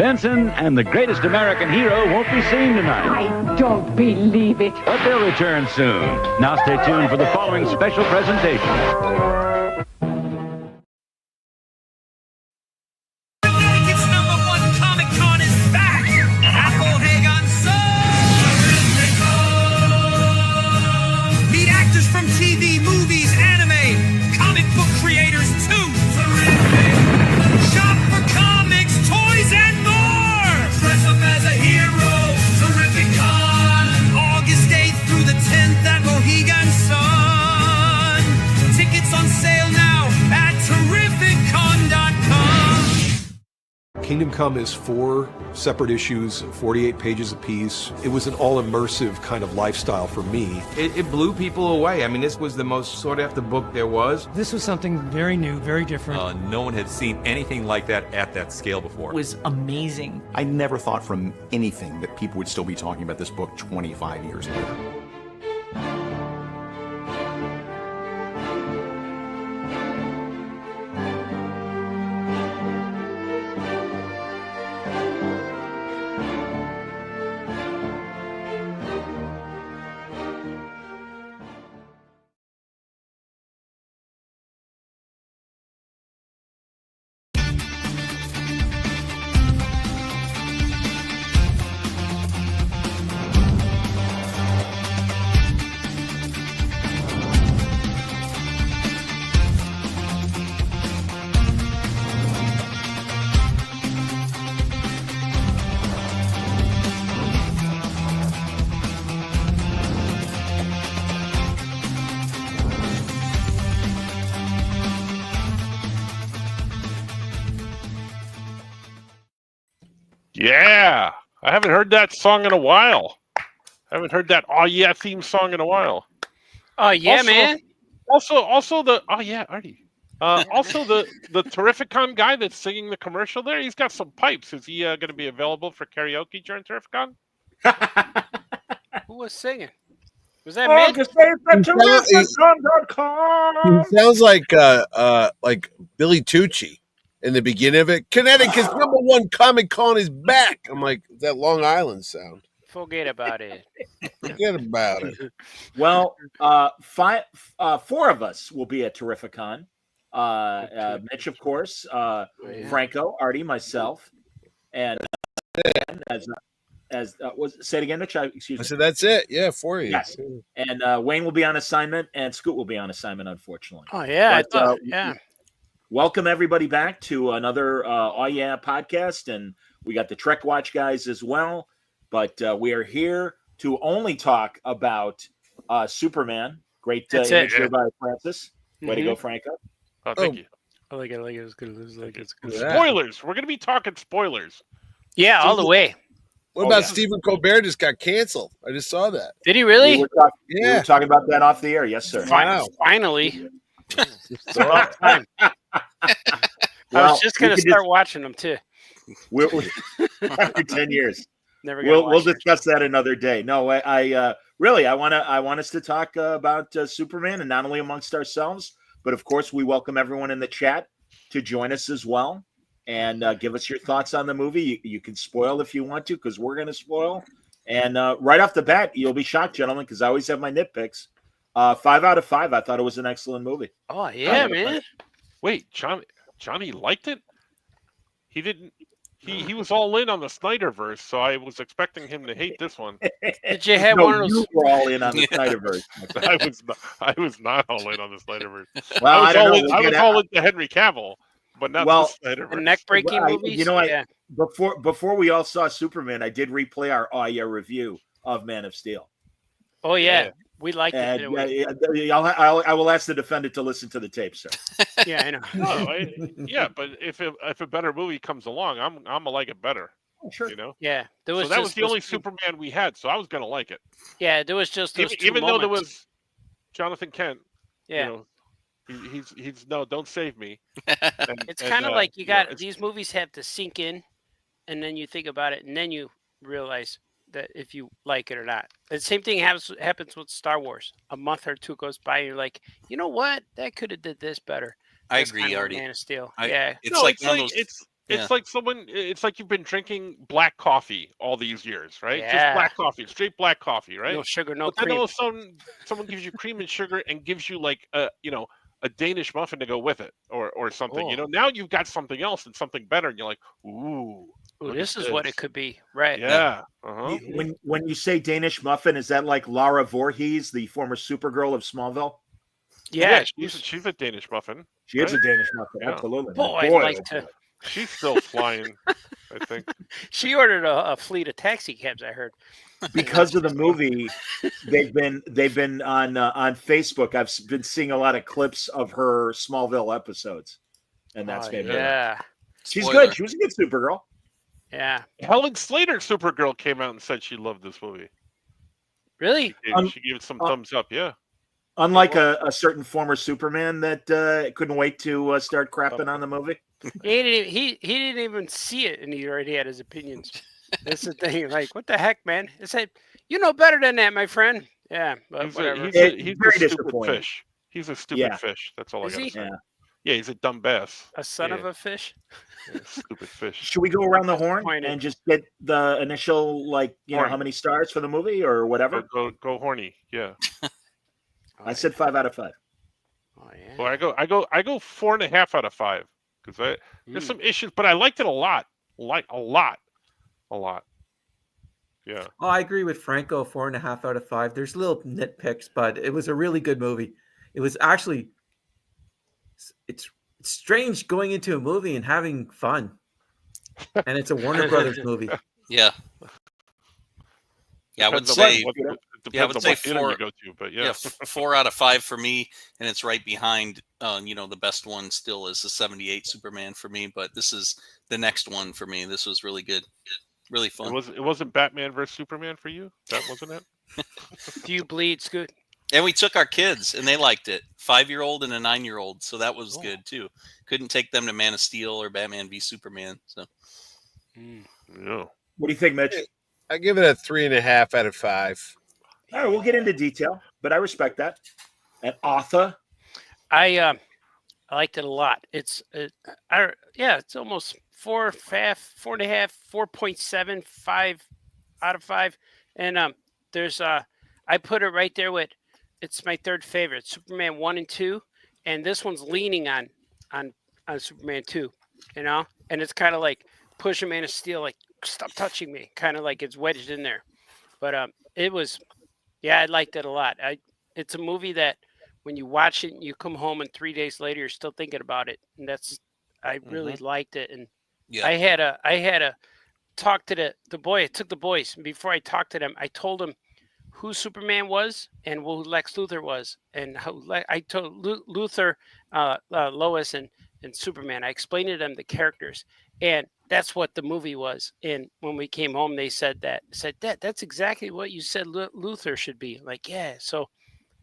Benson and the greatest American hero won't be seen tonight. I don't believe it. But they'll return soon. Now stay tuned for the following special presentation. Kingdom Come is 4 separate issues, 48 pages apiece. It was an all-immersive kind of lifestyle for me. It blew people away. I mean, this was the most sought-after book there was. This was something very new, very different. No one had seen anything like that at that scale before. It was amazing. I never thought from anything that people would still be talking about this book 25 years later. Yeah, I haven't heard that song in a while. I haven't heard that "Oh Yeah" theme song in a while. Oh yeah, also, man. Also the Artie. Also the Terrificon guy that's singing the commercial there. He's got some pipes. Is he going to be available for karaoke during Terrificon? Who was singing? Was that Mitch? He sounds like Billy Tucci. In the beginning of it, Connecticut's #1 Comic Con is back. I'm like, that Long Island sound. Forget about it. Forget about it. Well, 4 of us will be at Terrificon. Mitch, of course, Franco, Artie, myself, and say it again, Mitch. Excuse me. I said that's it. Yeah, 4 of you. Yes. And Wayne will be on assignment, and Scoot will be on assignment. Unfortunately. Oh yeah, But, yeah. Welcome everybody back to another Oh Yeah podcast, and we got the Trek Watch guys as well. But we are here to only talk about Superman. Great image here by Francis. Way to go, Franco. Oh, thank you. I like it. It's good. It's good. Spoilers. We're going to be talking spoilers. Yeah, all the way. What about Stephen Colbert just got canceled? I just saw that. Did he really? We were talking about that off the air. Yes, sir. Wow. Finally. It's about time. I was just going to start watching them too. After 10 years. We'll discuss that another day. No, I want us to talk about Superman, and not only amongst ourselves, but of course we welcome everyone in the chat to join us as well and give us your thoughts on the movie. You can spoil if you want to, because we're going to spoil. And right off the bat, you'll be shocked, gentlemen, because I always have my nitpicks. 5 out of 5. I thought it was an excellent movie. Oh yeah, man. Wait, Johnny liked it? He didn't. He was all in on the Snyderverse, so I was expecting him to hate this one. Did you have one of those? You were all in on the Snyderverse. I was not all in on the Snyderverse. Well, I was all into Henry Cavill, but not the Snyderverse. Neck-breaking movies. You know, before we all saw Superman, I did replay our Oh Yeah review of Man of Steel. Oh yeah. We liked it. I will ask the defendant to listen to the tape, sir. Yeah, I know. Yeah, but if a better movie comes along, I'm gonna like it better. Oh, sure. You know. Yeah, that was the only Superman we had, so I was gonna like it. Yeah, there was just those even though there was Jonathan Kent. Yeah. You know, he's no, don't save me. It's kind of like you got these movies have to sink in, and then you think about it, and then you realize that if you like it or not. The same thing happens with Star Wars. A month or two goes by, and you're like, you know what? That could have did this better. I agree, Artie. Man of Steel. It's It's like it's like you've been drinking black coffee all these years, right? Yeah. Just black coffee, straight black coffee, right? No sugar, no but then cream. all of a sudden, someone gives you cream and sugar and gives you like a Danish muffin to go with it, or something. Oh. Now you've got something else and something better, and you're like, ooh, this is what it could be, right? Yeah. When you say Danish muffin, is that like Lara Voorhees, the former Supergirl of Smallville? Yeah, she's a Danish muffin. She is a Danish muffin, absolutely. Boy, I'd like to. She's still flying, I think. She ordered a fleet of taxi cabs, I heard. Because of the movie, they've been on Facebook. I've been seeing a lot of clips of her Smallville episodes, and that's made me. Yeah, she's good. She was a good Supergirl. Yeah, Helen Slater, Supergirl, came out and said she loved this movie. Really? She gave it some thumbs up. Yeah. Unlike a certain former Superman that couldn't wait to start crapping on the movie. He didn't even see it, and he already had his opinions. That's the thing. Like, what the heck, man? I said, you know better than that, my friend. Yeah, but He's whatever. a stupid fish. He's a stupid fish. That's all I gotta say. Yeah, he's a dumb bass. A son of a fish. Yeah, stupid fish. Should we go around the horn and just get the initial, how many stars for the movie or whatever? Go horny. Yeah. I said 5 out of 5. Oh yeah. Well, I go 4.5 out of 5 because there's some issues, but I liked it a lot. A lot. Yeah. Oh, I agree with Franco. 4.5 out of 5. There's little nitpicks, but it was a really good movie. It was actually, it's strange going into a movie and having fun, and it's a Warner Brothers movie. Yeah. Yeah, I would say. Yeah, I would say 4. But 4 out of 5 for me, and it's right behind. The best one still is the '78 Superman for me, but this is the next one for me. This was really good, really fun. It wasn't Batman versus Superman for you. That wasn't it. Do you bleed, Scoot? And we took our kids, and they liked it. 5-year-old and a 9-year-old, so that was good too. Couldn't take them to Man of Steel or Batman v Superman. So, no. What do you think, Mitch? I give it a 3.5 out of 5. All right, we'll get into detail, but I respect that. And Arthur, I liked it a lot. It's it's almost 4.5, 4.75 out of 5. And there's I put it right there with it's my third favorite, Superman 1 and 2, and this one's leaning on Superman 2, and it's kind of like pushing Man of Steel, like stop touching me, kind of like it's wedged in there. But it was. Yeah, I liked it a lot. It's a movie that when you watch it and you come home and 3 days later you're still thinking about it, and I really liked it. And I had a talk to the boy. I took the boys, and before I talked to them, I told them who Superman was and who Lex Luthor was, and how I told Luthor, Lois, and Superman. I explained to them the characters, and that's what the movie was. And when we came home, they said, Dad, that's exactly what you said Luthor should be. I'm like, yeah. So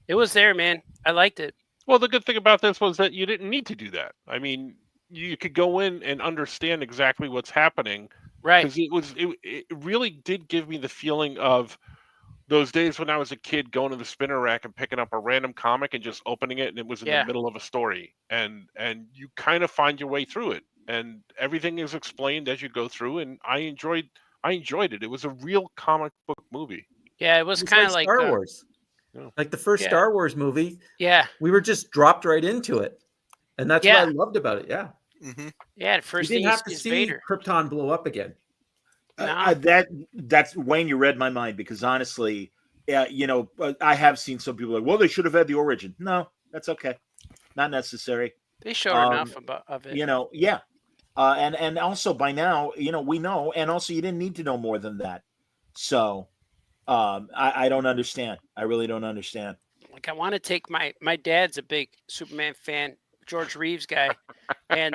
it was there, man. I liked it. Well, the good thing about this was that you didn't need to do that. I mean, you could go in and understand exactly what's happening. Right. Because it really did give me the feeling of those days when I was a kid going to the spinner rack and picking up a random comic and just opening it, and it was in the middle of a story. And you kind of find your way through it. And everything is explained as you go through, and I enjoyed it. It was a real comic book movie. Yeah, it was kind of like Star Wars. Like the first Star Wars movie. Yeah. We were just dropped right into it. And that's what I loved about it. Yeah. Mm-hmm. Yeah, at first you didn't have to see Vader. Krypton blow up again. That's Wayne, you read my mind, because honestly, I have seen some people like, well, they should have had the origin. No, that's okay. Not necessary. They showed enough of it. Yeah. And also by now, we know, and also you didn't need to know more than that. So I don't understand. I really don't understand. Like, I want to take my dad's a big Superman fan, George Reeves guy. And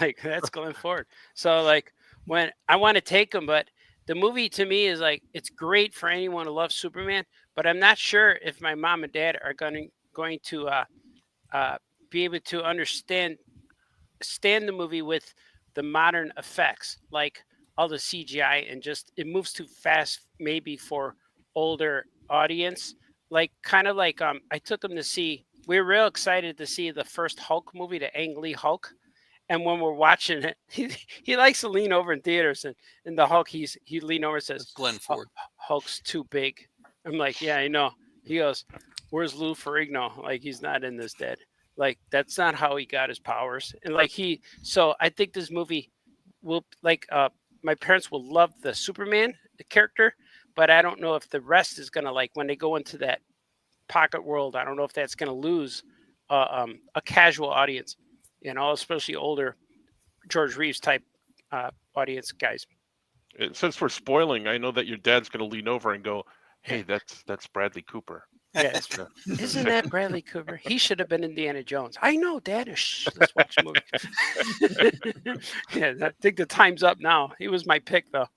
like that's going forward. So like when I want to take him, but the movie to me is like, it's great for anyone who loves Superman, but I'm not sure if my mom and dad are going to be able to understand the movie with the modern effects, like all the CGI, and just it moves too fast maybe for older audience. Like kind of like I took them to see, we were real excited to see the first Hulk movie, the Ang Lee Hulk, And when we're watching it, he likes to lean over in theaters, and in the Hulk, he lean over and says, Glenn Ford. Hulk's too big. I'm like, yeah, I know. He goes, where's Lou Ferrigno? Like, he's not in this dead. Like, that's not how he got his powers. And like so I think this movie will, like, my parents will love the Superman character, but I don't know if the rest is going to, like, when they go into that pocket world, I don't know if that's going to lose a casual audience, especially older George Reeves type audience guys. Since we're spoiling, I know that your dad's going to lean over and go, "Hey, that's Bradley Cooper." Yes. Isn't that Bradley Cooper? He should have been Indiana Jones. I know, Dad. Shh, let's watch the movie. Yeah, I think the time's up now. He was my pick, though.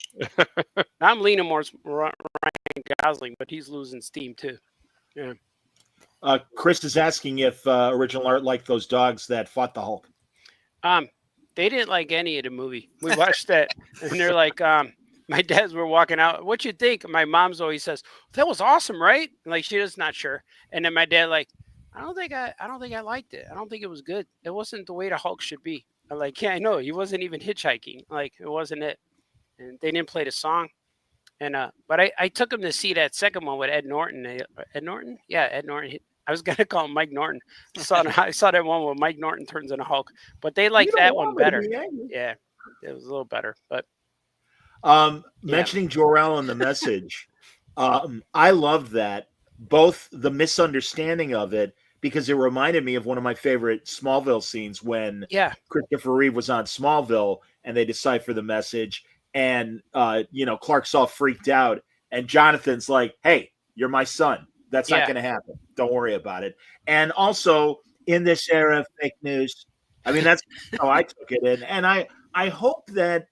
I'm leaning more Ryan Gosling, but he's losing steam too. Yeah. Chris is asking if Original Art liked those dogs that fought the Hulk. They didn't like any of the movie. We watched that, and they're like, my dads were walking out. What you think? My mom's always says, "That was awesome, right?" Like, she was not sure. And then my dad, like, I don't think I liked it. I don't think it was good. It wasn't the way the Hulk should be. I'm like, yeah, I know. He wasn't even hitchhiking. Like, it wasn't it. And they didn't play the song. And but I took him to see that second one with Ed Norton. Ed Norton? Yeah, Ed Norton. I was gonna call him Mike Norton. I saw that one where Mike Norton turns into Hulk, but they liked that one better. Yeah, it was a little better. But mentioning Jor-El in the message, I loved that. Both the misunderstanding of it, because it reminded me of one of my favorite Smallville scenes when Christopher Reeve was on Smallville and they decipher the message, and Clark's all freaked out, and Jonathan's like, "Hey, you're my son. That's not going to happen. Don't worry about it." And also, in this era of fake news, I mean, that's how I took it in. And I hope that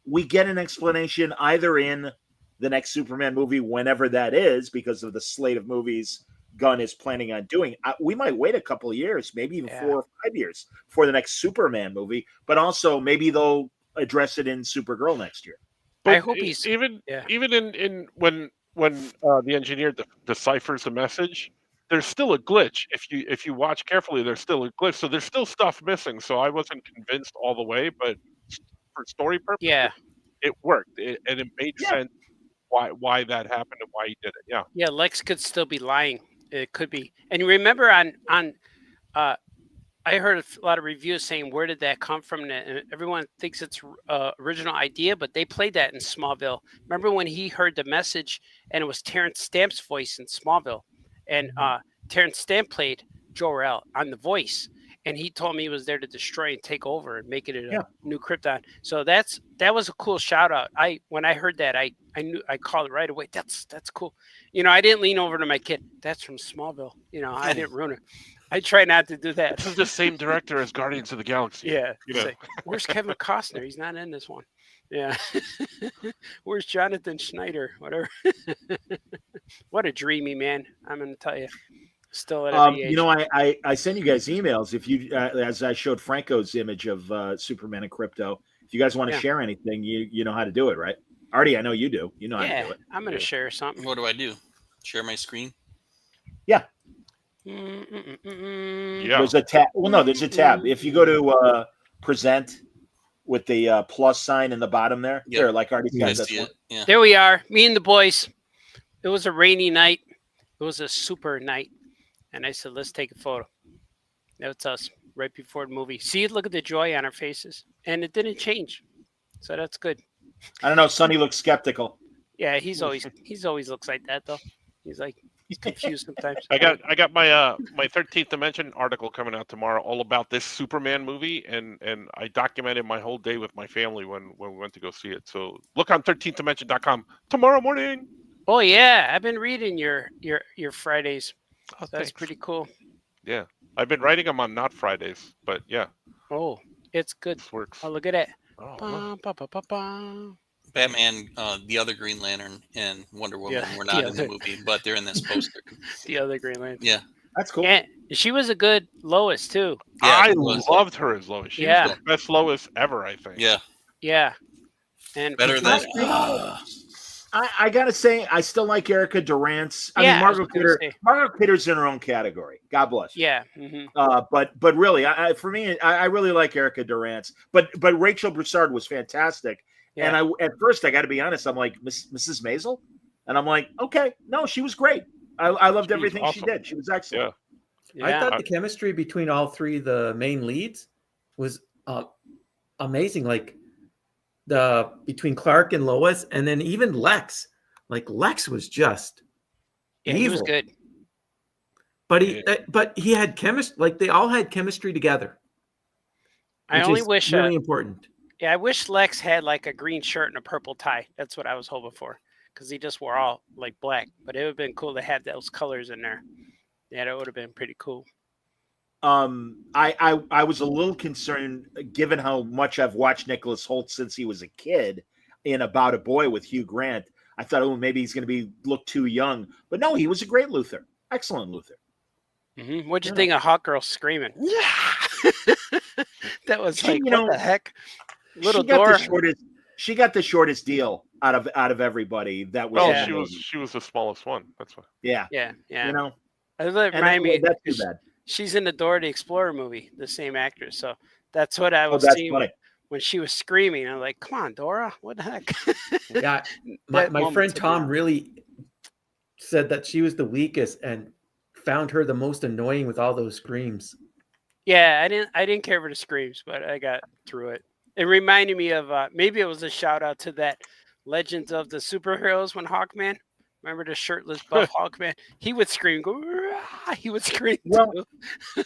we get an explanation either in the next Superman movie, whenever that is, because of the slate of movies Gunn is planning on doing. We might wait a couple of years, maybe even 4 or 5 years for the next Superman movie, but also maybe they'll address it in Supergirl next year. But I hope he's even in when the engineer deciphers the message, there's still a glitch. If you watch carefully, there's still a glitch. So there's still stuff missing. So I wasn't convinced all the way, but for story purposes, it worked, and it made sense why that happened and why he did it. Yeah, Lex could still be lying. It could be. And you remember on I heard a lot of reviews saying, where did that come from? And everyone thinks it's original idea, but they played that in Smallville. Remember when he heard the message and it was Terrence Stamp's voice in Smallville, and Terrence Stamp played Jor-El on The Voice, and he told me he was there to destroy and take over and make it a new Krypton. So that was a cool shout out. When I heard that, I knew, I called it right away. That's cool. I didn't lean over to my kid. That's from Smallville. I didn't ruin it. I try not to do that. This is the same director as Guardians of the Galaxy. Yeah. Like, where's Kevin Costner? He's not in this one. Yeah. Where's Jonathan Schneider? Whatever. What a dreamy man. I'm going to tell you. Still at every age. I send you guys emails if you, as I showed Franco's image of Superman and Crypto. If you guys want to share anything, you know how to do it, right? Artie, I know you do. You know how to do it. I'm going to share something. What do I do? Share my screen? Yeah. Yeah. There's a tab. Well, no, there's a tab. If you go to present with the plus sign in the bottom there, there, like Artie got this one. Yeah. There we are. Me and the boys. It was a rainy night. It was a super night. And I said, let's take a photo. That's us right before the movie. See, look at the joy on our faces. And it didn't change. So that's good. I don't know. Sonny looks skeptical. Yeah, he's always looks like that, though. He's confused sometimes. I got my my 13th Dimension article coming out tomorrow, all about this Superman movie, and I documented my whole day with my family when we went to go see it. So look on 13thdimension.com tomorrow morning. Oh yeah, I've been reading your Fridays. Oh, that's pretty cool. Yeah, I've been writing them on not Fridays, but yeah. Oh, it's good. This works. Oh, look at it. Batman, the other Green Lantern, and Wonder Woman were not in the movie, but they're in this poster. The other Green Lantern. Yeah. That's cool. And she was a good Lois, too. Yeah, I loved her as Lois. She was the best Lois ever, I think. Yeah. Yeah. And better than... I gotta say, I still like Erica Durant's. I mean, Margot Kidder's in her own category. God bless. Yeah. But really, for me, I really like Erica Durant's. But Rachel Broussard was fantastic. Yeah. And at first, I got to be honest, I'm like, Mrs. Maisel? And I'm like, okay, no, she was great. I loved everything she did. She was excellent. Yeah. I thought the chemistry between all three, the main leads, was amazing. Like between Clark and Lois, and then even Lex. Like Lex was just evil. He was good. But he had chemistry. Like they all had chemistry together. I only wish really important. Yeah, I wish Lex had like a green shirt and a purple tie. That's what I was hoping for, because he just wore all like black. But it would have been cool to have those colors in there. Yeah, that would have been pretty cool. I was a little concerned, given how much I've watched Nicholas Hoult since he was a kid in About a Boy with Hugh Grant. I thought, oh, maybe he's going to look too young. But no, he was a great Luther. Excellent Luther. What'd you think of Hawk Girl screaming? Yeah, that was like, what the heck? Little Dora. She got the shortest deal out of everybody. That was she was the smallest one. That's why. Yeah. You know, that remind me. That's too bad. She's in the Dora the Explorer movie, the same actress. So that's what I was seeing when she was screaming. I'm like, come on, Dora, what the heck? Yeah, my friend Tom really said that she was the weakest and found her the most annoying with all those screams. Yeah, I didn't care for the screams, but I got through it. It reminded me of maybe it was a shout out to that Legends of the Superheroes when Hawkman. Remember the shirtless buff Hawkman? He would scream. He would scream. Well,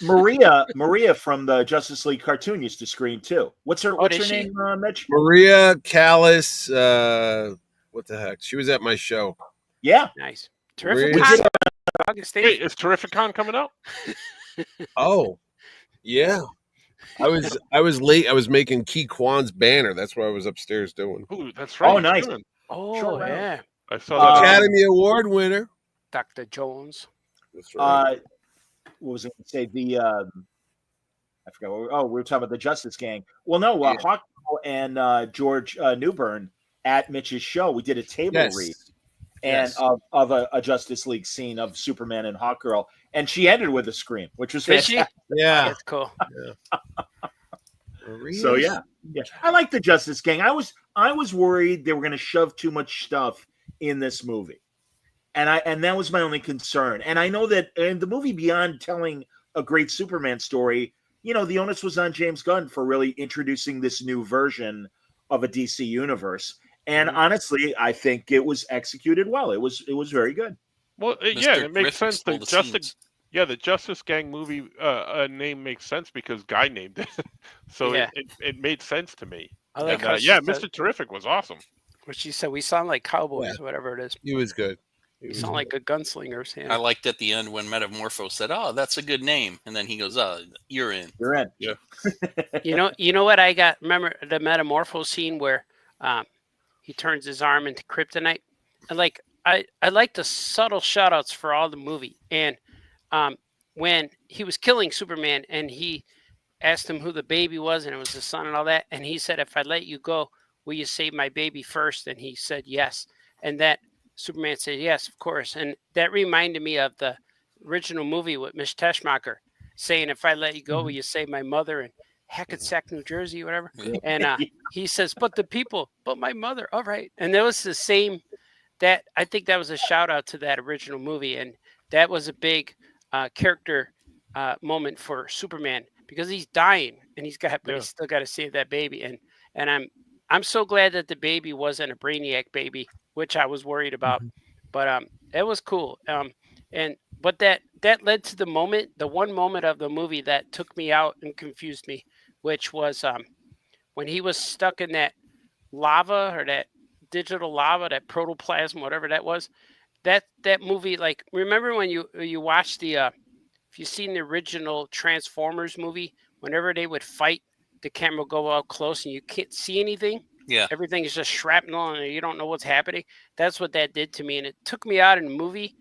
Maria from the Justice League cartoon used to scream too. What's her name, Mitch? Maria Callis. What the heck? She was at my show. Yeah, nice. Terrificon. Hey, is Terrificon coming out? Oh, yeah. I was late. I was making Key Kwan's banner. That's what I was upstairs doing. Ooh, that's right. Oh, nice. Oh, yeah. I saw that. Academy Award winner. Dr. Jones. That's right. What was it going to say? I forgot. We were talking about the Justice Gang. Well, no, Hawk and George Newbern at Mitch's show, we did a table read of a Justice League scene of Superman and Hawkgirl, and she ended with a scream, which was fantastic. Yeah, that's cool. So yeah, I like the Justice Gang. I was worried they were going to shove too much stuff in this movie, and that was my only concern. And I know that in the movie, beyond telling a great Superman story, the onus was on James Gunn for really introducing this new version of a DC universe. And honestly, I think it was executed well. It was very good. Well, it makes sense. The Justice Gang movie name makes sense because Guy named it, so it made sense to me. Mr. Terrific was awesome. What she said, we sound like cowboys, whatever it is. He was good. We sound like good gunslingers. Yeah. I liked at the end when Metamorpho said, "Oh, that's a good name," and then he goes, "Oh, you're in." You're in. Yeah. You know what I got? Remember the Metamorpho scene where he turns his arm into kryptonite? I like the subtle shout-outs for all the movie. And when he was killing Superman and he asked him who the baby was and it was his son and all that, and he said, "If I let you go, will you save my baby first?" And he said yes. And that Superman said, "Yes, of course." And that reminded me of the original movie with Mitch Teschmacher saying, "If I let you go, will you save my mother?" And Hackensack, New Jersey, whatever. And he says, "But the people, but my mother." All right. And that was the same. That I think that was a shout out to that original movie. And that was a big character moment for Superman because he's dying and he's still got to save that baby. And I'm so glad that the baby wasn't a Brainiac baby, which I was worried about. But it was cool. But that led to the one moment of the movie that took me out and confused me, which was when he was stuck in that lava or that digital lava, that protoplasm, whatever that was. That movie, like, remember when you watched if you've seen the original Transformers movie, whenever they would fight, the camera would go out close and you can't see anything. Yeah. Everything is just shrapnel and you don't know what's happening. That's what that did to me. And it took me out in the movie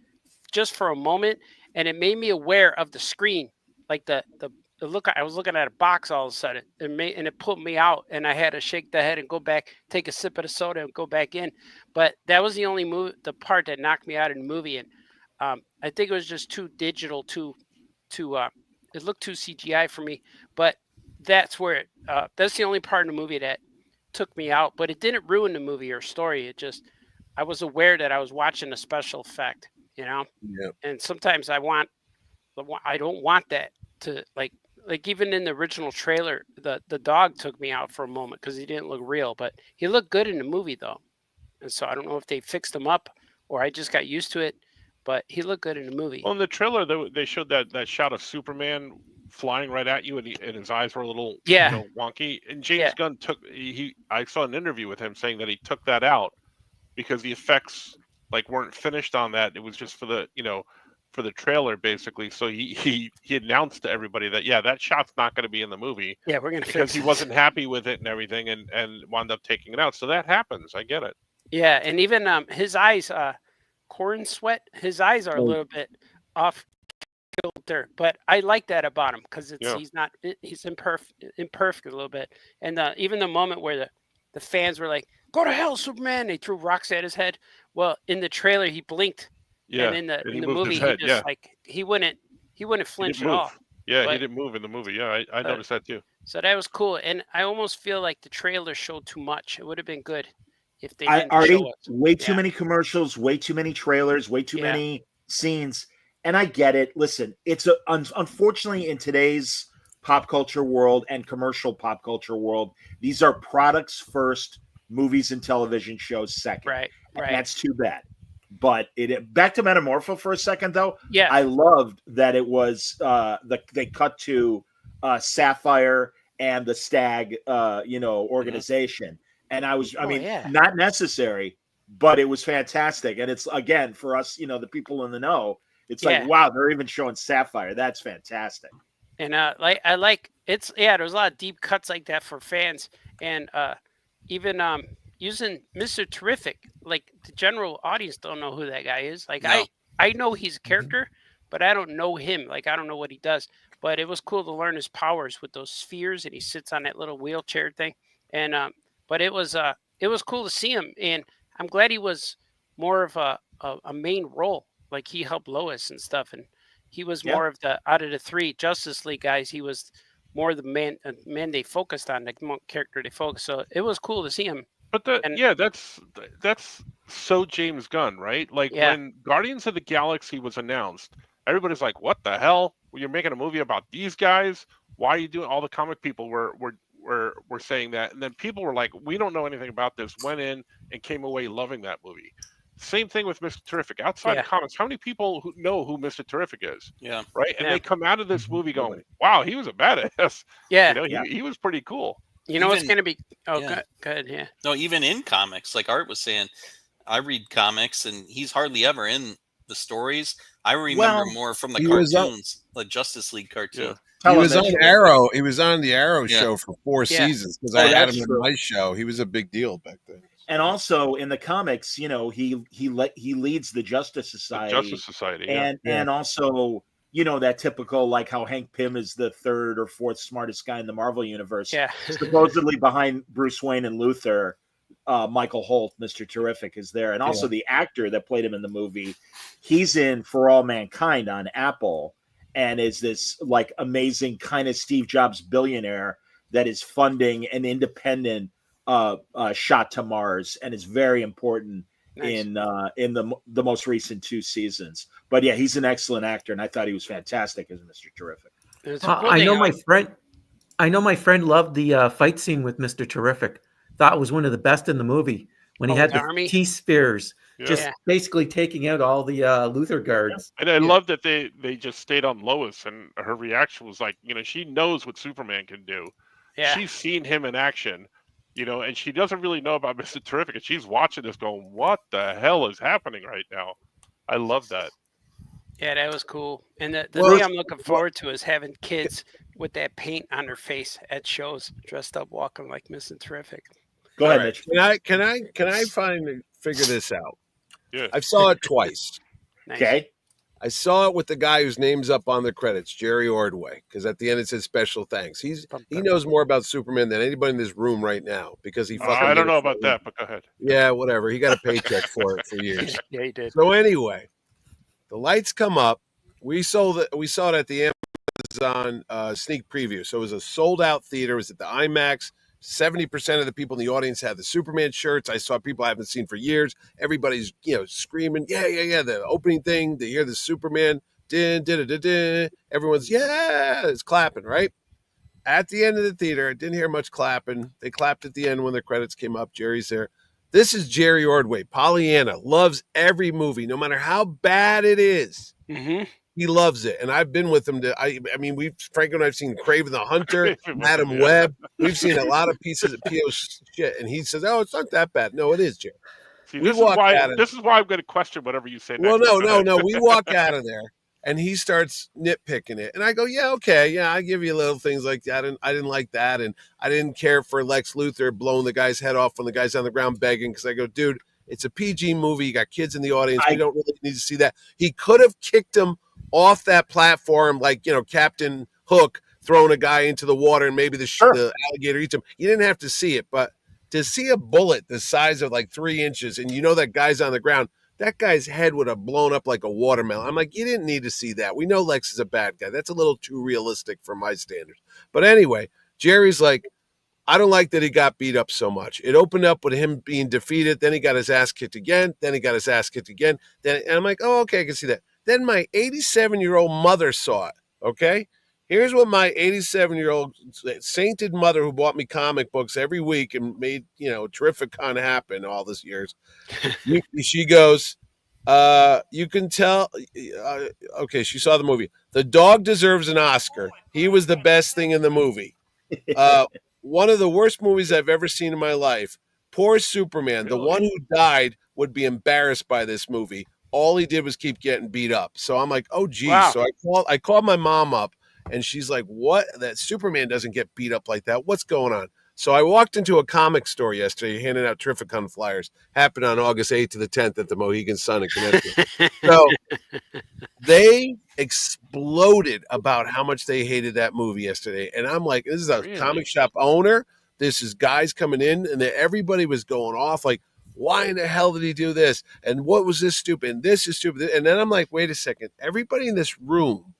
just for a moment. And it made me aware of the screen, like the I was looking at a box all of a sudden, and it put me out, and I had to shake the head and go back, take a sip of the soda, and go back in. But that was the only the part that knocked me out in the movie, and I think it was just too digital, it looked too CGI for me. But that's where that's the only part in the movie that took me out. But it didn't ruin the movie or story. It just, I was aware that I was watching a special effect, Yeah. And sometimes I don't want that to like even in the original trailer, the dog took me out for a moment because he didn't look real, but he looked good in the movie though. And so I don't know if they fixed him up or I just got used to it, but he looked good in the movie. Well, in the trailer, they showed that shot of Superman flying right at you, and his eyes were a little wonky. And James Gunn I saw an interview with him saying that he took that out because the effects weren't finished on that. It was just for the for the trailer basically. So he announced to everybody that that shot's not going to be in the movie. Yeah, we're gonna because fix he it. wasn't happy with it and everything, and wound up taking it out. So that happens. I get it. Yeah, and even his eyes, corn sweat. His eyes are a little bit off kilter, but I like that about him because he's imperfect a little bit. And even the moment where the fans were like, "Go to hell, Superman!" They threw rocks at his head. Well, in the trailer, he blinked. Yeah, and in the moved movie, his head, he just he wouldn't flinch at all. Yeah, he didn't move in the movie. Yeah, I noticed that too. So that was cool, and I almost feel like the trailer showed too much. It would have been good if they didn't show us. Way too many commercials, way too many trailers, way too many scenes, and I get it. Listen, it's unfortunately in today's pop culture world and commercial pop culture world, these are products first, movies and television shows second. Right. And that's too bad. But back to Metamorpho for a second, though. Yeah, I loved that it was they cut to Sapphire and the Stag, organization, and not necessary, but it was fantastic, and it's again for us, the people in the know. It's like, wow, they're even showing Sapphire. That's fantastic. And I like it's there's a lot of deep cuts like that for fans, and even using Mr. Terrific, like the general audience don't know who that guy is. Like I know he's a character, but I don't know him. Like I don't know what he does. But it was cool to learn his powers with those spheres, and he sits on that little wheelchair thing. And but it was cool to see him, and I'm glad he was more of a main role. Like he helped Lois and stuff, and he was more of out of the three Justice League guys, he was more the man they focused on, the character they focused. So it was cool to see him. But that's so James Gunn, right? Like when Guardians of the Galaxy was announced, everybody's like, "What the hell? You're making a movie about these guys? Why are you doing?" All the comic people were saying that, and then people were like, "We don't know anything about this." Went in and came away loving that movie. Same thing with Mr. Terrific. Outside of comics, how many people know who Mr. Terrific is? Yeah, right. And they come out of this movie going, "Wow, he was a badass." Yeah, he was pretty cool. You know, it's going to be good. Yeah. No, even in comics, like Art was saying, I read comics, and he's hardly ever in the stories. I remember more from the cartoons, like Justice League cartoon. He was on Arrow. He was on the Arrow show for 4 seasons because I had him in my show. He was a big deal back then. And also in the comics, he leads the Justice Society. And also, that typical, like how Hank Pym is the 3rd or 4th smartest guy in the Marvel universe. Yeah. Supposedly behind Bruce Wayne and Luthor, Michael Holt, Mr. Terrific, is there. And also the actor that played him in the movie, he's in For All Mankind on Apple, and is this like amazing kind of Steve Jobs billionaire that is funding an independent shot to Mars, and is very important in the most recent 2 seasons. But yeah, he's an excellent actor, and I thought he was fantastic as Mr. Terrific. I know my friend loved the fight scene with Mr. Terrific. Thought it was one of the best in the movie when he had the T-spheres, just basically taking out all the Luthor guards. And I love that they just stayed on Lois, and her reaction was like, she knows what Superman can do. Yeah. She's seen him in action. And she doesn't really know about Mr. Terrific, and she's watching this going, "What the hell is happening right now?" I love that. Yeah, that was cool. And the thing I'm looking forward to is having kids with that paint on their face at shows, dressed up, walking like Mr. Terrific. Go ahead, Mitch. Can I figure this out? Yeah. I saw it twice. Nice. Okay. I saw it with the guy whose name's up on the credits, Jerry Ordway, because at the end it says special thanks. He knows more about Superman than anybody in this room right now because he fucking. I don't know about that, but go ahead. Yeah, whatever. He got a paycheck for it for years. Yeah, he did. So anyway, the lights come up. We saw it at the Amazon sneak preview. So it was a sold out theater. It was at the IMAX. 70% of the people in the audience had the Superman shirts. I saw people I haven't seen for years. Everybody's, screaming, yeah. The opening thing, they hear the Superman, everyone's, yeah, it's clapping, right? At the end of the theater, I didn't hear much clapping. They clapped at the end when the credits came up. Jerry's there. This is Jerry Ordway. Pollyanna loves every movie, no matter how bad it is. Mm-hmm. He loves it, and I've been with him. Franco and I've seen Craven the Hunter, Madam Web. We've seen a lot of pieces of PO shit, and he says, "Oh, it's not that bad." No, it is, Jerry. See, this is why I'm going to question whatever you say. Well, no. We walk out of there, and he starts nitpicking it, and I go, "Yeah, okay, yeah, I give you little things like that, and I didn't like that, and I didn't care for Lex Luthor blowing the guy's head off when the guy's on the ground begging." Because I go, "Dude, it's a PG movie. You got kids in the audience. We don't really need to see that." He could have kicked him off that platform, like, Captain Hook throwing a guy into the water and maybe the alligator eats him. You didn't have to see it, but to see a bullet the size of like 3 inches and that guy's on the ground, that guy's head would have blown up like a watermelon. I'm like, you didn't need to see that. We know Lex is a bad guy. That's a little too realistic for my standards. But anyway, Jerry's like, I don't like that he got beat up so much. It opened up with him being defeated. Then he got his ass kicked again. Then he got his ass kicked again. And I'm like, oh, okay, I can see that. Then my 87-year-old mother saw it, okay? Here's what my 87-year-old sainted mother who bought me comic books every week and made, terrific con happen all these years. She goes, you can tell, okay, she saw the movie. The dog deserves an Oscar. He was the best thing in the movie. One of the worst movies I've ever seen in my life. Poor Superman, the one who died, would be embarrassed by this movie. All he did was keep getting beat up. So I'm like, oh, geez. Wow. So I called my mom up, and she's like, what? That Superman doesn't get beat up like that. What's going on? So I walked into a comic store yesterday, handing out Terrificon flyers. Happened on August 8th to the 10th at the Mohegan Sun in Connecticut. So they exploded about how much they hated that movie yesterday. And I'm like, this is a comic shop owner. This is guys coming in, and everybody was going off like, why in the hell did he do this? And what was this stupid? And this is stupid. And then I'm like, wait a second. Everybody in this room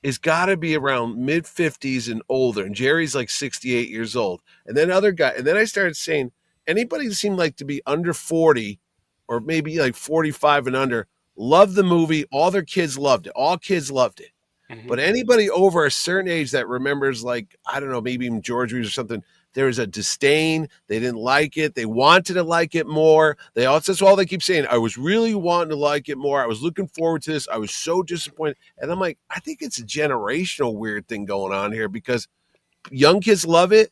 is got to be around mid-50s and older. And Jerry's like 68 years old. And then and then I started saying, anybody who seemed like to be under 40 or maybe like 45 and under loved the movie. All their kids loved it. All kids loved it. Mm-hmm. But anybody over a certain age that remembers, like, I don't know, maybe even George Reeves or something, there was a disdain. They didn't like it. They wanted to like it more. That's all they keep saying. I was really wanting to like it more. I was looking forward to this. I was so disappointed. And I'm like, I think it's a generational weird thing going on here because young kids love it.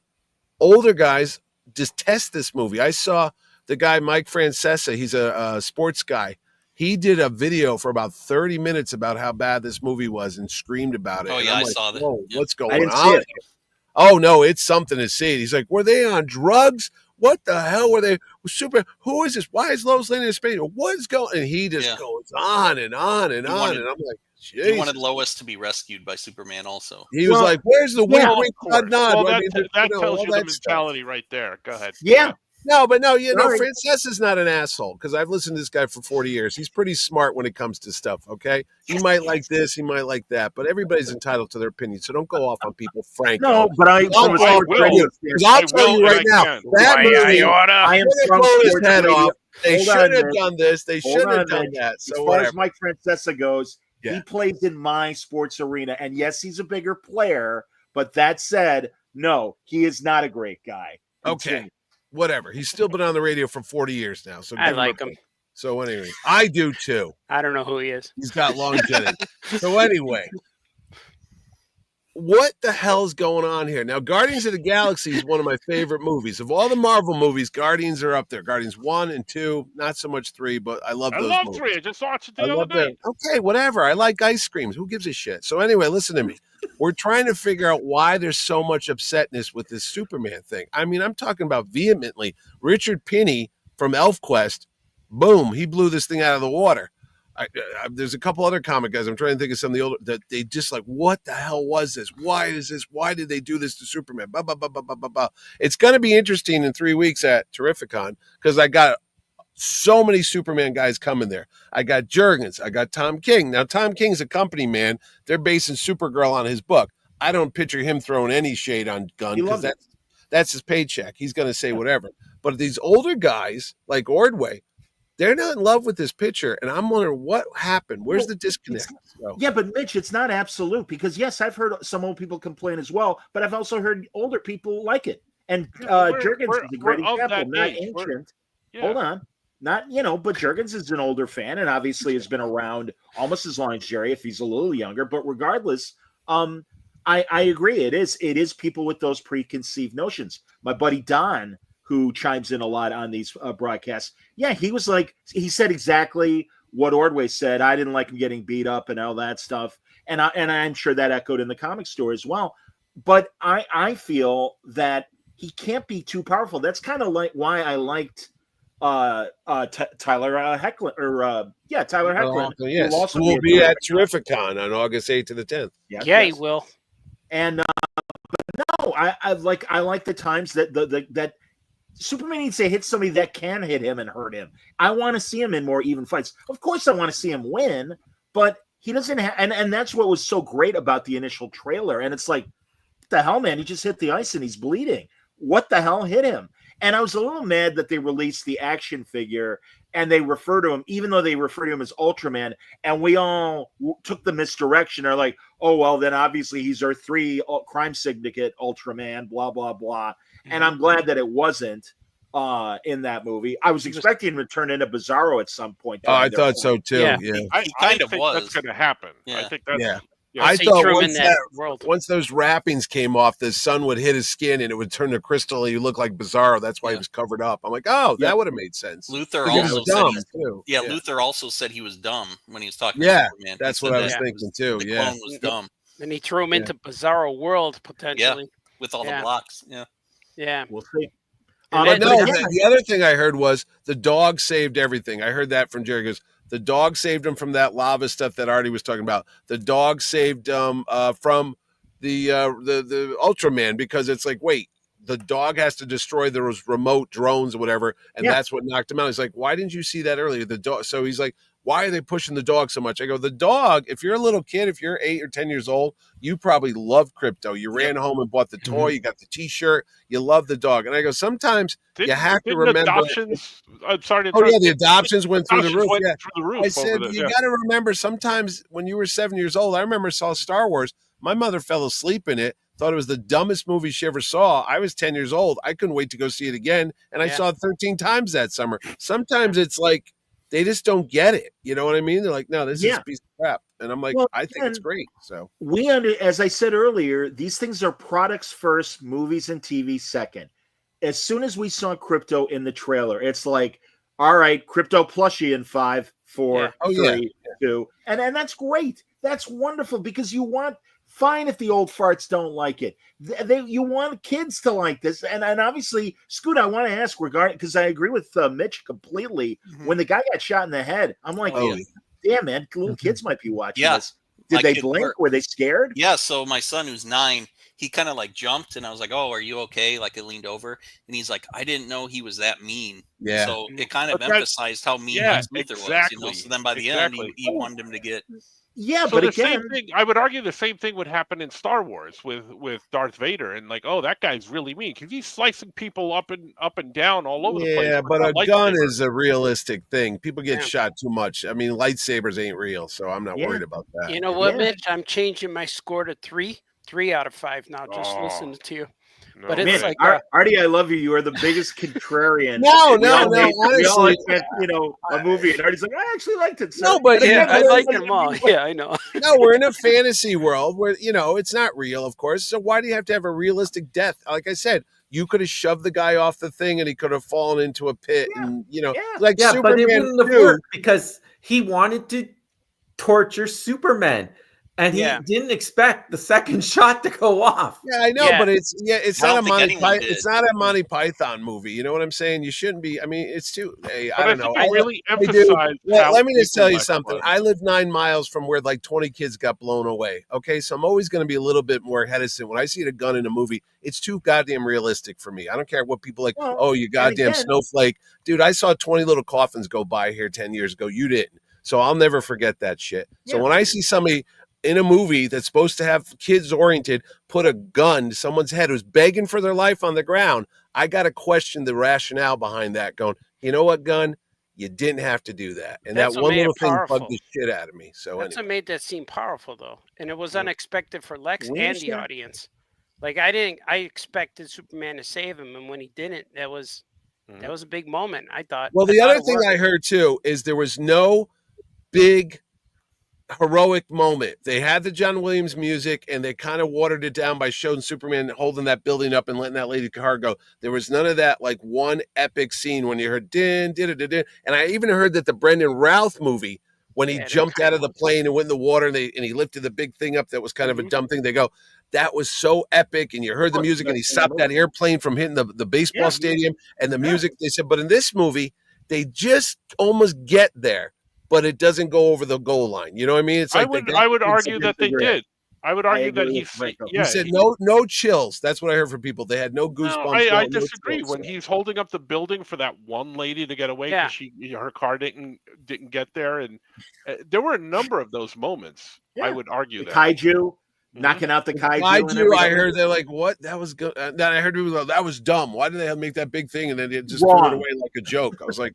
Older guys detest this movie. I saw the guy, Mike Francesa. He's a sports guy. He did a video for about 30 minutes about how bad this movie was and screamed about it. Oh, yeah, I saw that. Yep. What's going on? Oh, no, it's something to see. He's like, were they on drugs? What the hell were they? Who is this? Why is Lois Lane in space? What is going? And he just goes on and on and on. And I'm like, jeez. He wanted Lois to be rescued by Superman also. He was like, where's the wink, nod? Well, that tells you the mentality right there. Go ahead. Yeah. No, Francesa's not an asshole because I've listened to this guy for 40 years. He's pretty smart when it comes to stuff, okay? He might like this, he might like that, but everybody's entitled to their opinion, so don't go off on people, Franco. No, but I'll tell you right now, that movie, I am blowing his head off. They should have done this. They should have done that. So as far as Mike Francesa goes, he plays in my sports arena, and yes, he's a bigger player, but that said, no, he is not a great guy. Okay. Whatever. He's still been on the radio for 40 years now. So I like him. So anyway, I do too. I don't know who he is. He's got longevity. So anyway, what the hell's going on here? Now, Guardians of the Galaxy is one of my favorite movies. Of all the Marvel movies, Guardians are up there. Guardians 1 and 2, not so much 3, but I love those movies. I love 3. I just watched it the other day. Okay, whatever. I like ice creams. Who gives a shit? So anyway, listen to me. We're trying to figure out why there's so much upsetness with this Superman thing. I mean, I'm talking about vehemently. Richard Pinney from ElfQuest, boom, he blew this thing out of the water. There's a couple other comic guys. I'm trying to think of some of the older that they just like, what the hell was this? Why is this? Why did they do this to Superman? Blah, blah, blah, blah, blah, blah, blah. It's going to be interesting in 3 weeks at Terrificon because I got so many Superman guys coming there. I got Jurgens. I got Tom King. Now, Tom King's a company man. They're basing Supergirl on his book. I don't picture him throwing any shade on Gunn because that's his paycheck. He's going to say whatever. But these older guys like Ordway, they're not in love with this picture, and I'm wondering what happened. Where's the disconnect? Yeah, but Mitch, it's not absolute because yes, I've heard some old people complain as well, but I've also heard older people like it. And Jurgens is a great example, not ancient. Hold on, not but Jurgens is an older fan and obviously has been around almost as long as Jerry, if he's a little younger. But regardless, I agree. It is people with those preconceived notions. My buddy Don, who chimes in a lot on these broadcasts. Yeah, he said exactly what Ordway said. I didn't like him getting beat up and all that stuff. And I'm sure that echoed in the comic store as well. But I feel that he can't be too powerful. That's kind of like why I liked Tyler Hoechlin. Tyler Hoechlin. Yes, who will be at Terrificon on August 8th to the 10th. He will. And but no, I like the times that Superman needs to hit somebody that can hit him and hurt him. I want to see him in more even fights. Of course, I want to see him win, but he doesn't have. And that's what was so great about the initial trailer. And it's like, what the hell, man? He just hit the ice and he's bleeding. What the hell hit him? And I was a little mad that they released the action figure and they refer to him, even though they refer to him as Ultraman, and we all took the misdirection. They're like, oh, well, then obviously he's our 3 crime syndicate Ultraman, blah, blah, blah. And I'm glad that it wasn't in that movie. I was expecting him to turn into Bizarro at some point. Oh, I thought so too. Yeah. He kind of was. That's going to happen. Yeah. I think that's. Yeah. I thought once those wrappings came off, the sun would hit his skin and it would turn to crystal and he looked like Bizarro. That's why he was covered up. I'm like, oh, that would have made sense. Luther also said Luther also said he was dumb when he was talking about Superman. That's what I was thinking too. The clone was dumb. And he threw him into Bizarro World potentially. Yeah, with all the blocks. Yeah. We'll see. But no, the other thing I heard was the dog saved everything. I heard that from Jerry. He goes, the dog saved him from that lava stuff that Artie was talking about. The dog saved him from the Ultraman because it's like, wait, the dog has to destroy those remote drones or whatever, and that's what knocked him out. He's like, why didn't you see that earlier? The dog. So he's like, why are they pushing the dog so much? I go, the dog, if you're a little kid, if you're 8 or 10 years old, you probably love Crypto. You ran home and bought the toy. You got the T-shirt. You love the dog. And I go, sometimes you have to remember. Adoptions, I'm sorry to the adoptions went through the roof. Through the roof. I said, you got to remember sometimes when you were 7 years old, I remember saw Star Wars. My mother fell asleep in it, thought it was the dumbest movie she ever saw. I was 10 years old. I couldn't wait to go see it again. And I saw it 13 times that summer. Sometimes it's like, they just don't get it. You know what I mean? They're like, no, this is a piece of crap. And I'm like, I think it's great. So as I said earlier, these things are products first, movies and TV second. As soon as we saw Crypto in the trailer, it's like, all right, Crypto plushie in 5, 4, 3, 2. And that's great. That's wonderful because you want, fine if the old farts don't like it. You want kids to like this. And obviously, Scoot, I want to ask regarding, because I agree with Mitch completely. Mm-hmm. When the guy got shot in the head, I'm like, damn, man, little kids might be watching this. Did they blink? Were they scared? Yeah, so my son, who's 9, he kind of like jumped, and I was like, oh, are you okay? Like I leaned over, and he's like, I didn't know he was that mean. Yeah. So it kind of emphasized how mean Luther was, you know? So then by the end, he wanted him to get... Yeah, so but the again, same thing, I would argue the same thing would happen in Star Wars with Darth Vader, and like, oh, that guy's really mean because he's slicing people up and down all over the place. Yeah, but a gun is a realistic thing. People get shot too much. I mean, lightsabers ain't real, so I'm not worried about that. You know what, Mitch? I'm changing my score to 3 out of 5 now. Just listening to you. No. But it's like Artie, I love you. You are the biggest contrarian. No. Honestly, a movie, and Artie's like, I actually liked it. So. No, but I like them all. Yeah, I know. No, we're in a fantasy world where it's not real, of course. So why do you have to have a realistic death? Like I said, you could have shoved the guy off the thing, and he could have fallen into a pit, and like Superman but it wouldn't have worked because he wanted to torture Superman. And he didn't expect the second shot to go off. Yeah, I know, but it's not a Monty did. Python movie. You know what I'm saying? You shouldn't be. I mean, it's too. Hey, But I don't know. Think really emphasized. Let me just tell you equal something. was. I live 9 miles from where like 20 kids got blown away. Okay, so I'm always going to be a little bit more hesitant when I see the gun in a movie. It's too goddamn realistic for me. I don't care what people like. Well, oh, you goddamn snowflake, dude! I saw 20 little coffins go by here 10 years ago. You didn't, so I'll never forget that shit. So when I see somebody in a movie that's supposed to have kids oriented, put a gun to someone's head who's begging for their life on the ground, I got to question the rationale behind that going, you know what, Gun? You didn't have to do that. And That's that what one made little it thing powerful. bugged the shit out of me. So That's anyway. what made that scene powerful, though. And it was unexpected for Lex We and the should- audience. Like, I expected Superman to save him. And when he didn't, that was a big moment, I thought. Well, the other thing I heard too is there was no big heroic moment. They had the John Williams music and they kind of watered it down by showing Superman holding that building up and letting that lady car go. There was none of that like one epic scene when you heard din, din, din, din. And I even heard that the Brendan Routh movie, when he jumped out of the plane and went in the water and he lifted the big thing up that was kind of a dumb thing. They go, that was so epic. And you heard the music and he stopped that airplane from hitting the baseball stadium and the music. They said, but in this movie, they just almost get there, but it doesn't go over the goal line. You know what I mean? It's like I would argue that they did. I would argue that he said no chills. That's what I heard from people. They had no goosebumps. No, I no disagree. chills. When he's holding up the building for that one lady to get away because her car didn't get there, and there were a number of those moments. I would argue the that kaiju knocking out the kaiju. I heard they're like, what? That was good. Then I heard people go, that was dumb. Why did they make that big thing and then it just threw it away like a joke? I was like,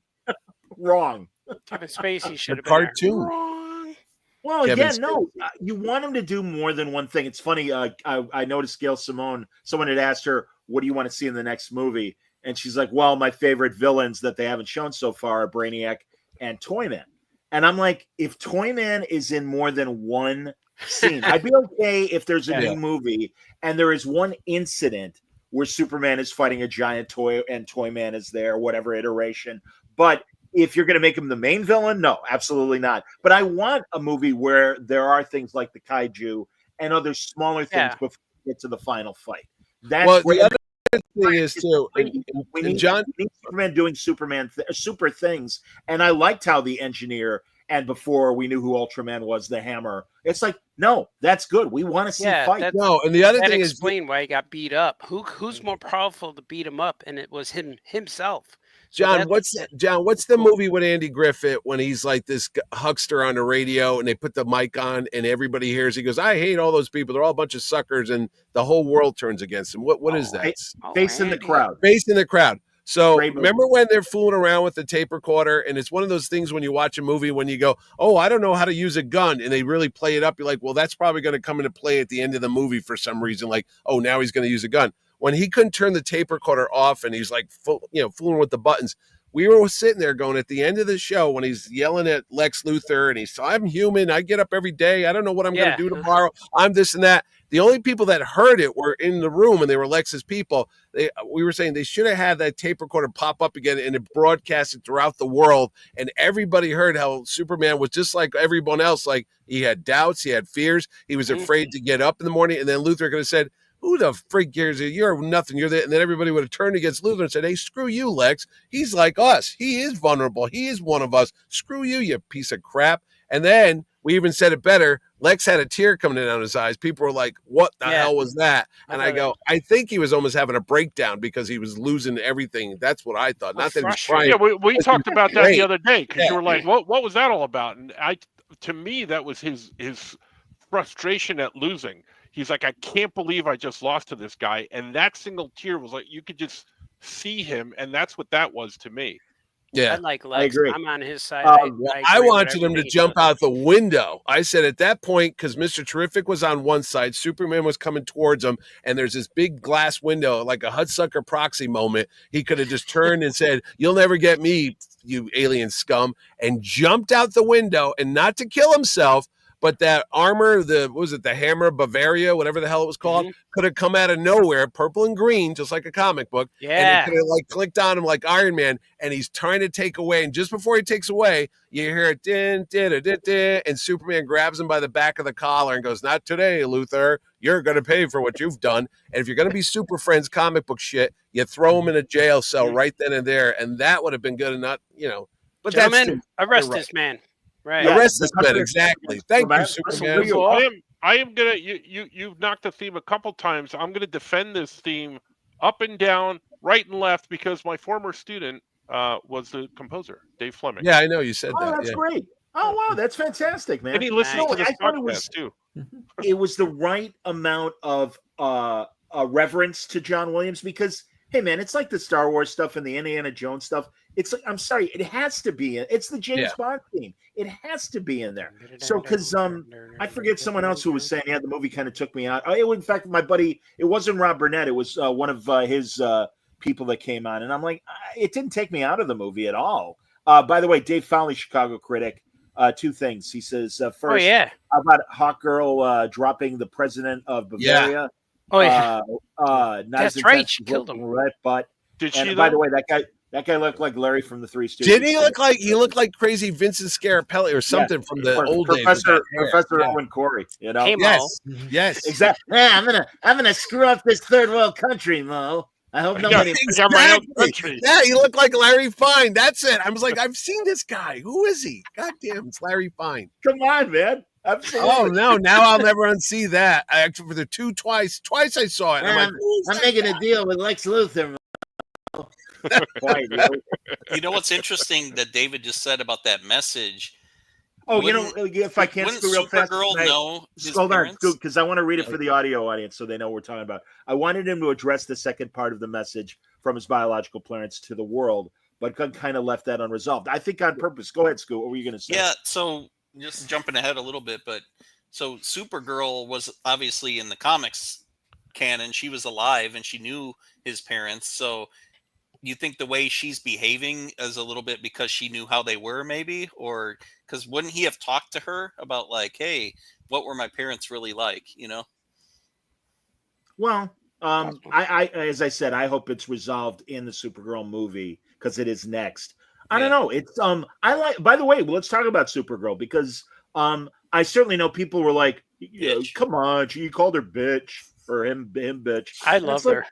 wrong. Kevin Spacey should have been cartoon. Well, Kevin again, no, you want him to do more than one thing. It's funny. I noticed Gail Simone, someone had asked her, what do you want to see in the next movie? And she's like, well, my favorite villains that they haven't shown so far are Brainiac and Toyman. And I'm like, if Toyman is in more than one scene, I'd be okay if there's a new movie and there is one incident where Superman is fighting a giant toy and Toyman is there, whatever iteration. But if you're going to make him the main villain, no, absolutely not. But I want a movie where there are things like the kaiju and other smaller things before we get to the final fight. That's the other thing is too. We need Superman doing super things, and I liked how the engineer and before we knew who Ultraman was, the Hammer. It's like, no, that's good. We want to see fight. No, and the other thing is explain why he got beat up. Who's more powerful to beat him up? And it was himself. John, what's the movie with Andy Griffith when he's like this huckster on the radio and they put the mic on and everybody hears, he goes, I hate all those people. They're all a bunch of suckers and the whole world turns against him. What is that? Face in the Crowd. Face in the Crowd. So remember when they're fooling around with the tape recorder and it's one of those things when you watch a movie when you go, oh, I don't know how to use a gun. And they really play it up. You're like, well, that's probably going to come into play at the end of the movie for some reason. Like, oh, now he's going to use a gun. When he couldn't turn the tape recorder off and he's like, fooling with the buttons. We were sitting there going at the end of the show when he's yelling at Lex Luthor and he's, I'm human. I get up every day. I don't know what I'm going to do tomorrow. I'm this and that. The only people that heard it were in the room and they were Lex's people. We were saying they should have had that tape recorder pop up again and it broadcasted throughout the world. And everybody heard how Superman was just like everyone else. Like he had doubts, he had fears. He was afraid to get up in the morning. And then Luthor could have said, who the freak cares? You're nothing. You're that. And then everybody would have turned against Luthor and said, hey, screw you, Lex. He's like us. He is vulnerable. He is one of us. Screw you, you piece of crap. And then we even said it better. Lex had a tear coming down his eyes. People were like, what the hell was that? And I go, I think he was almost having a breakdown because he was losing everything. That's what I thought. Not that he was crying. Yeah, we talked about that the other day because you were like, what was that all about? And to me, that was his frustration at losing. He's like, I can't believe I just lost to this guy. And that single tear was like, you could just see him. And that's what that was to me. Yeah, I like Lex. I agree. I'm on his side. I wanted him to jump out the window. I said at that point, because Mr. Terrific was on one side, Superman was coming towards him, and there's this big glass window, like a Hudsucker Proxy moment. He could have just turned and said, you'll never get me, you alien scum, and jumped out the window, and not to kill himself, but that armor, what was it, the Hammer of Bavaria, whatever the hell it was called, could have come out of nowhere, purple and green, just like a comic book. Yeah. And it could have like clicked on him like Iron Man, and he's trying to take away. And just before he takes away, you hear it, din, din, din, din, din, and Superman grabs him by the back of the collar and goes, "Not today, Luthor. You're going to pay for what you've done. And if you're going to be Super Friends comic book shit, you throw him in a jail cell right then and there." And that would have been good and not, But gentlemen, arrest this man. Right. Arrest this man, exactly. Thank you, Superman. I am gonna you've knocked the theme a couple times. I'm gonna defend this theme up and down, right and left, because my former student was the composer, Dave Fleming. Yeah, I know you said that. Oh, that's great. Oh wow, that's fantastic, man. And he listened to this I thought it was too. It was the right amount of reverence to John Williams, because hey man, it's like the Star Wars stuff and the Indiana Jones stuff. It's like, I'm sorry, it has to be. It's the James Bond theme. It has to be in there. So because I forget someone else who was saying, yeah, the movie kind of took me out. In fact, my buddy, it wasn't Rob Burnett. It was one of his people that came on, and I'm like, it didn't take me out of the movie at all. By the way, Dave Fowley, Chicago critic, two things. He says, first, how about Hawk Girl dropping the president of Bavaria? That's right. She killed him. Right, but did she? By the way, that guy looked like Larry from the Three Stooges. Didn't he look like like crazy Vincent Scarapelli or something from the old days? Professor Owen Corey, Hey, yes, exactly. Yeah, I'm gonna screw up this third world country, Mo. I hope nobody. Exactly. Yeah, he looked like Larry Fine. That's it. I was like, I've seen this guy. Who is he? God damn, it's Larry Fine. Come on, man. Absolutely. Oh no! Now I'll never unsee that. I actually for the twice I saw it. I'm making a deal with Lex Luthor. You know what's interesting that David just said about that message? Oh, if I can't screw real fast, hold on, because I want to read it for the audio audience so they know what we're talking about. I wanted him to address the second part of the message from his biological parents to the world, but kind of left that unresolved. I think on purpose. Go ahead, Scoot. What were you going to say? Yeah, so just jumping ahead a little bit, but so Supergirl was obviously in the comics canon. She was alive and she knew his parents. So you think the way she's behaving is a little bit because she knew how they were, maybe? Or because wouldn't he have talked to her about like, hey, what were my parents really like, Well, I as I said, I hope it's resolved in the Supergirl movie because it is next. I don't know. It's I like. By the way, let's talk about Supergirl because I certainly know people were like, "Come on, you called her bitch or him bitch." I love her.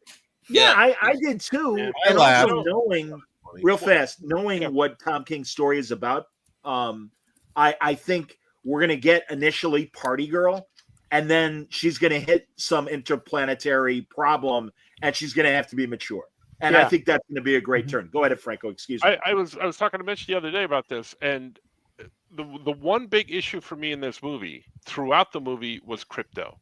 Yeah, I did too. Yeah, and also knowing real fast, knowing what Tom King's story is about, I think we're gonna get initially Party Girl, and then she's gonna hit some interplanetary problem, and she's gonna have to be mature. And I think that's going to be a great turn. Go ahead, Franco. Excuse me. I was talking to Mitch the other day about this, and the one big issue for me in this movie, throughout the movie, was Crypto,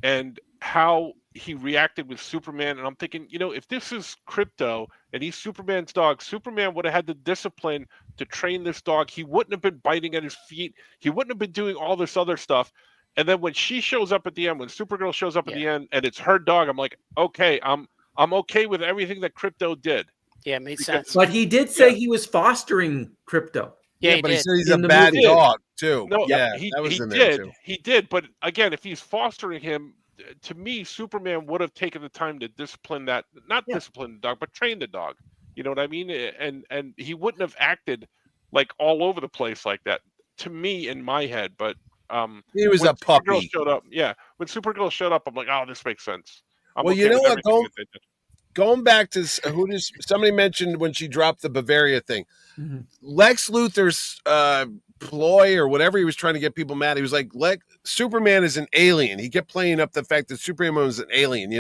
and how he reacted with Superman. And I'm thinking, if this is Crypto and he's Superman's dog, Superman would have had the discipline to train this dog. He wouldn't have been biting at his feet. He wouldn't have been doing all this other stuff. And then when she shows up at the end, when Supergirl shows up at the end, and it's her dog, I'm like, okay, I'm okay with everything that Crypto did. Yeah, it made sense. But he did say he was fostering Crypto. Yeah, but he said he's a bad dog too. No, that was in there too. He did. But again, if he's fostering him, to me, Superman would have taken the time to discipline that, not discipline the dog, but train the dog. You know what I mean? And he wouldn't have acted like all over the place like that. To me, in my head, but he was a puppy. Supergirl showed up, when Supergirl showed up, I'm like, oh, this makes sense. Well, you know what? Going back to somebody mentioned when she dropped the Bavaria thing, Lex Luthor's ploy or whatever he was trying to get people mad. He was like, Superman is an alien. He kept playing up the fact that Superman was an alien.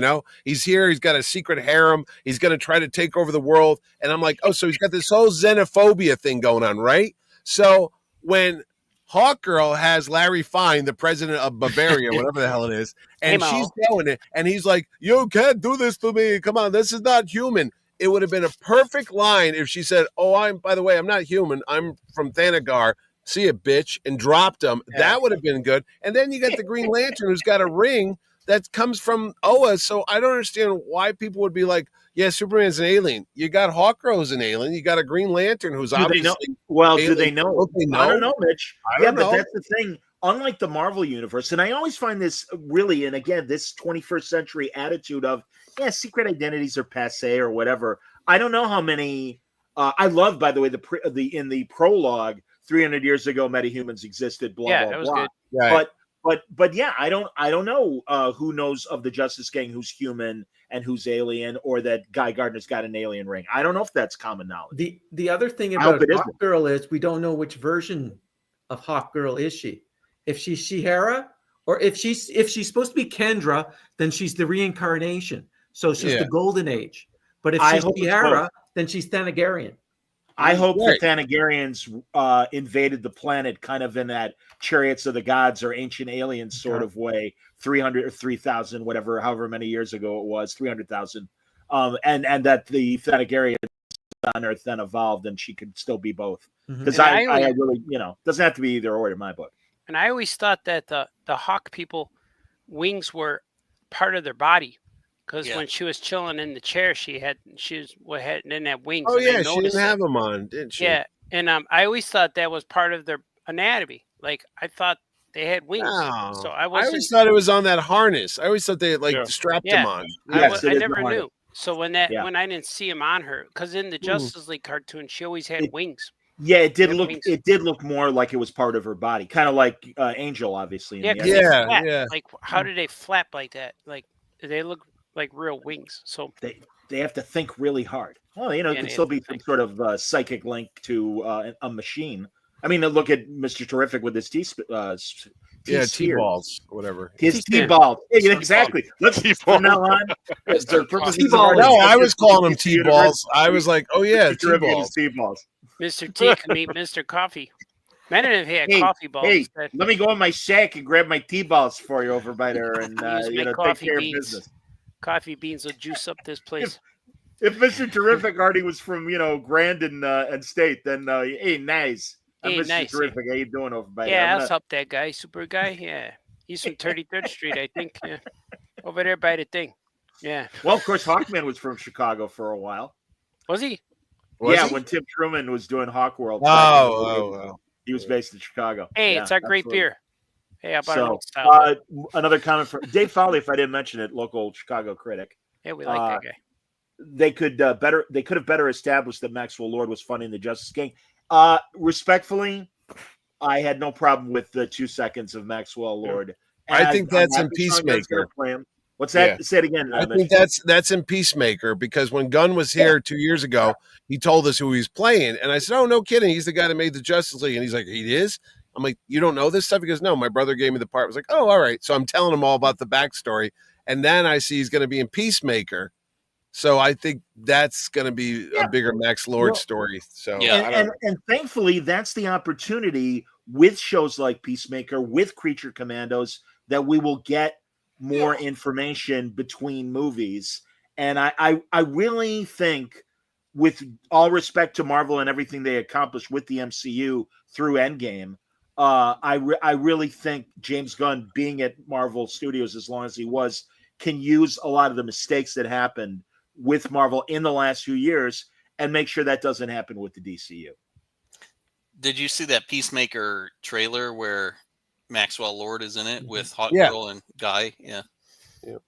He's here. He's got a secret harem. He's going to try to take over the world. And I'm like, oh, so he's got this whole xenophobia thing going on, right? So when Hawkgirl has Larry Fine, the president of Bavaria, whatever the hell it is, and she's doing it, and he's like, you can't do this to me. Come on, this is not human. It would have been a perfect line if she said, oh, by the way, I'm not human. I'm from Thanagar. See it, bitch, and dropped him. Yeah. That would have been good. And then you got the Green Lantern who's got a ring that comes from Oa. So I don't understand why people would be like, yeah, Superman's an alien. You got Hawkgirl who's an alien. You got a Green Lantern who's obviously do they know? Well, do they know? They know? I don't know, Mitch. I don't know. But that's the thing. unlike the Marvel universe, and I always find this really, and again, this 21st century attitude of, yeah, secret identities are passe or whatever. I don't know how many. I love, by the way, in the prologue, 300 years ago, metahumans existed. Blah blah that was blah. good. Right. But yeah, I don't know who knows of the Justice Gang who's human and who's alien, or that Guy Gardner's got an alien ring. I don't know if that's common knowledge. The other thing I hope about it Hawk isn't. Girl is we don't know which version of Hawk Girl is she. If she's Shihara, or if she's supposed to be Kendra, then she's the reincarnation. So she's the Golden Age. But if I she's hope it's Shihara, both. then she's Thanagarian. I hope Right. the Thanagarians invaded the planet kind of in that Chariots of the Gods or Ancient Aliens sort of way, 300 or 3,000, whatever, however many years ago it was, 300,000. And that the Thanagarians on Earth then evolved and she could still be both. Because I really, doesn't have to be either or in my book. And I always thought that the Hawk people wings were part of their body. Because when she was chilling in the chair, she didn't have wings. Oh and yeah, she didn't have them on, didn't she? Yeah, and I always thought that was part of their anatomy. Like I thought they had wings. No. So I always thought it was on that harness. I always thought they had strapped them on. Yes, I it is never the harness. knew. So when I didn't see him on her, because in the Justice League cartoon, she always had wings. Yeah, it did She had look. wings. It did look more like it was part of her body, kind of like Angel, obviously. In Yeah, the 'cause they other- flap. Like how did they flap like that? Like they look like real wings. So they have to think really hard. Well, it could still be some sort of psychic link to a machine. I mean, look at Mr. Terrific with his T-balls, whatever. His T-balls. Yeah, exactly. Let's from now on. No, I was calling them T-balls. I was like, oh yeah, T-balls. T-balls. Mr. T can meet Mr. Coffee. Imagine if he had coffee balls. Hey, let me go in my shack and grab my T-balls for you over by there and take care of business. Coffee beans will juice up this place. If Mr. Terrific Artie was from Grand and State, then hey, nice. I'm Mr. Nice. Terrific. How you doing over by there? Yeah, I'll help that guy, super guy. Yeah, he's from 33rd Street, I think. Yeah. Over there by the thing. Yeah. Well, of course, Hawkman was from Chicago for a while. Was he? When Tim Truman was doing Hawk World. He was based in Chicago. Hey, it's our great absolutely. beer. Hey, how about another comment from Dave Fowley, if I didn't mention it, local Chicago critic. Yeah, we like that guy. They could have better established that Maxwell Lord was funding the Justice Gang. Respectfully, I had no problem with the 2 seconds of Maxwell Lord. I think that's in Peacemaker. What's that? Yeah. Say it again. I think that's in Peacemaker, because when Gunn was here 2 years ago, he told us who he was playing, and I said, "Oh, no kidding! He's the guy that made the Justice League." And he's like, "He is?" I'm like, "You don't know this stuff?" He goes, "No, my brother gave me the part." I was like, "Oh, all right." So I'm telling him all about the backstory, and then I see he's going to be in Peacemaker. So I think that's going to be a bigger Max Lord story. So and thankfully, that's the opportunity with shows like Peacemaker, with Creature Commandos, that we will get more information between movies. And I really think, with all respect to Marvel and everything they accomplished with the MCU through Endgame, I really think James Gunn, being at Marvel Studios as long as he was, can use a lot of the mistakes that happened with Marvel in the last few years and make sure that doesn't happen with the DCU. Did you see that Peacemaker trailer where Maxwell Lord is in it with Hot Girl and Guy? Yeah.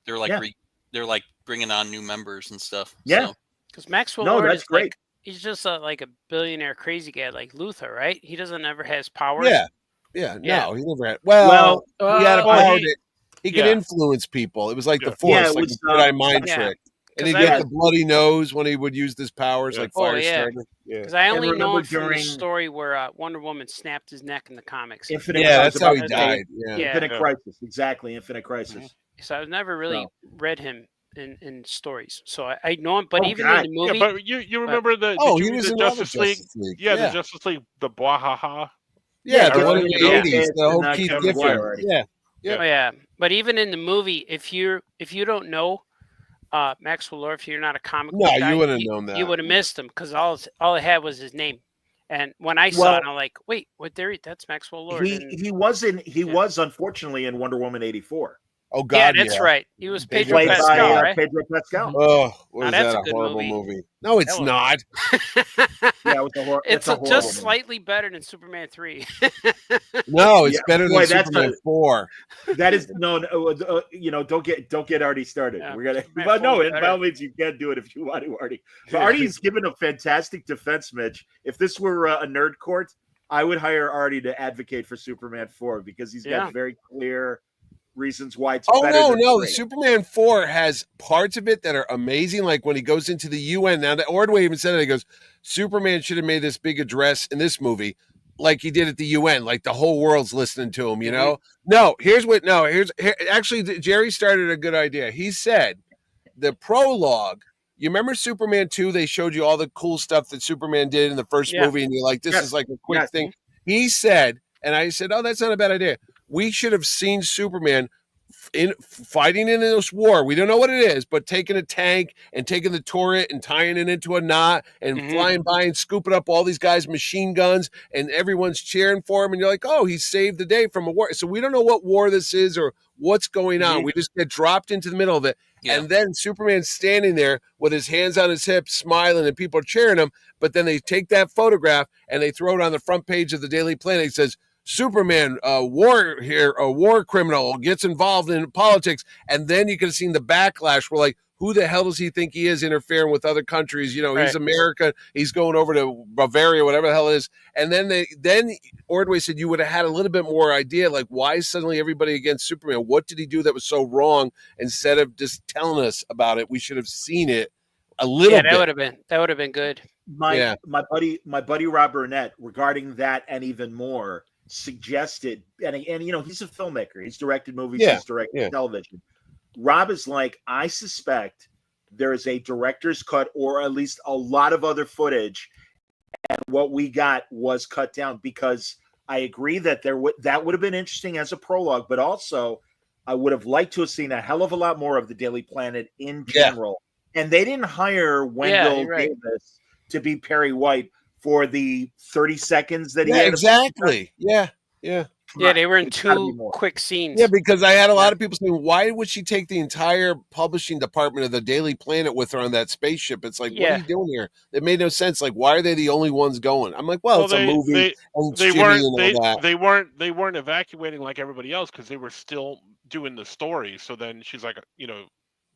They're like they're like bringing on new members and stuff. Yeah. Because Maxwell Lord is great. Like, he's just like a billionaire crazy guy like Luthor, right? He doesn't ever has powers. No, he never had. Well, he had a power that he could influence people. It was like the Force, like a Jedi mind trick. And he'd get the bloody nose when he would use his powers, like Firestarter. Because I only know it from the story where Wonder Woman snapped his neck in the comics. That's how he died. Infinite Crisis, exactly. Infinite Crisis. So I've never really read him in stories, so I know him. But even in the movie, but you remember the Justice League? Yeah, the Justice League, the Bwahaha. The one in the 80s, the whole Keith Giffen. Yeah. But even in the movie, if you don't know Maxwell Lord, if you're not a comic book guy, you wouldn't have known that. You would have missed him because all it had was his name. And when I saw it, I'm like, wait, what? That's Maxwell Lord. He was unfortunately in Wonder Woman 84. Oh God, yeah, that's right. He was Pedro Played Pascal, by right? Pedro Pascal. Oh, was that's that a a good horrible movie. movie? No, it's was- not. Yeah, it was It's a horrible just movie. slightly better than Superman 3. No, it's Yeah, better boy, than Superman 4. That is no, don't get Artie started. Yeah, We're gonna, Superman but no, 4 is by better. all means, you can do it if you want to, Artie. But Artie's given a fantastic defense, Mitch. If this were a nerd court, I would hire Artie to advocate for Superman 4 because he's got very clear reasons why it's better than no. 3. Superman 4 has parts of it that are amazing. Like when he goes into the UN. Now, Ordway even said it. He goes, Superman should have made this big address in this movie like he did at the UN. Like the whole world's listening to him, you know? Actually, Jerry started a good idea. He said the prologue, you remember Superman 2? They showed you all the cool stuff that Superman did in the first movie, and you're like, this is like a quick thing. He said, and I said, oh, that's not a bad idea. We should have seen Superman fighting in this war. We don't know what it is, but taking a tank and taking the turret and tying it into a knot and flying by and scooping up all these guys' machine guns, and everyone's cheering for him. And you're like, oh, he saved the day from a war. So we don't know what war this is or what's going on. We just get dropped into the middle of it. Yeah. And then Superman's standing there with his hands on his hips, smiling, and people are cheering him. But then they take that photograph and they throw it on the front page of the Daily Planet. It says, Superman, a war criminal, gets involved in politics. And then you could have seen the backlash where, like, who the hell does he think he is interfering with other countries? You know, he's American. He's going over to Bavaria, whatever the hell it is. And then Ordway said you would have had a little bit more idea, like, why is suddenly everybody against Superman? What did he do that was so wrong? Instead of just telling us about it, we should have seen it a little bit. That would have been good. My buddy Rob Burnett, regarding that and even more, suggested, and he's a filmmaker. He's directed movies, he's directed television. Rob is like, I suspect there is a director's cut or at least a lot of other footage, and what we got was cut down, because I agree that that would have been interesting as a prologue, but also I would have liked to have seen a hell of a lot more of the Daily Planet in general. And they didn't hire Wendell Davis to be Perry White for the 30 seconds that he had. Exactly. Yeah. They were in 2 quick scenes. Yeah, because I had a lot of people saying, why would she take the entire publishing department of the Daily Planet with her on that spaceship? It's like, what are you doing here? It made no sense. Like, why are they the only ones going? I'm like, well, it's a movie. They weren't evacuating like everybody else because they were still doing the story. So then she's like,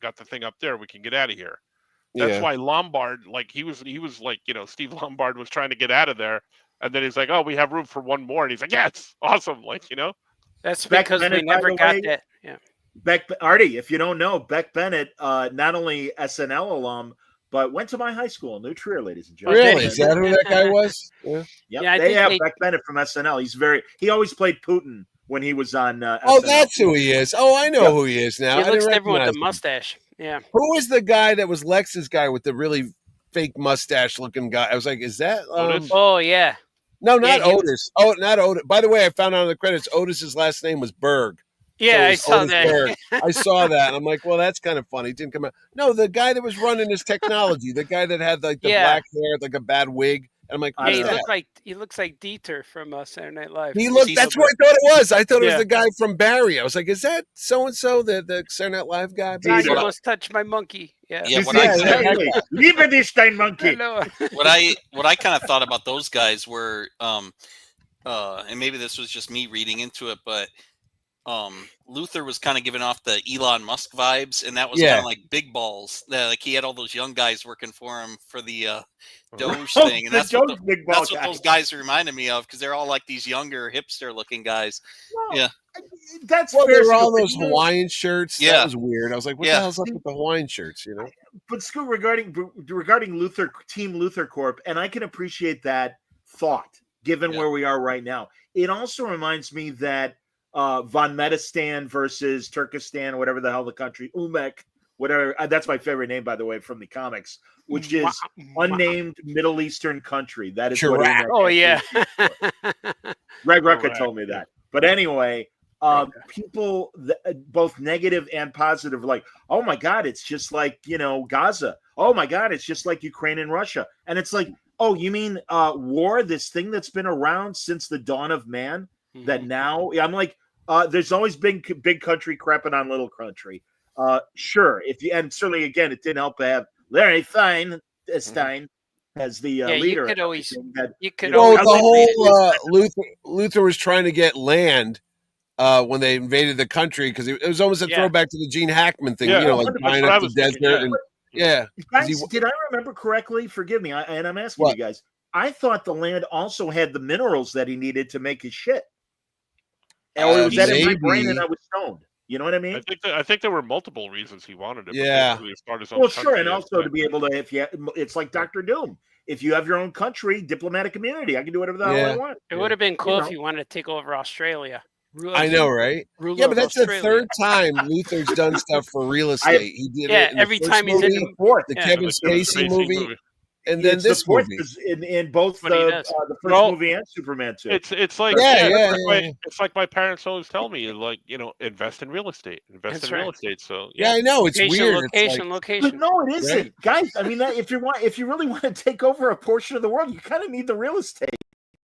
got the thing up there. We can get out of here. That's why Lombard, like he was like, Steve Lombard was trying to get out of there, and then he's like, "Oh, we have room for one more," and he's like, "Yeah, it's awesome!" Like, that's because we never got that. Yeah, Artie, if you don't know, Beck Bennett, not only SNL alum, but went to my high school, New Trier, ladies and gentlemen. Really? Is that who that guy was? Yeah, they have Beck Bennett from SNL. He always played Putin when he was on. Oh, SNL. that's who he is. Oh, I know who he is now. He looks different with the mustache. Yeah. Who was the guy that was Lex's guy with the really fake mustache looking guy? I was like, is that? Oh yeah. No, not Otis. Not Otis. By the way, I found out in the credits, Otis's last name was Berg. Yeah, I saw that. I saw that. And I'm like, well, that's kind of funny. It didn't come out. No, the guy that was running his technology, the guy that had like the black hair, like a bad wig. And I'm like, he looks like Dieter from Saturday Night Live. That's what I thought it was. I thought it was the guy from Barry. I was like, is that so and so, the Saturday Night Live guy? God, you must touch my monkey. Yeah. Liberty Stein monkey. What I kind of thought about those guys were, and maybe this was just me reading into it, but Luther was kind of giving off the Elon Musk vibes, and that was kind of like big balls. Like he had all those young guys working for him for the Doge thing, and that's what those guys reminded me of, because they're all like these younger hipster-looking guys. Well, that's they were all those Hawaiian shirts. Yeah, that was weird. I was like, what the hell's up with the Hawaiian shirts? But Scoot, regarding Luther, Team Luther Corp, and I can appreciate that thought given where we are right now. It also reminds me that Von Metastan versus Turkestan, whatever the hell the country, Umek, whatever. That's my favorite name, by the way, from the comics, which is unnamed Middle Eastern country. That is what Umek is. Oh yeah. Greg Rucka told me that. But anyway, people both negative and positive, like, oh my God, it's just like, Gaza. Oh my God, it's just like Ukraine and Russia. And it's like, oh, you mean war, this thing that's been around since the dawn of man? That now I'm like, There's always been big country crapping on little country. Sure, and certainly again, it didn't help to have Larry Stein as the leader. You could always. The whole Luther was trying to get land when they invaded the country because it was almost a throwback to the Gene Hackman thing. Yeah, like buying up the desert. Guys, did I remember correctly? Forgive me, and I'm asking you guys. I thought the land also had the minerals that he needed to make his shit. Or was that in my brain and I was stoned? You know what I mean? I think there were multiple reasons he wanted it. Yeah. Well, sure, and also to be able to, it's like Dr. Doom. If you have your own country, diplomatic immunity, I can do whatever the hell I want. It would have been cool if you wanted to take over Australia. I know, right? Yeah, but that's the third time Luther's done stuff for real estate. He did it in every time he's in the Kevin Spacey movie. And then this movie in both the first movie and Superman 2. It's like it's like my parents always tell me, like, invest in real estate, real estate. So I know it's weird. Location. But no, it isn't, right? Guys. I mean, if you really want to take over a portion of the world, you kind of need the real estate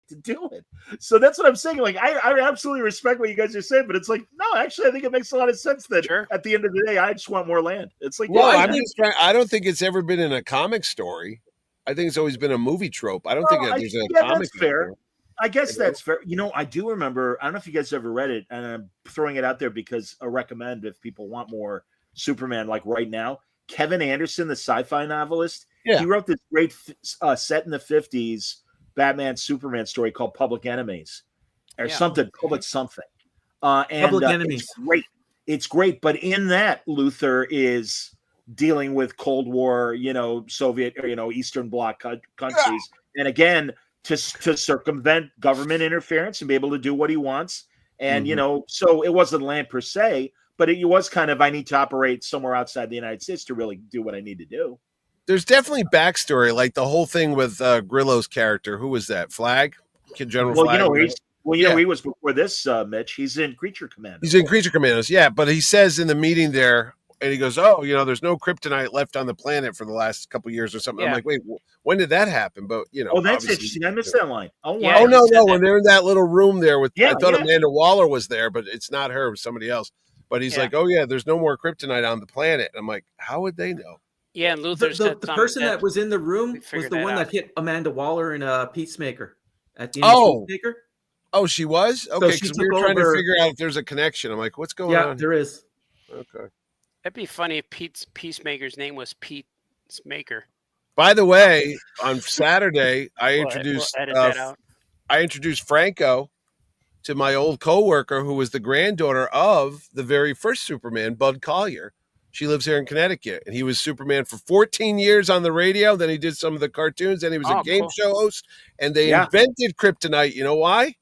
to do it. So that's what I'm saying. Like, I absolutely respect what you guys are saying, but it's like, no, actually, I think it makes a lot of sense that at the end of the day, I just want more land. It's like, I don't think it's ever been in a comic story. I think it's always been a movie trope. I don't think there's a comic. That's fair. I guess that's fair. I do remember. I don't know if you guys ever read it, and I'm throwing it out there because I recommend if people want more Superman, like right now. Kevin Anderson, the sci-fi novelist, he wrote this great set in the 50s Batman Superman story called Public Enemies, or something. Public something. And Public Enemies. It's great. It's great, but in that, Luther is dealing with Cold War, Soviet or Eastern Bloc countries, and again to circumvent government interference and be able to do what he wants. And so it wasn't land per se, but it was kind of I need to operate somewhere outside the United States to really do what I need to do. There's definitely backstory, like the whole thing with Grillo's character. Who was that? Flag? General Flag. He was before this, Mitch. He's in Creature Commandos. He's in Creature Commandos, but he says in the meeting there. And he goes, there's no kryptonite left on the planet for the last couple of years or something. I'm like, wait, when did that happen? But that's interesting. I missed that line. No, when they're in that little room there with, I thought Amanda Waller was there, but it's not her, it was somebody else. But he's like, there's no more kryptonite on the planet. And I'm like, how would they know? Yeah, and Luther's the person that was in the room was the one that hit Amanda Waller in Peacemaker at the end of Peacemaker. Oh, she was? Okay, because we were trying to figure out if there's a connection. I'm like, what's going on? Yeah, there is. Okay. That'd be funny if Peacemaker's name was Peacemaker. By the way, on Saturday, I introduced Franco to my old coworker, who was the granddaughter of the very first Superman, Bud Collyer. She lives here in Connecticut, and he was Superman for 14 years on the radio. Then he did some of the cartoons, and he was a game show host. And they invented kryptonite. You know why?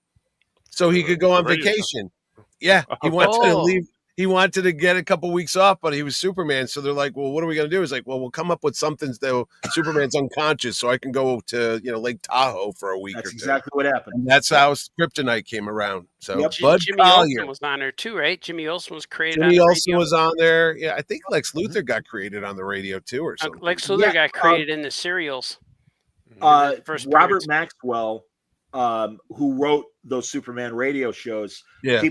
So he could go on vacation. Yeah, he wanted to leave. He wanted to get a couple weeks off, but he was Superman. So they're like, well, what are we going to do? He's like, well, we'll come up with something that Superman's unconscious so I can go to, Lake Tahoe for a week or two. That's exactly what happened. And that's how Kryptonite came around. So Bud Jimmy Olsen was on there too, right? Jimmy Olsen was created Jimmy Olsen was on there. Yeah, I think Lex Luthor got created on the radio too or something. Lex Luthor got created in the serials. Robert Maxwell, who wrote those Superman radio shows. Yeah,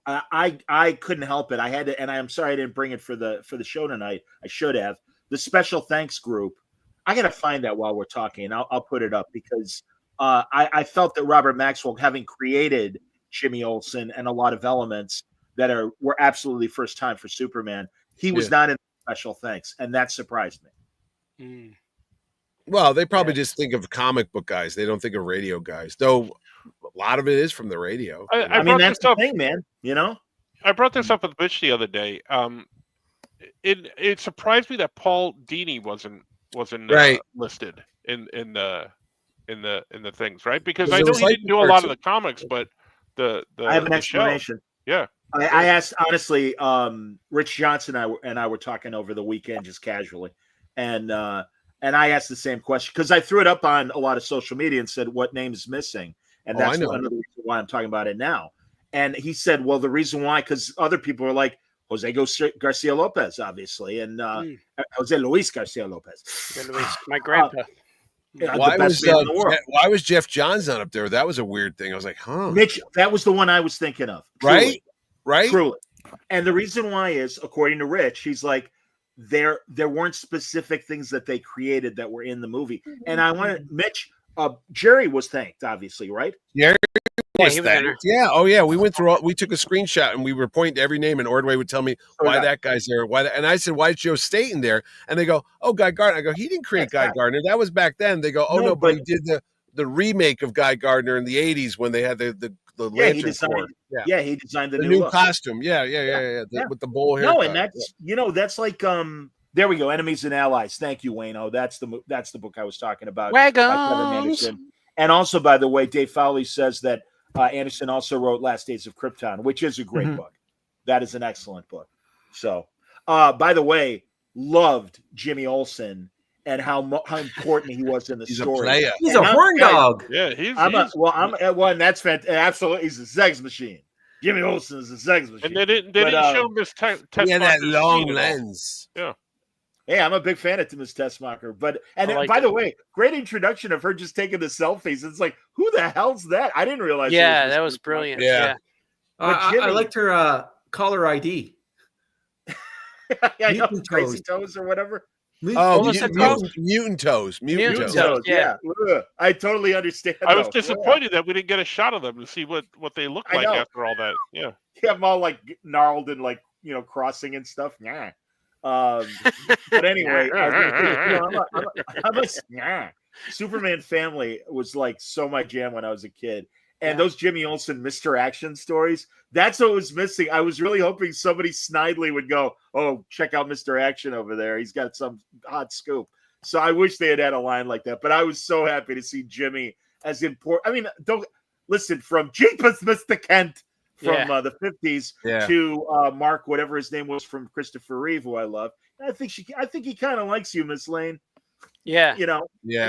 I couldn't help it. I had to, and I'm sorry I didn't bring it for the show tonight. I should have. The Special Thanks Group. I got to find that while we're talking. I'll put it up because I felt that Robert Maxwell, having created Jimmy Olsen and a lot of elements that were absolutely first time for Superman, he was not in Special Thanks, and that surprised me. Well, they probably just think of comic book guys. They don't think of radio guys, though. A lot of it is from the radio. I mean, that's the thing, man. I brought this up with Mitch the other day. It surprised me that Paul Dini wasn't listed in the things, right? Because I know he didn't do a lot of the comics, but I have an explanation. Show. Yeah, I asked honestly. Rich Johnson and I were talking over the weekend just casually, and I asked the same question because I threw it up on a lot of social media and said, what name is missing? And that's another reason why I'm talking about it now. And he said, well, the reason why, because other people are like, Jose Garcia Lopez, obviously, and Jose Luis Garcia Lopez. My grandpa. Why was Jeff Johns not up there? That was a weird thing. I was like, huh. Mitch, that was the one I was thinking of. Right? right? Truly. And the reason why is, according to Rich, he's like, there weren't specific things that they created that were in the movie. And I wanted Mitch, Jerry was thanked, obviously, right? Jerry was he was thanked. Yeah. Oh yeah. We went through we took a screenshot and we were pointing to every name, and Ordway would tell me why that guy's there. And I said, why is Joe Staten there? And they go, oh, Guy Gardner. I go, he didn't create Guy Gardner. That was back then. They go, oh no, but he did the remake of Guy Gardner in the 80s when they had the he designed. Yeah, he designed the new look. costume. Yeah. With the bowl hair. No, and that's that's like there we go. Enemies and Allies. Thank you, Wayno. That's the book I was talking about. WAGMS. And also, by the way, Dave Fowley says that Anderson also wrote Last Days of Krypton, which is a great book. That is an excellent book. So, by the way, loved Jimmy Olsen and how important he was in the story. Player. He's a horn dog. Yeah, and that's fantastic. Absolutely, he's a sex machine. Jimmy Olsen is a sex machine. And they didn't show him this test. Yeah, that long lens. Yeah. Hey, I'm a big fan of Miss Tessmacher. By the way, great introduction of her just taking the selfies. It's like, who the hell's that? I didn't realize. Yeah, that was brilliant. Yeah. I liked her caller ID. Yeah, Crazy Toes or whatever. Mutant Toes. Mutant Toes. Yeah. I totally understand. I was disappointed that we didn't get a shot of them to see what they look like after all that. Yeah. Yeah, I'm all like gnarled and like, crossing and stuff. Yeah. But anyway, Superman Family was like so my jam when I was a kid. And those Jimmy Olsen Mr. Action stories, that's what was missing. I was really hoping somebody snidely would go, oh, check out Mr. Action over there. He's got some hot scoop. So I wish they had a line like that. But I was so happy to see Jimmy as important. I mean, don't listen, from Jeepers, Mr. Kent from the 50s to Mark, whatever his name was, from Christopher Reeve, who I love. I think he kind of likes you, Miss Lane. Yeah.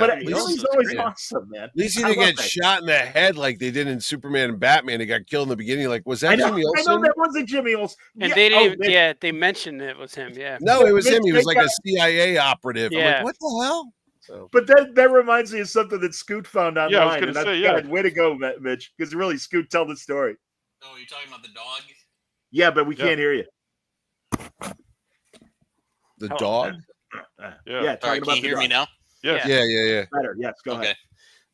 But he's always awesome, man. At least he didn't get shot in the head like they did in Superman and Batman. He got killed in the beginning. Like, was that Jimmy Olsen? I know that wasn't Jimmy Olsen. And they didn't they mentioned it was him. Yeah. No, it was him. He was like a CIA operative. Yeah. I'm like, what the hell? So. But that reminds me of something that Scoot found online. Yeah, I was going to say, God, way to go, Mitch. Because really, Scoot, tell the story. Oh, you're talking about the dog? Yeah, but we can't hear you. The dog? Yeah. All right, can you hear me now? Yeah. Better. Yes, go ahead.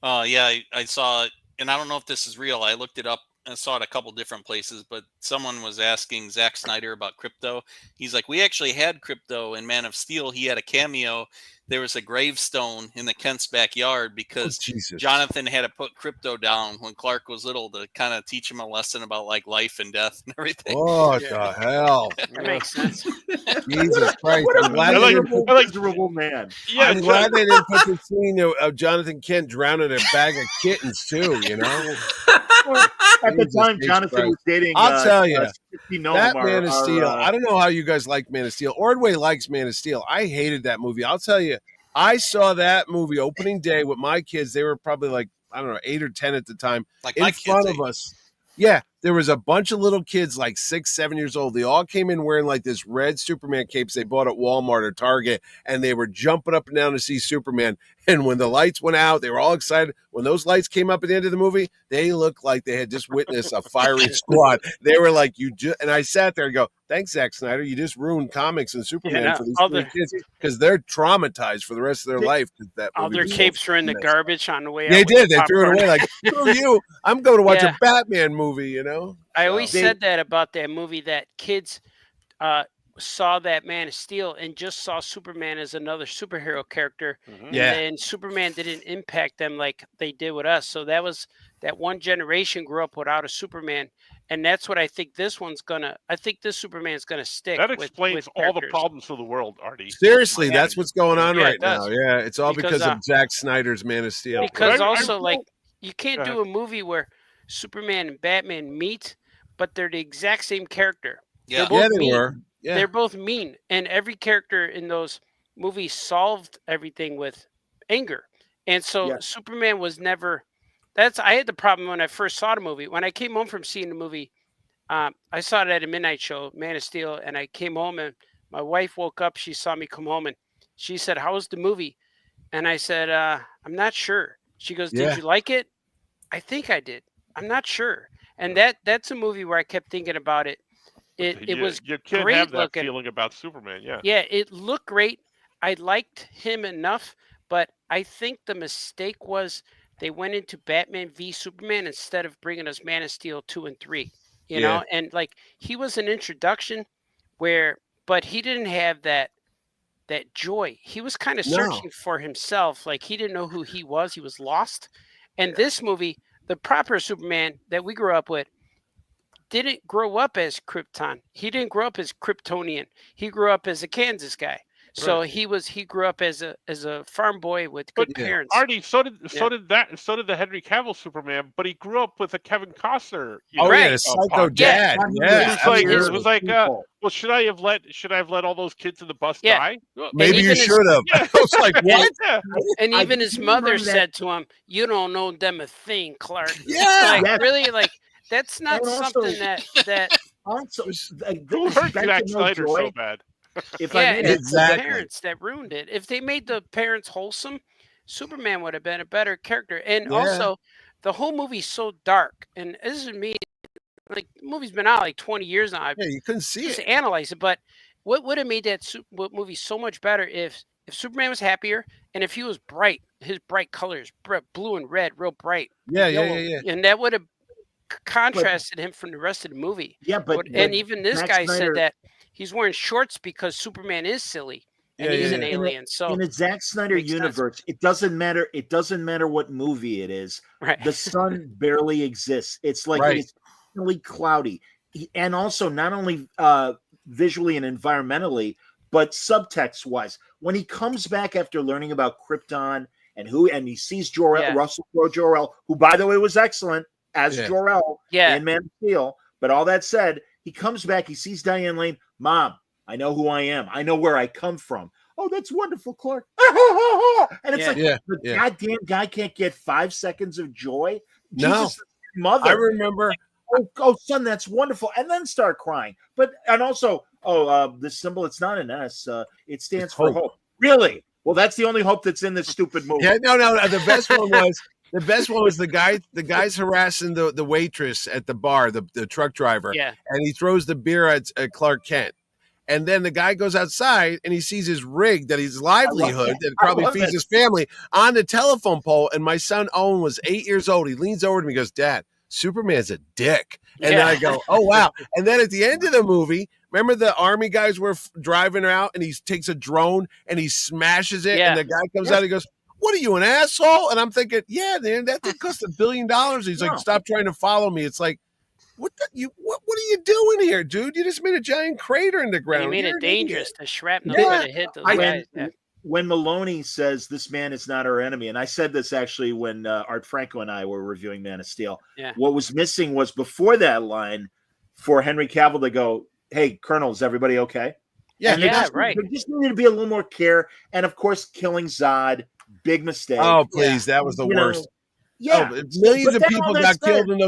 I saw it, and I don't know if this is real. I looked it up and saw it a couple different places, but someone was asking Zack Snyder about Crypto. He's like, we actually had Crypto in Man of Steel. He had a cameo. There was a gravestone in the Kent's backyard because Jonathan had to put Crypto down when Clark was little to kind of teach him a lesson about like life and death and everything. What the hell? That makes sense. Jesus Christ. I'm glad miserable man. Yeah, I'm glad they didn't put the scene of Jonathan Kent drowning a bag of kittens too, At the time, Jonathan was dating. I'll tell you, that Man of Steel. I don't know how you guys like Man of Steel. Ordway likes Man of Steel. I hated that movie. I'll tell you, I saw that movie opening day with my kids. They were probably like, I don't know, 8 or 10 at the time. Like in front of us. Yeah, there was a bunch of little kids, like 6, 7 years old. They all came in wearing like this red Superman capes they bought at Walmart or Target, and they were jumping up and down to see Superman. And when the lights went out, they were all excited. When those lights came up at the end of the movie, they looked like they had just witnessed a firing squad. They were like, and I sat there and go, thanks, Zack Snyder. You just ruined comics and Superman for these little kids because they're traumatized for the rest of their life. All their capes were in the garbage on the way out. They did. They threw it away like, screw you. I'm going to watch a Batman movie, I always said that about that movie, that kids saw that Man of Steel and just saw Superman as another superhero character. And Superman didn't impact them like they did with us. So that one generation grew up without a Superman. And that's what I think this Superman's gonna stick. That explains with all the problems of the world, Artie. Seriously, that's what's going on right now. Yeah, it's all because of Zack Snyder's Man of Steel. Because you can't do a movie where Superman and Batman meet, but they're the exact same character. Yeah, they were. Yeah. They're both mean, and every character in those movies solved everything with anger. And so Superman was never. I had the problem when I first saw the movie. When I came home from seeing the movie, I saw it at a midnight show, Man of Steel, and I came home and my wife woke up. She saw me come home and she said, "How was the movie?" And I said, "I'm not sure." She goes, "Did you like it?" I think I did. I'm not sure. And that's a movie where I kept thinking about it. It was you can't great have that looking. feeling about Superman. Yeah. Yeah, it looked great. I liked him enough, but I think the mistake was they went into Batman v Superman instead of bringing us Man of Steel 2 and 3. You Yeah. know, and like he was an introduction but he didn't have that joy. He was kind of searching for himself. Like he didn't know who he was. He was lost. And this movie, the proper Superman that we grew up with, didn't grow up as Krypton. He didn't grow up as Kryptonian. He grew up as a Kansas guy. So he grew up as a farm boy with good parents. Artie, so did the Henry Cavill Superman, but he grew up with a Kevin Costner. The psycho dad. Yeah, it was like, well, should I have let all those kids in the bus die? Maybe you should have. I was like, what? And even his mother said to him, "You don't know them a thing, Clark." Yeah, really, like that's not something that also who hurt Zack Snyder so bad. It's the parents that ruined it. If they made the parents wholesome, Superman would have been a better character. And also, the whole movie's so dark. And this is me, like the movie's been out like 20 years now. You couldn't see it. Analyze it, but what would have made that movie so much better if Superman was happier and if he was bright, his bright colors, blue and red, real bright. Yeah. And that would have contrasted him from the rest of the movie. Yeah, but even this guy said that he's wearing shorts because Superman is silly and he's an alien. So in a Zack Snyder universe, it doesn't matter. It doesn't matter what movie it is. Right. The sun barely exists. It's like it's really cloudy, and also not only visually and environmentally, but subtext wise. When he comes back after learning about Krypton and he sees Russell Crowe Jor-El, who by the way was excellent as Jor-El in Man of Steel. But all that said, he comes back, he sees Diane Lane. Mom, I know who I am. I know where I come from. Oh, that's wonderful, Clark. And it's the goddamn guy can't get 5 seconds of joy. Jesus, mother. I remember. Like, oh, son, that's wonderful. And then start crying. And also, the symbol, it's not an S. It stands for hope. Really? Well, that's the only hope that's in this stupid movie. Yeah, no. The best one was the guy's harassing the waitress at the bar, the truck driver. Yeah. And he throws the beer at Clark Kent. And then the guy goes outside and he sees his rig, his livelihood that probably feeds his family, on the telephone pole. And my son Owen was 8 years old. He leans over to me and goes, "Dad, Superman's a dick." And then I go, "Oh, wow." And then at the end of the movie, remember the army guys were driving out and he takes a drone and he smashes it. And the guy comes out and he goes, "What are you, an asshole?" And I'm thinking, yeah, man, that thing cost $1 billion. He's like, "Stop trying to follow me." It's like, what are you doing here, dude? You just made a giant crater in the ground. You made it dangerous. The shrapnel would have hit those guys. When Maloney says this man is not our enemy, and I said this actually when Art Franco and I were reviewing Man of Steel, what was missing was before that line for Henry Cavill to go, "Hey, Colonel, is everybody okay?" Right. There just needed to be a little more care. And of course, killing Zod, big mistake. Oh, please. That was the worst. Millions of people got killed in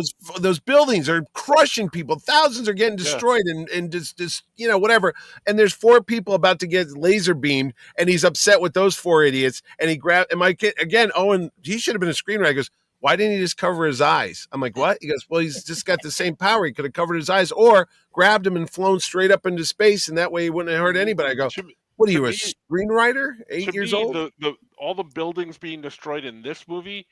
those buildings are crushing people. Thousands are getting destroyed and just whatever. And there's 4 people about to get laser beamed, and he's upset with those 4 idiots. And he grabbed my kid again. Owen, he should have been a screenwriter. He goes, "Why didn't he just cover his eyes?" I'm like, "What?" He goes, "Well, he's just got the same power. He could have covered his eyes or grabbed him and flown straight up into space, and that way he wouldn't have hurt anybody." I go, "What are you, a screenwriter? 8 years old?" All the buildings being destroyed in this movie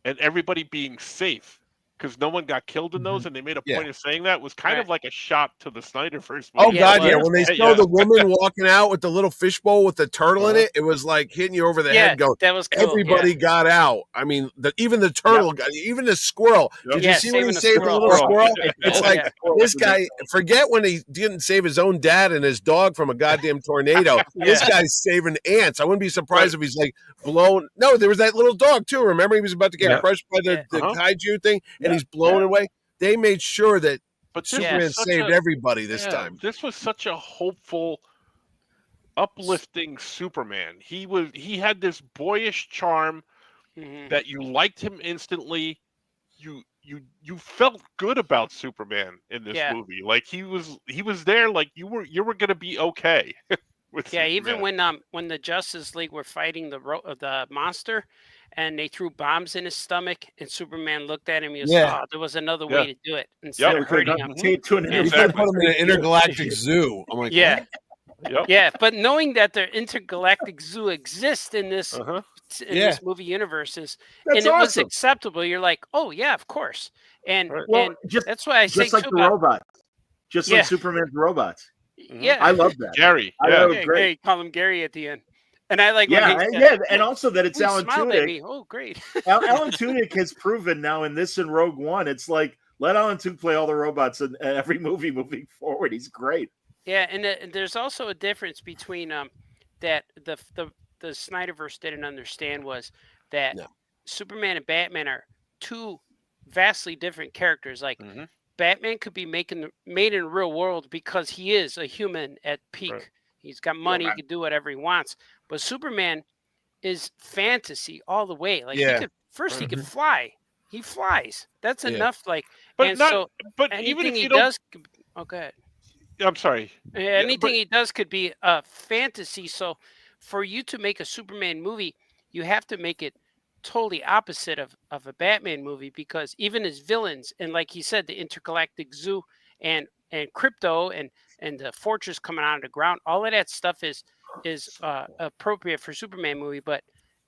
and everybody being safe because no one got killed in those, and they made a point of saying that was kind of like a shot to the Snyderverse movie. Oh, God, yeah. When they show the woman walking out with the little fishbowl with the turtle in it, it was like hitting you over the head going, that was cool. Everybody got out. I mean, even the turtle got, even the squirrel. Did you see when he saved the little squirrel? It's like, this guy, forget when he didn't save his own dad and his dog from a goddamn tornado. This guy's saving ants. I wouldn't be surprised if he's like blown. No, there was that little dog too. Remember, he was about to get crushed by the kaiju thing, and he's blown away. They made sure that Superman saved everybody this time. This was such a hopeful, uplifting Superman. He had this boyish charm that you liked him instantly. You felt good about Superman in this movie. Like he was there. Like you were going to be okay. Yeah, even when the Justice League were fighting the monster, and they threw bombs in his stomach, and Superman looked at him, he was, oh, there was another way to do it instead of hurting him. We could have put him in an intergalactic zoo. I'm like, yeah. Yeah, but knowing that the intergalactic zoo exists in this this movie universe and it was acceptable, you're like, oh yeah, of course. And that's why I say just like the robots, just like Superman's robots. Yeah, I love that. Gary, Gary, call him Gary at the end. And I like, and also that it's Alan Tudyk. Oh, great! Alan Tudyk has proven now in this and Rogue One, it's like let Alan Tudyk play all the robots in every movie moving forward. He's great. Yeah, and there's also a difference between that the Snyderverse didn't understand was that Superman and Batman are two vastly different characters. Like Batman could be made in the real world because he is a human at peak. Right. He's got money, he can do whatever he wants. But Superman is fantasy all the way. Like he could fly. He flies. That's enough. Like, but anything even if he does. Oh, go ahead. I'm sorry. Anything he does could be a fantasy. So, for you to make a Superman movie, you have to make it totally opposite of a Batman movie, because even his villains, and like he said, the intergalactic zoo and Crypto and the fortress coming out of the ground, all of that stuff is appropriate for Superman movie, but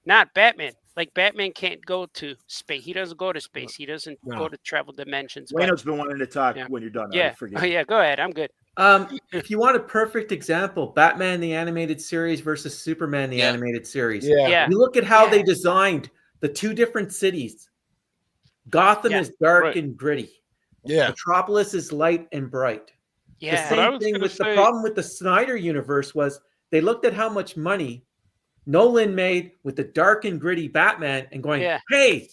not Batman. Like Batman can't go to space. He doesn't go to space. He doesn't go to travel dimensions. Wayno's been wanting to talk when you're done. Yeah. Go ahead. I'm good. If you want a perfect example, Batman the animated series versus Superman the animated series. Yeah. You look at how they designed the two different cities. Gotham is dark and gritty. Yeah. Metropolis is light and bright. Yeah. The same thing with the problem with the Snyder universe was they looked at how much money Nolan made with the dark and gritty Batman and going, hey,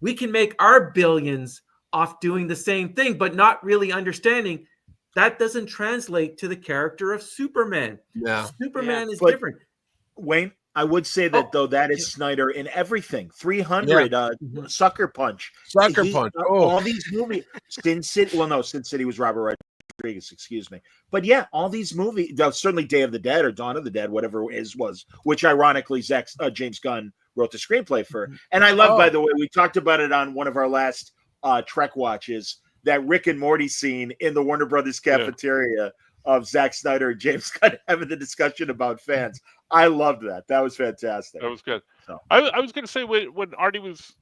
we can make our billions off doing the same thing, but not really understanding that doesn't translate to the character of Superman. Yeah. Superman is different. Wayne, I would say that though that is Snyder in everything. 300, Sucker Punch. All these movies. Sin City. Well, no, Sin City was Robert Rodriguez, excuse me. But yeah, all these movies, certainly Day of the Dead or Dawn of the Dead, whatever it was, which ironically James Gunn wrote the screenplay for. And I love, by the way, we talked about it on one of our last Trek watches, that Rick and Morty scene in the Warner Brothers cafeteria of Zack Snyder and James Gunn having the discussion about fans. I loved that. That was fantastic. That was good. So. I was going to say when Artie was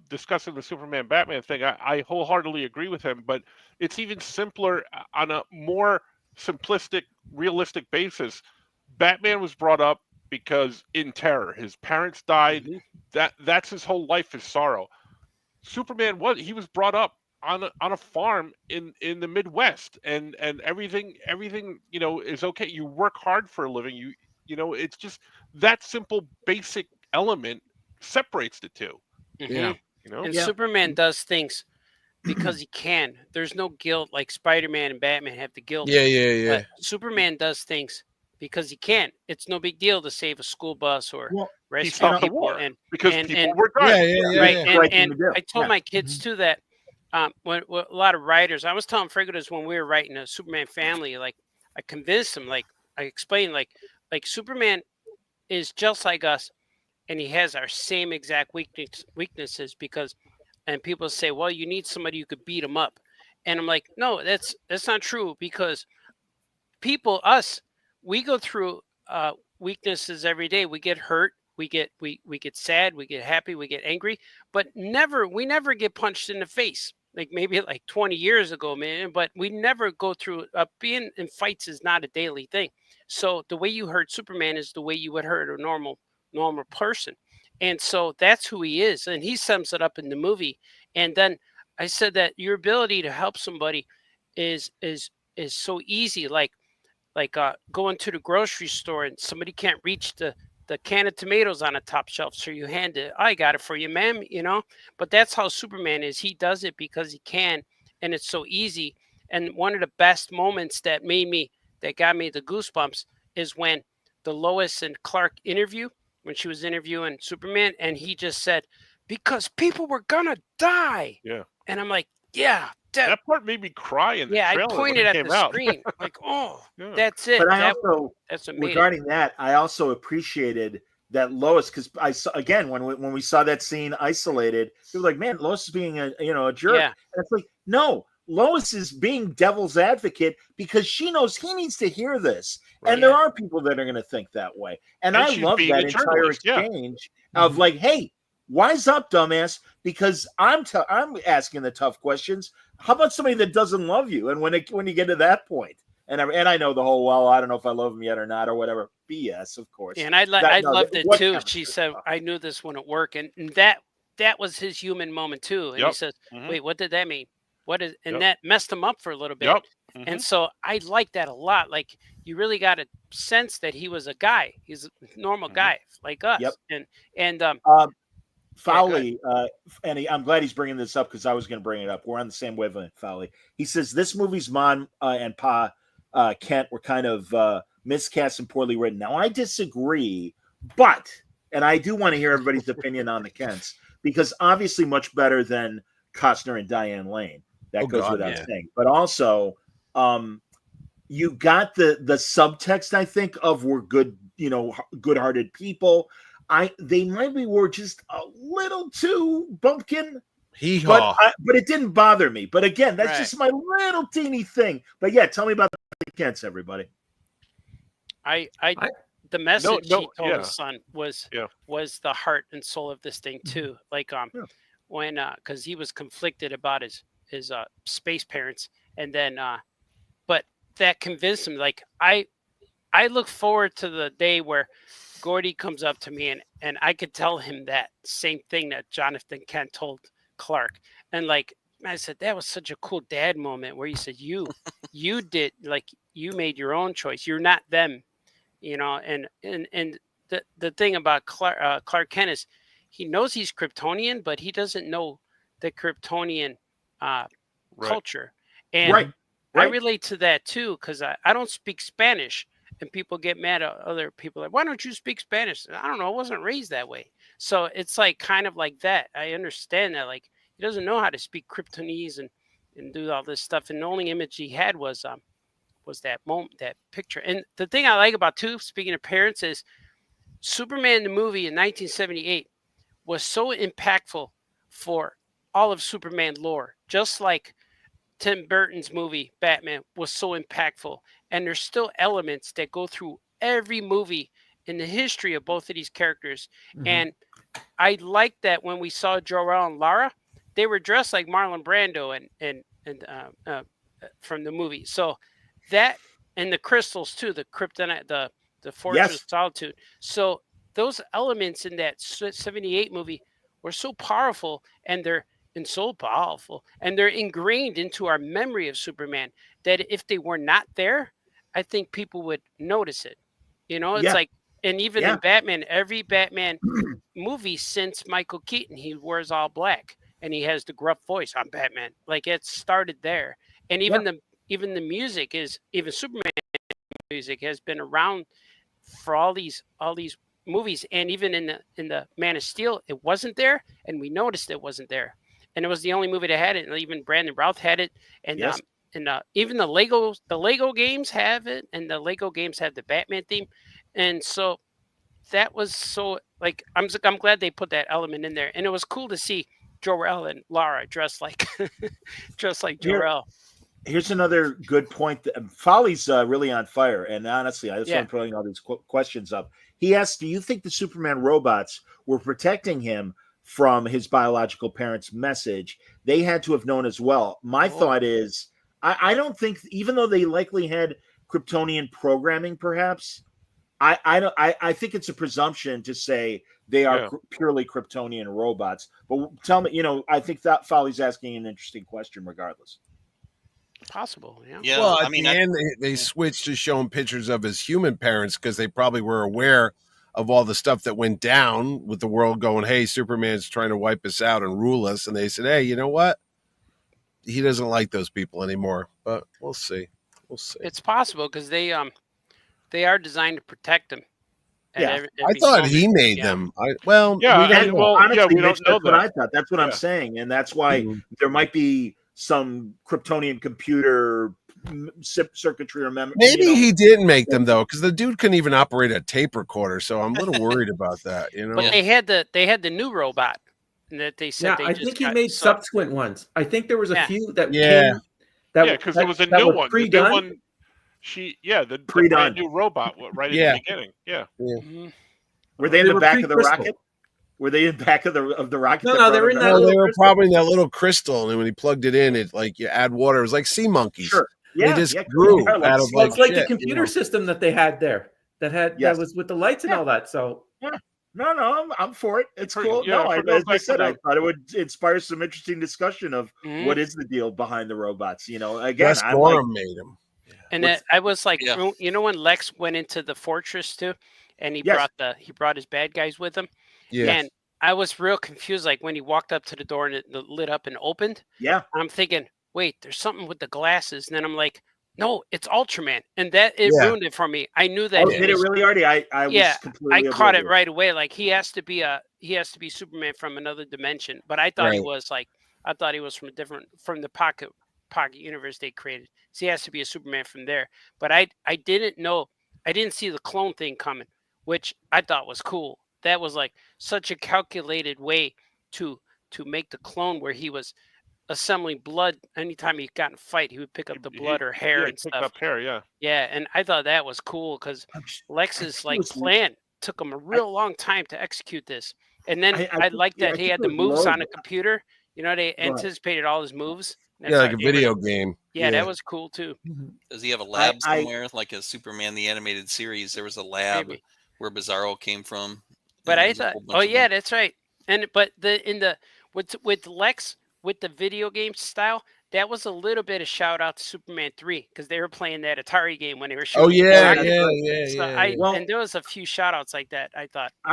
discussing the Superman Batman thing, I wholeheartedly agree with him, but it's even simpler on a more simplistic, realistic basis. Batman was brought up because in terror, his parents died. That's his whole life is sorrow. Superman was brought up on a farm in the Midwest, and everything is okay. You work hard for a living. It's just that simple basic element separates the two. Yeah. And Superman does things because he can. There's no guilt like Spider-Man and Batman have the guilt. Yeah. But Superman does things because he can. It's no big deal to save a school bus or rescue people. Because people were dying. Right. And I told my kids too that when a lot of writers, I was telling Frigadas when we were writing a Superman family, like I convinced them, like I explained, like Superman is just like us, and he has our same exact weaknesses and people say, well, you need somebody who could beat him up. And I'm like, no, that's not true, because we go through weaknesses every day. We get hurt. We get sad. We get happy. We get angry, but we never get punched in the face. Like maybe like 20 years ago, man, but we never go through being in fights is not a daily thing. So the way you hurt Superman is the way you would hurt a normal person. And so that's who he is. And he sums it up in the movie. And then I said that your ability to help somebody is so easy. Like going to the grocery store and somebody can't reach the can of tomatoes on the top shelf, so you hand it. I got it for you, ma'am. But that's how Superman is. He does it because he can, and it's so easy. And one of the best moments that got me the goosebumps is when the Lois and Clark interview, when she was interviewing Superman, and he just said, because people were gonna die. Yeah. And I'm like, yeah, that part made me cry in the trailer. I pointed when it at came the out. screen like, oh, that's it. But I also, that's what made regarding that, I also appreciated that Lois, because I saw again when we saw that scene isolated, it was like, man, Lois is being a jerk. Yeah. And it's like, no, Lois is being devil's advocate because she knows he needs to hear this, and there are people that are going to think that way. And I love that entire exchange of like, hey, wise up, dumbass, because I'm asking the tough questions. How about somebody that doesn't love you? And when you get to that point, and I know the whole, well, I don't know if I love him yet or not or whatever, BS, of course. And I loved it too. She said, I knew this wouldn't work, and that was his human moment too. And he says, wait, what did that mean? What is? And that messed him up for a little bit. And so I like that a lot. Like, you really got a sense that he was a guy. He's a normal guy like us. And Fowley, and I'm glad he's bringing this up because I was going to bring it up. We're on the same wavelength, Fowley. He says this movie's mom and pa Kent were kind of miscast and poorly written. Now, I disagree, and I do want to hear everybody's opinion on the Kents, because obviously much better than Costner and Diane Lane. That goes without saying. But also, you got the subtext, I think, of we're good, good-hearted people. They were just a little too bumpkin. But it didn't bother me. But again, that's just my little teeny thing. But yeah, tell me about the Kents, everybody. The message he told his son was the heart and soul of this thing too. Like when because he was conflicted about his space parents, and then but that convinced him. Like I look forward to the day where Gordy comes up to me and I could tell him that same thing that Jonathan Kent told Clark. And like I said, that was such a cool dad moment where he said, you did, like, you made your own choice. You're not them, and the thing about Clark Kent is he knows he's Kryptonian, but he doesn't know the Kryptonian culture. And I relate to that too, because I don't speak Spanish. And people get mad at other people, like, why don't you speak Spanish? I don't know. I wasn't raised that way. So it's like kind of like that. I understand that. Like, he doesn't know how to speak Kryptonese and do all this stuff. And the only image he had was that moment, that picture. And the thing I like about, too, speaking of parents, is Superman the movie in 1978 was so impactful for all of Superman lore, just like Tim Burton's movie Batman was so impactful. And there's still elements that go through every movie in the history of both of these characters. And I like that when we saw Jor-El and Lara, they were dressed like Marlon Brando and from the movie. So that, and the crystals too, the kryptonite, the Fortress of Solitude. So those elements in that 78 movie were so powerful, and they're ingrained into our memory of Superman, that if they were not there, I think people would notice it. It's like, and even in Batman, every Batman movie since Michael Keaton, he wears all black and he has the gruff voice. I'm Batman. Like, it started there. And even the music even Superman music has been around for all these movies. And even in the Man of Steel, it wasn't there, and we noticed it wasn't there. And it was the only movie that had it. And even Brandon Routh had it. And even the Lego games have it, and the Lego games have the Batman theme. And so that was so, like, I'm glad they put that element in there. And it was cool to see Jor-El and Lara dressed like Jor-El. Here's another good point. Folly's really on fire. And honestly, I just want to putting all these questions up. He asked, do you think the Superman robots were protecting him from his biological parents' message? They had to have known as well. My thought is, I don't think, even though they likely had Kryptonian programming, perhaps, I think it's a presumption to say they are purely Kryptonian robots. But tell me, I think that Folly's asking an interesting question regardless. Possible, yeah. Well, at the end, they switched to showing pictures of his human parents because they probably were aware of all the stuff that went down with the world going, hey, Superman's trying to wipe us out and rule us. And they said, hey, you know what? He doesn't like those people anymore, but we'll see. It's possible because they are designed to protect him. I thought he made them. Honestly, we don't know. That's what I thought. That's what I'm saying, and that's why there might be some Kryptonian computer circuitry or memory. Maybe he didn't make them though, because the dude couldn't even operate a tape recorder. So I'm a little worried about that. But they had the new robot that they said. Yeah, I think he made subsequent ones. I think there was a few that came. Because there was a new one. The new one. The brand new robot right at the beginning. Yeah. Mm-hmm. Were they in the back of the rocket? Were they in the back of the rocket? No, they were in that. No, they were probably in that little crystal, and when he plugged it in, it like you add water. It was like sea monkeys. Sure. Yeah, they just grew out of like. It's like the computer system that they had there that was with the lights and all that. So no, I'm for it. It's cool. Yeah, as I said, I thought it would inspire some interesting discussion of what is the deal behind the robots. Again, Gorham made them. And I was like, when Lex went into the fortress too, and he brought his bad guys with him. Yeah. And I was real confused, like when he walked up to the door and it lit up and opened. Yeah. I'm thinking, wait, there's something with the glasses. And then I'm like, no, it's Ultraman. And that ruined it for me. I knew that. Oh, did it really, Artie? I was completely caught it right away. Like he has to be Superman from another dimension. But I thought he was from the pocket universe they created. So he has to be a Superman from there. But I didn't know. I didn't see the clone thing coming, which I thought was cool. That was like such a calculated way to make the clone where he was assembling blood. Anytime he got in a fight, he would pick up the blood or hair and stuff. Pick up hair, yeah. Yeah, and I thought that was cool because Lex's plan took him a real long time to execute this. And then I liked that he had the moves on a computer. They anticipated all his moves. Like a video game. Yeah, that was cool too. Does he have a lab somewhere, like a Superman the Animated Series? There was a lab where Bizarro came from. But I thought, that's right. And with Lex with the video game style, that was a little bit of shout out to Superman 3 because they were playing that Atari game when they were shooting. Oh yeah. And there was a few shout outs like that. I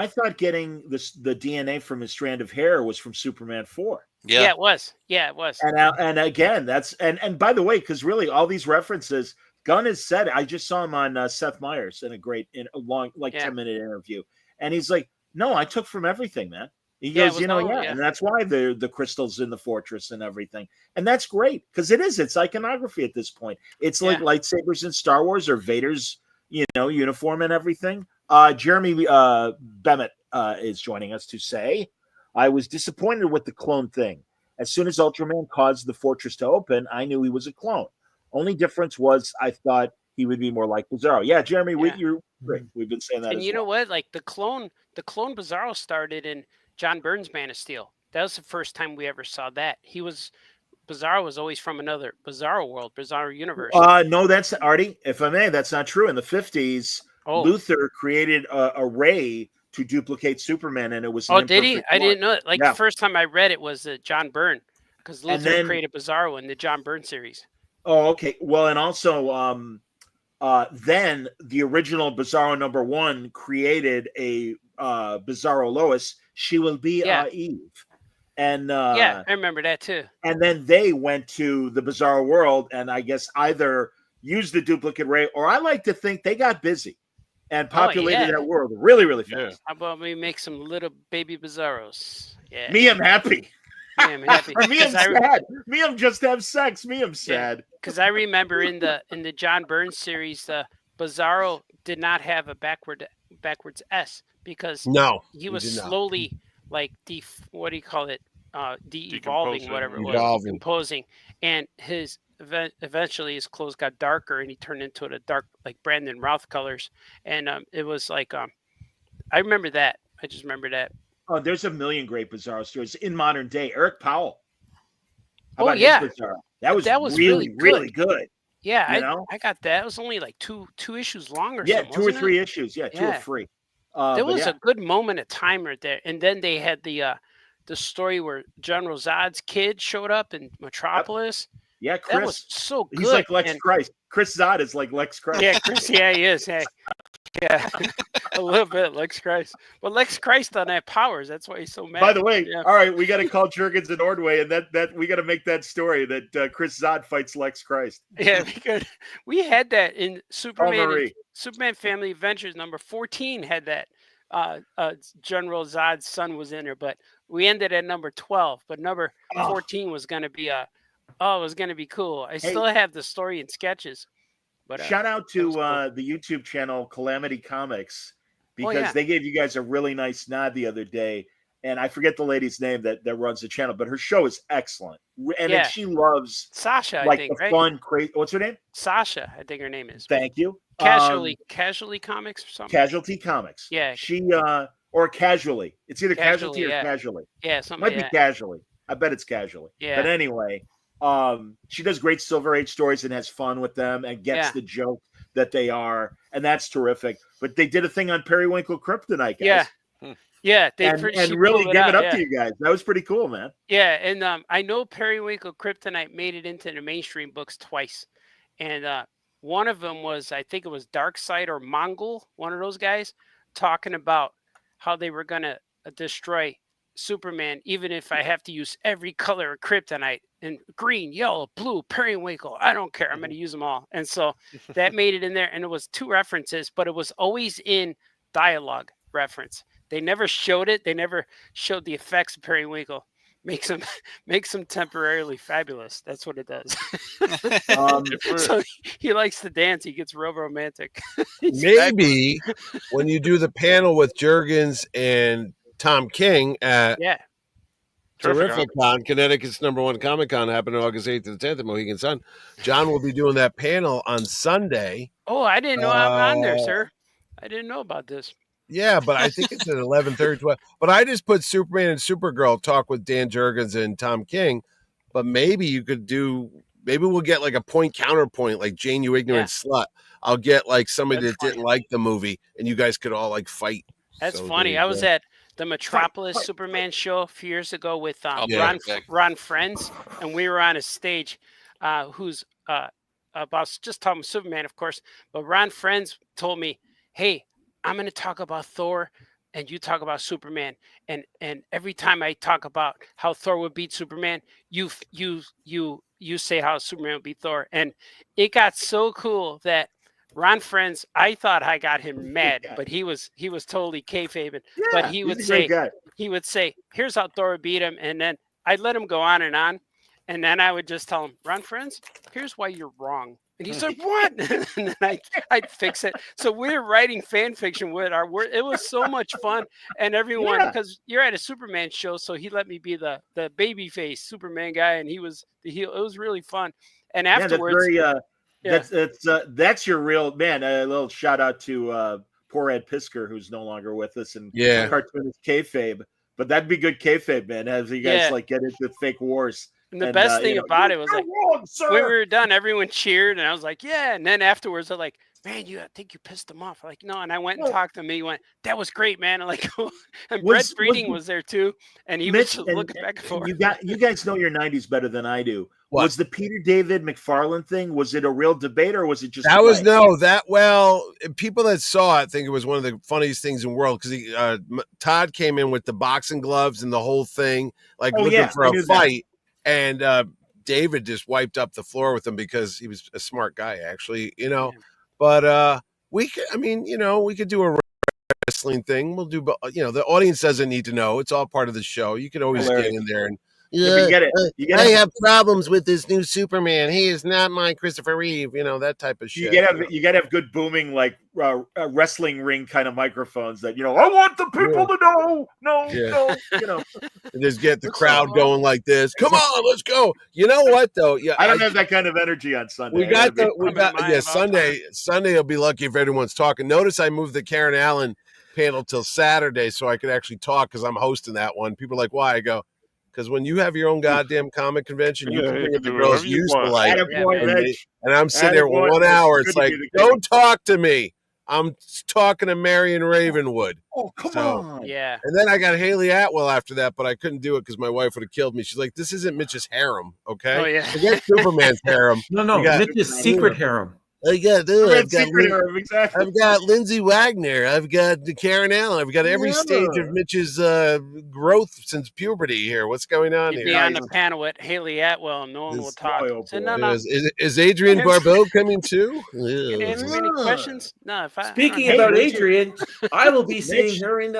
thought getting the DNA from his strand of hair was from Superman 4. Yeah, it was. Yeah, it was. And again, that's and by the way, because really all these references, Gunn has said. I just saw him on Seth Meyers in a long 10-minute interview, and he's like, "No, I took from everything, man." He goes, and that's why the crystals in the fortress and everything, and that's great because it's iconography at this point. It's like lightsabers in Star Wars or Vader's, uniform and everything. Jeremy Bennett is joining us to say, I was disappointed with the clone thing. As soon as Ultraman caused the fortress to open, I knew he was a clone. Only difference was I thought he would be more like Bizarro. Yeah, Jeremy, you're great. We've been saying that. And you know what? Like the clone Bizarro started in John Byrne's Man of Steel. That was the first time we ever saw that. Bizarro was always from another Bizarro world, Bizarro universe. No, that's Artie. If I may, that's not true. In the 50s, Luthor created a ray to duplicate Superman, and it was. Did he? I didn't know it. The first time I read it was John Byrne, because Luthor created Bizarro in the John Byrne series. Oh, okay. Well, and also, then the original Bizarro #1 created a Bizarro Lois. She will be Eve. And I remember that too. And then they went to the Bizarro world, and I guess either used the duplicate ray, or I like to think they got busy and populated that world really, really fast. How about we make some little baby Bizarros? Yeah. Me, I'm happy. I'm happy. Me, I'm sad. Me, I'm just have sex. Me, I'm sad. Because I remember in the John Byrne series, Bizarro did not have a backwards S because he was slowly de-evolving, whatever it was, decomposing, and eventually his clothes got darker and he turned into the dark, like Brandon Routh colors, and it was like I remember that. I just remember that. Oh, there's a million great Bizarro stories in modern day. Eric Powell. How about his Bizarro? That was really, really good. Yeah, I got that. It was only like two issues long or something. 2 or 3 issues. Yeah, 2 or 3. There was a good moment of time right there, and then they had the story where General Zod's kid showed up in Metropolis. Yeah, Chris. That was so good. He's like Lex Christ. Chris Zod is like Lex Christ. Yeah, Chris. Yeah, he is. Hey. Yeah, a little bit Lex Christ. But Lex Christ don't have powers. That's why he's so mad. By the way, all right, we got to call Jurgens and Ordway, and that we got to make that story that Chris Zod fights Lex Christ. Yeah, because we had that in Superman Family Adventures #14 had that. General Zod's son was in there, but we ended at number 12. But number 14 was going to be Oh, it was going to be cool. I still have the story and sketches. But shout out to the YouTube channel Calamity Comics, because they gave you guys a really nice nod the other day. And I forget the lady's name that runs the channel, but her show is excellent. And she loves Sasha, like I think, the right? fun, crazy. What's her name? Sasha, I think her name is. Thank you. Casually Comics or something. Casualty Comics. Yeah. She or Casually. It's either Casualty or Casually. Yeah, something might be Casually. I bet it's Casually. Yeah. But anyway, she does great Silver Age stories and has fun with them and gets the joke that they are, and that's terrific. But they did a thing on Periwinkle Kryptonite, guys. Yeah, and really give it up to you guys. That was pretty cool, man. Yeah, and I know Periwinkle Kryptonite made it into the mainstream books twice, and one of them was, I think it was Darkseid or Mongol, one of those guys, talking about how they were going to destroy Superman, even if I have to use every color of Kryptonite, and green, yellow, blue, periwinkle, I don't care, I'm going to use them all. And so that made it in there, and it was 2 references, but it was always in dialogue reference. They never showed it. They never showed the effects of Periwinkle. Makes him temporarily fabulous. That's what it does. So he likes to dance. He gets real romantic. Maybe when you do the panel with Jurgens and Tom King at Terrificon, Connecticut's #1 Comic-Con, happening August 8th to the 10th at Mohegan Sun, John will be doing that panel on Sunday. Oh, I didn't know I'm on there, sir. I didn't know about this. Yeah, but I think it's at 11:30, 12. But I just put Superman and Supergirl talk with Dan Jurgens and Tom King. But maybe you could maybe we'll get like a point counterpoint, like Jane, you ignorant slut. I'll get like somebody that didn't like the movie, and you guys could all like fight. That's funny. I was at the Metropolis Superman show a few years ago with Ron Friends, and we were on a stage who's about just talking Superman, of course. But Ron Friends told me, hey, I'm going to talk about Thor and you talk about Superman. And every time I talk about how Thor would beat Superman, you say how Superman would beat Thor. And it got so cool that Ron Friends, I thought I got him mad, but he was totally kayfabing. Yeah, but he would say, here's how Thor would beat him. And then I'd let him go on. And then I would just tell him, Ron Friends, here's why you're wrong. And he's like, what? And then I'd fix it. So we're writing fan fiction with our word. It was so much fun. And everyone, because you're at a Superman show, so he let me be the baby face Superman guy, and he was the heel. It was really fun. And afterwards, that's your real man. A little shout out to poor Ed Pisker, who's no longer with us, and cartoonist kayfabe. But that'd be good kayfabe, man, as you guys like get into fake wars. And the best thing about it was like when we were done, everyone cheered, and I was like, yeah. And then afterwards, they're like, man, I think you pissed them off. I'm like, no. And I went and talked to him. He went, that was great, man. I'm like, and Brett Breeding was there too, and he was looking back and forth. You guys know your 90s better than I do. What? Was the Peter David McFarlane thing? Was it a real debate, or was it just people that saw it think it was one of the funniest things in the world, because Todd came in with the boxing gloves and the whole thing, like looking for a fight. And David just wiped up the floor with him because he was a smart guy, actually, But we could do a wrestling thing. We'll do, the audience doesn't need to know. It's all part of the show. You can always get in there and I have problems with this new Superman. He is not my Christopher Reeve. That type of shit. You gotta have good booming, like wrestling ring kind of microphones that I want the people to know. No. And just get the crowd going like this. Come on, let's go. You know what though? Yeah, I don't have that kind of energy on Sunday. Sunday will be lucky if everyone's talking. Notice I moved the Karen Allen panel till Saturday so I could actually talk, because I'm hosting that one. People are like, why? I go, because when you have your own goddamn comic convention, you can bring in the girls you used to like. And I'm sitting there for 1 hour. It's like, don't talk to me. I'm talking to Marion Ravenwood. Oh, come on. Yeah. And then I got Haley Atwell after that, but I couldn't do it because my wife would have killed me. She's like, this isn't Mitch's harem, okay? Oh, yeah. Forget Superman's harem. No, Mitch's secret harem. I've got Lindsay Wagner. I've got Karen Allen. I've got every stage of Mitch's growth since puberty here. What's going on here? Be on the panel with Haley Atwell, and no one will talk. No. Is Adrienne Barbeau coming too? Can you answer any questions? No. Speaking about Adrienne, I will be seeing her in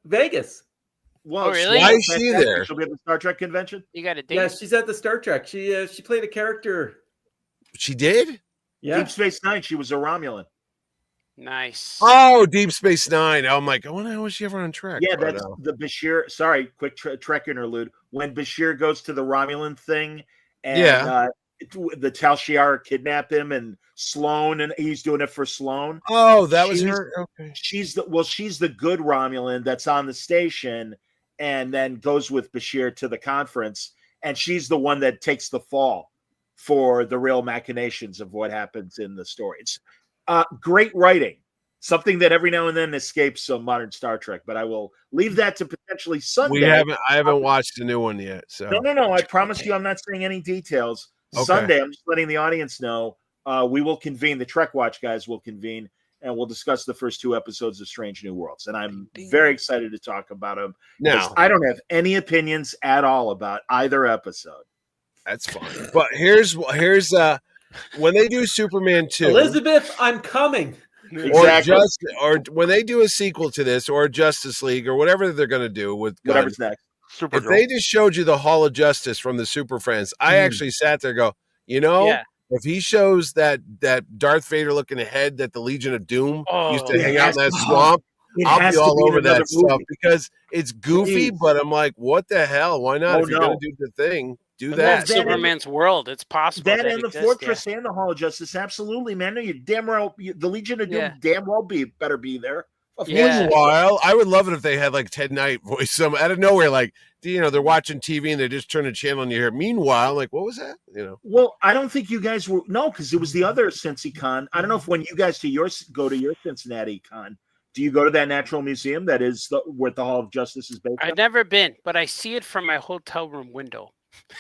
Vegas. Well, really? Why is she there? She'll be at the Star Trek convention. You got a date? Yeah, she's at the Star Trek. She played a character. She did? Yeah. Deep Space Nine. She was a Romulan. Nice. Oh, Deep Space Nine. I'm like, when was she ever on Trek? Yeah, that's the Bashir. Sorry, quick Trek interlude. When Bashir goes to the Romulan thing, and the Tal Shiar kidnap him, and Sloane, and he's doing it for Sloane. Oh, that was her. Okay. She's the good Romulan that's on the station, and then goes with Bashir to the conference, and she's the one that takes the fall for the real machinations of what happens in the story. It's great writing, something that every now and then escapes some modern Star Trek, but I will leave that to potentially Sunday. I haven't watched the new one yet. So No. I promise you, I'm not saying any details. Okay. Sunday, I'm just letting the audience know. We will convene. The Trek Watch guys will convene, and we'll discuss the first 2 episodes of Strange New Worlds. And I'm very excited to talk about them. Now, I don't have any opinions at all about either episode. That's fine. But here's when they do Superman 2, Elizabeth, I'm coming. Exactly. or when they do a sequel to this, or Justice League, or whatever they're going to do with Gunn, whatever's next. If they just showed you the Hall of Justice from the Super Friends, I actually sat there and go, if he shows that Darth Vader looking head that the Legion of Doom used to hang out in that swamp, I'll be all over that stuff because it's goofy, but I'm like, what the hell? Why not? If you're going to do the thing, do that. Superman's world. It's possible. That and the Fortress and the Hall of Justice. Absolutely, man. No, you damn well. The Legion of Doom damn well better be there. Meanwhile, I would love it if they had like Ted Knight voice some out of nowhere, like they're watching TV and they just turn a channel and you hear. Meanwhile, like what was that? Well, I don't think you guys were because it was the other Cincy Con. I don't know if when you guys go to your Cincinnati con, do you go to that natural museum that is where the Hall of Justice is based? I've never been, but I see it from my hotel room window.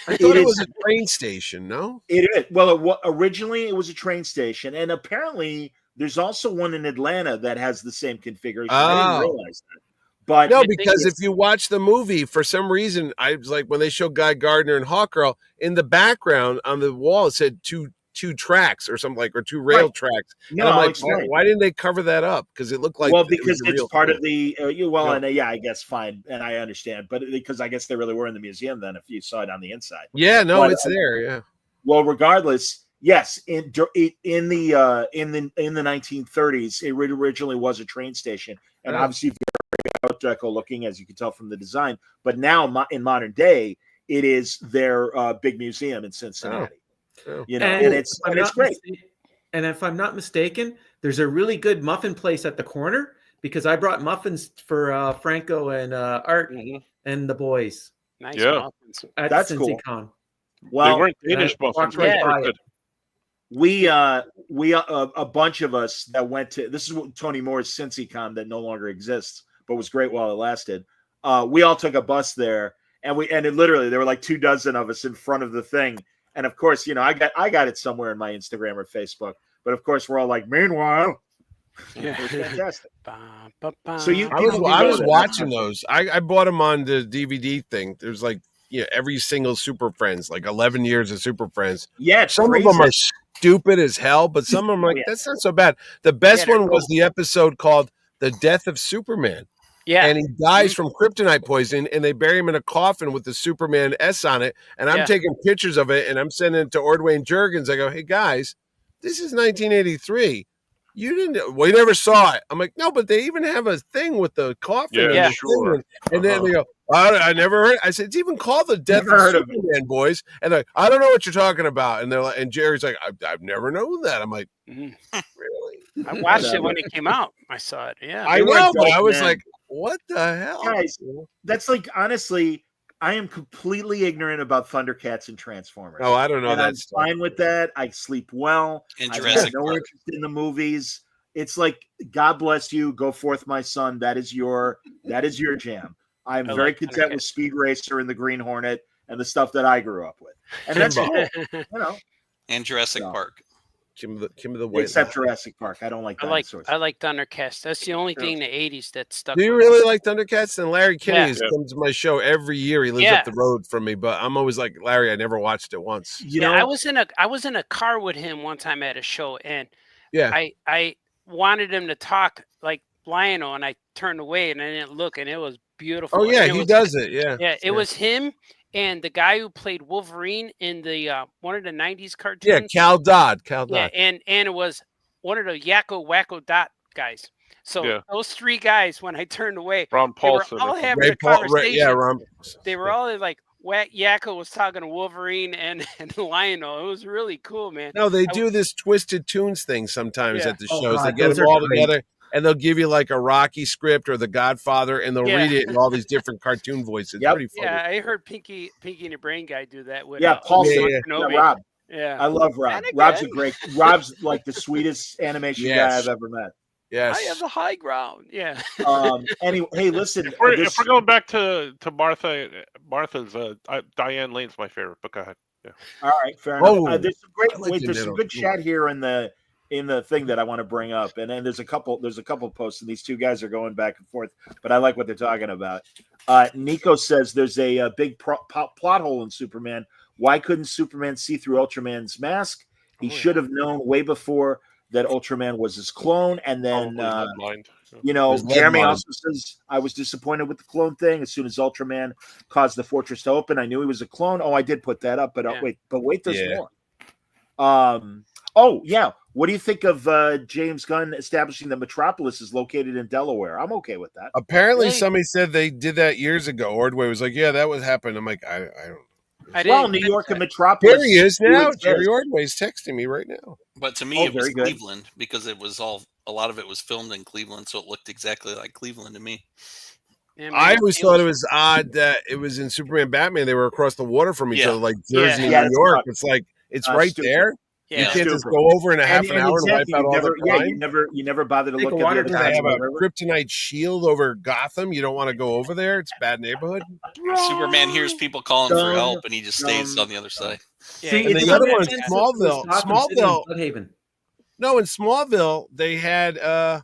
I thought it was a train station. No, it is. Well, originally it was a train station, and apparently there's also one in Atlanta that has the same configuration. I didn't realize that. But no, because if you watch the movie, for some reason, I was like when they show Guy Gardner and Hawkgirl in the background on the wall, it said two tracks or something or 2 rail tracks. No, and I'm like, why didn't they cover that up? Because it looked like because it's part of the I guess fine, and I understand, but because I guess they really were in the museum then if you saw it on the inside. Yeah, no, it's there. Yeah. Well, regardless. Yes, in the 1930s, it originally was a train station, and obviously very Art Deco looking, as you can tell from the design. But now, in modern day, it is their big museum in Cincinnati. And it's great. And if I'm not mistaken, there's a really good muffin place at the corner because I brought muffins for Franco and Art and the boys. Nice muffins. That's Cincy Con. Well, they weren't Danish muffins. We a bunch of us that went to this is Tony Moore's Cincy Con that no longer exists, but was great while it lasted. We all took a bus there, and it literally there were like 24 of us in front of the thing, and of course, I got it somewhere in my Instagram or Facebook, but of course we're all like, meanwhile, it was fantastic. So I was watching those. I bought them on the DVD thing. There's like every single Super Friends, like 11 years of Super Friends. Yeah, some crazy. of them are stupid as hell, but some of them like that's not so bad. The best one was the episode called "The Death of Superman." Yeah, and he dies from kryptonite poisoning, and they bury him in a coffin with the Superman S on it. And I'm taking pictures of it, and I'm sending it to Ordway and Jurgens. I go, "Hey guys, this is 1983. We never saw it." I'm like, "No, but they even have a thing with the coffin." Yeah, sure. And then they go, I never heard. I said, it's even called The Death of Superman, boys. And they're like, I don't know what you're talking about. And they're like, and Jerry's like, I've never known that. I'm like, really? I watched it when it came out. I saw it. Yeah, I know, but I was like, what the hell, guys? That's like honestly, I am completely ignorant about Thundercats and Transformers. Oh, I don't know. I'm fine with that. I sleep well. And I Jurassic have no Park. interest in the movies. It's like, God bless you. Go forth, my son. That is your jam. I'm very content with Speed Racer and the Green Hornet and the stuff that I grew up with, and that's cool. And Jurassic Park. Kim of the Way. Except Jurassic Park. I don't like dinosaurs. I like Thundercats. That's the only thing in the 80s that stuck. Do you really like Thundercats? And Larry Kinney has come to my show every year. He lives up the road from me, but I'm always like, Larry, I never watched it once. I was in a car with him one time at a show, and I wanted him to talk like Lionel, and I turned away and I didn't look, and it was beautiful. Oh yeah, And he was, does it. Yeah. Yeah, it was him and the guy who played Wolverine in the one of the '90s cartoons. Yeah, Cal Dodd. Yeah, and it was one of the Yakko Wacko Dot guys. So those three guys, when I turned away, Ron Paulson, they were all having a conversation. They were all like, Yakko was talking to Wolverine and Lionel. It was really cool, man. No, they do this Twisted Tunes thing sometimes at the shows. God, they get them all together, and they'll give you like a Rocky script or The Godfather, and they'll read it in all these different cartoon voices. It's pretty funny. Yeah, I heard Pinky and the Brain Guy do that with Paulson. Rob. Yeah, I love Rob. Rob's Rob's like the sweetest animation guy I've ever met. Yes, I have the high ground. Yeah. Anyway, hey, listen. If we're going back to Martha's Diane Lane's my favorite, but go ahead. Yeah. All right, fair enough. There's some good chat here in the thing that I want to bring up, and then there's a couple posts, and these two guys are going back and forth, but I like what they're talking about. Nico says there's a big plot hole in Superman. Why couldn't Superman see through Ultraman's mask? He should have known way before that Ultraman was his clone. And then, Jeremy also says, I was disappointed with the clone thing. As soon as Ultraman caused the fortress to open, I knew he was a clone. Oh, I did put that up, but wait, there's more. What do you think of James Gunn establishing that Metropolis is located in Delaware? I'm okay with that. Apparently, somebody said they did that years ago. Ordway was like, "Yeah, that would happen." I'm like, I don't. New York and Metropolis. Here he is now. Jerry Ordway's texting me right now. But to me, it was Cleveland because it was a lot of it was filmed in Cleveland, so it looked exactly like Cleveland to me. Yeah, I always thought it was odd that it was in Superman Batman. They were across the water from each other, like Jersey and New York. It's like it's right there. Yeah. You can't just go over in a half an hour and wipe out all the crime. You never bother to look at the other They have a kryptonite shield over Gotham. You don't want to go over there. It's a bad neighborhood. Superman hears people calling for help, and he just stays on the other side. See, and the other one, Smallville. No, in Smallville, they had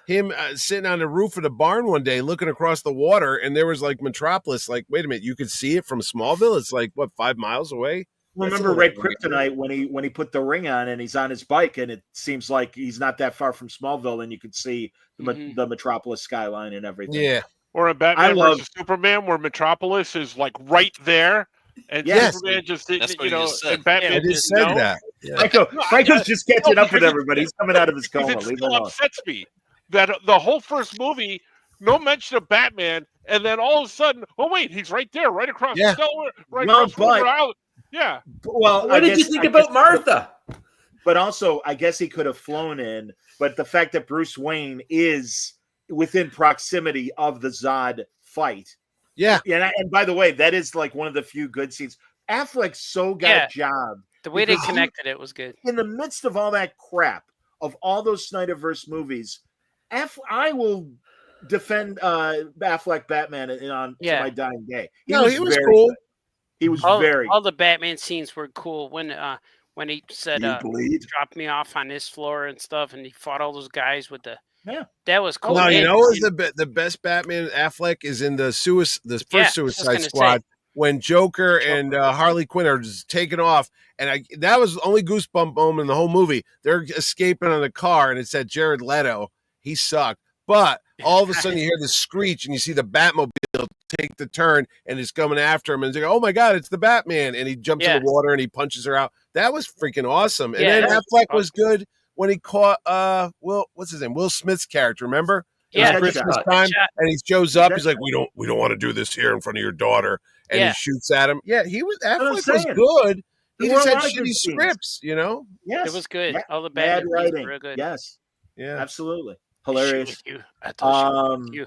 him sitting on the roof of the barn one day looking across the water, and there was like Metropolis. Like, wait a minute, you could see it from Smallville? It's like, 5 miles away? Remember Red Kryptonite when he put the ring on and he's on his bike, and it seems like he's not that far from Smallville, and you could see the Metropolis skyline and everything. Yeah. Or in Batman versus Superman, where Metropolis is like right there, and Superman just didn't, and Batman just said that. Yeah. Franco's just catching up with everybody. He's coming out of his coma. It still upsets me that the whole first movie, no mention of Batman, and then all of a sudden, oh wait, he's right there, right across the Delaware, across River Island. Yeah. Well, what did you think about Martha? But also, I guess he could have flown in. But the fact that Bruce Wayne is within proximity of the Zod fight. Yeah. And by the way, that is like one of the few good scenes. Affleck got a job. The way they connected it was good. In the midst of all that crap, of all those Snyderverse movies, I will defend Affleck Batman to my dying day. He was cool. Good. He was all the Batman scenes were cool when he said drop me off on this floor and stuff, and he fought all those guys with the that was cool. No, the best Batman Affleck is in the first Suicide Squad when Joker and Harley Quinn are just taking off, and that was the only goosebump moment in the whole movie. They're escaping on the car, and it said Jared Leto. He sucked. But all of a sudden you hear the screech and you see the Batmobile take the turn and it's coming after him. And it's like, oh my God, it's the Batman. And he jumps in the water and he punches her out. That was freaking awesome. And then Affleck was good when he caught what's his name? Will Smith's character, remember? Yeah, Christmas time. And he shows up. He's like, we don't want to do this here in front of your daughter. And he shoots at him. Yeah, Affleck was good. He just had shitty scripts, Yes. It was good. All the Batman writing. Were good. Yes. Yeah. Absolutely. Hilarious. I thought you.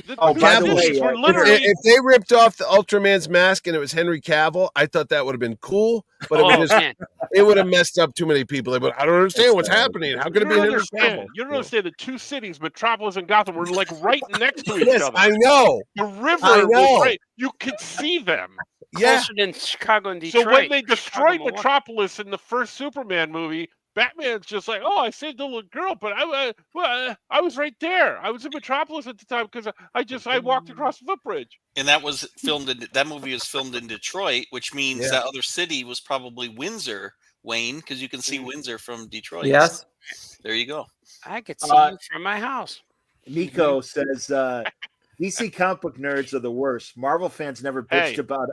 By the way, if they ripped off the Ultraman's mask and it was Henry Cavill, I thought that would have been cool, but it would have messed up too many people. They would, I don't understand what's happening. How could it be Henry Cavill? You don't understand the two cities, Metropolis and Gotham, were like right next to each other. I know. The river was right. You could see them. Yeah. Closer than Chicago and Detroit. So when they destroyed Metropolis in the first Superman movie, Batman's just like, oh, I saved the little girl, but I was right there. I was in Metropolis at the time because I walked across the footbridge. And that was filmed that movie was filmed in Detroit, which means that other city was probably Windsor, Wayne, because you can see Windsor from Detroit. Yes. There you go. I could see you from my house. Nico says DC comic book nerds are the worst. Marvel fans never bitched about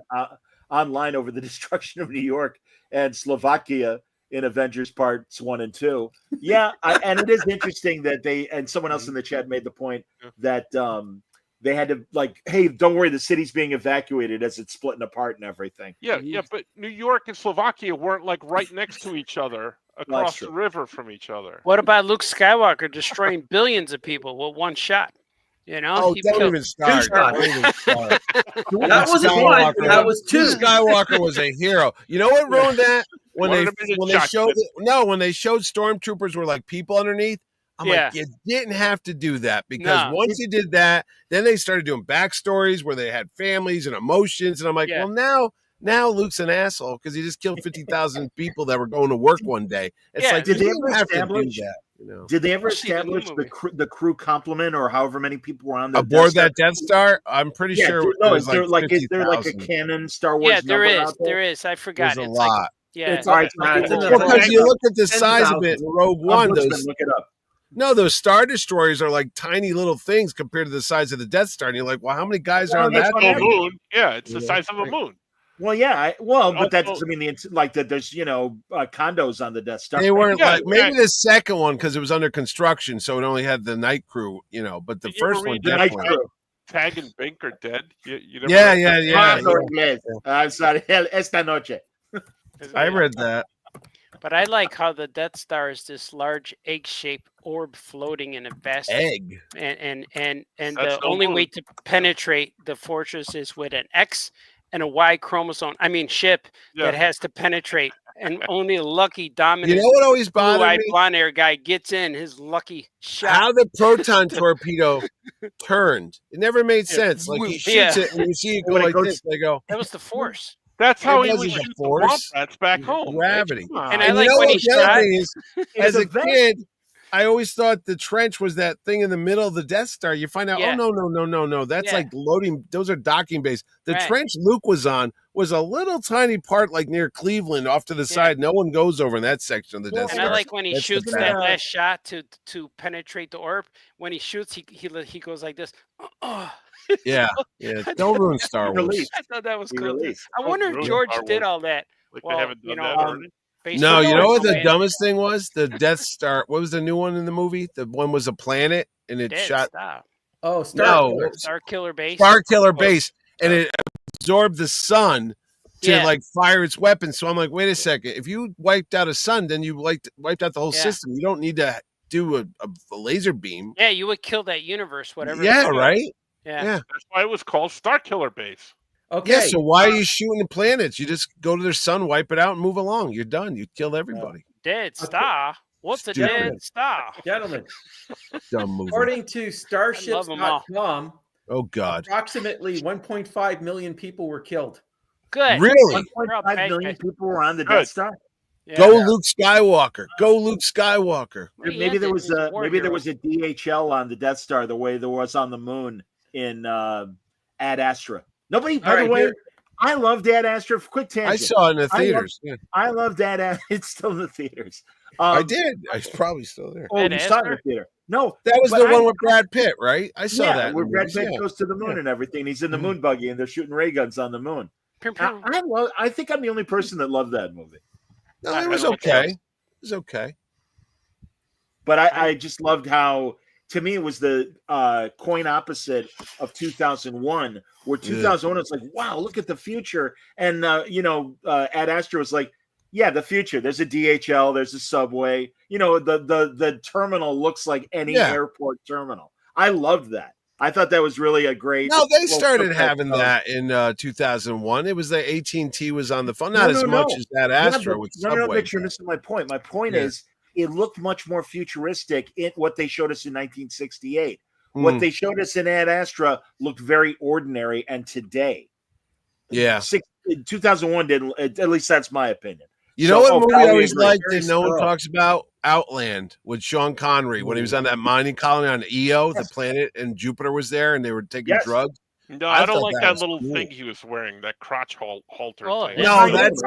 online over the destruction of New York and Slovakia in Avengers Parts 1 and 2. Yeah, and it is interesting that someone else in the chat made the point that they had to hey, don't worry, the city's being evacuated as it's splitting apart and everything. Yeah, but New York and Slovakia weren't right next to each other across the river from each other. What about Luke Skywalker destroying billions of people with one shot? You know, don't even start. That wasn't one. That was two. Skywalker was a hero. You know what ruined that? When they showed stormtroopers were like people underneath. I'm like, you didn't have to do that, because once you did that, then they started doing backstories where they had families and emotions, and I'm like, well, now Luke's an asshole because he just killed 50,000 people that were going to work one day. It's like, did they ever have to do establish? that? You know? Did they ever establish the crew complement or however many people were on the aboard that Death Star? I'm pretty sure. Is there like a canon Star Wars? Yeah, there is. There is. I forgot. There's a lot. It's because you look at the size of it in Rogue One. Look it up. No, those Star Destroyers are like tiny little things compared to the size of the Death Star. And you're like, well, how many guys are on that moon? Yeah, it's the size of a moon. Well, yeah, but that doesn't mean that there's condos on the Death Star. They weren't maybe the second one because it was under construction, so it only had the night crew. But the first one, the night crew. Tag and Bink are dead. You never I'm sorry, esta noche. I read that. But I like how the Death Star is this large egg-shaped orb floating in a vast egg, and the only way to penetrate the fortress is with an X and a Y chromosome. I mean, ship that has to penetrate, and only a lucky dominant. You know what always bothered me? Blonde-haired guy gets in his lucky shot. How the proton torpedo turned? It never made sense. Like he shoots it, and you see it go like this. They go. That was the Force. That's how he was shooting the Wombats back home. Gravity. And I like when he shot. As a kid, I always thought the trench was that thing in the middle of the Death Star. You find out, no. That's like loading. Those are docking bays. The trench Luke was on was a little tiny part like near Cleveland off to the side. No one goes over in that section of the Death Star. And I like when he shoots that last shot to penetrate the orb. When he shoots, he goes like this. Yeah. Don't ruin Star Wars. I thought that was cool. I wonder if George did all that. They haven't done that already. No, you know what the dumbest thing was? The Death Star. What was the new one in the movie? The one was a planet and it shot. Star Killer Base. Star Killer Base, and it absorbed the sun to fire its weapons. So I'm like, wait a second. If you wiped out a sun, then you wiped out the whole system. You don't need to do a laser beam. Yeah, you would kill that universe, whatever. Yeah, right. Yeah, that's why it was called Star Killer Base. Okay. Yeah, so why are you shooting the planets? You just go to their sun, wipe it out, and move along. You're done. You killed everybody. Dead Star. What's a dead star? Gentlemen, dumb movie. According to Starships.com, oh God, approximately 1.5 million people were killed. Good. Really? 1.5 million people were on the Death Star. Yeah. Go Luke Skywalker. Go Luke Skywalker. Maybe there was a DHL on the Death Star the way there was on the moon in Ad Astra. Nobody, by the way, I loved Ad Astra. Quick tangent. I saw it in the theaters. I loved Ad Astra. It's still in the theaters. I did. It's probably still there. Oh, you saw it in the theater. No, that was the one with Brad Pitt, right? I saw that. Where Brad Pitt goes to the moon and everything. He's in the moon buggy and they're shooting ray guns on the moon. I think I'm the only person that loved that movie. No, it was okay. It was okay. But I just loved how, to me, it was the coin opposite of 2001, where 2001 it's like, wow, look at the future. And, Ad Astra was like, yeah, the future. There's a DHL. There's a subway. The terminal looks like any airport terminal. I loved that. I thought that was really a great. No, they started having that in 2001. It was the AT&T was on the phone, not as much as that Astra with Subway. No, but you're missing my point. My point is, it looked much more futuristic in what they showed us in 1968. What they showed us in Ad Astra looked very ordinary, and today, 2001 didn't. At least that's my opinion. You know what movie I always liked that no one talks about? Outland with Sean Connery when he was on that mining colony on Io, the planet, and Jupiter was there, and they were taking drugs. No, I don't like that little thing he was wearing, that crotch halter thing. No, that's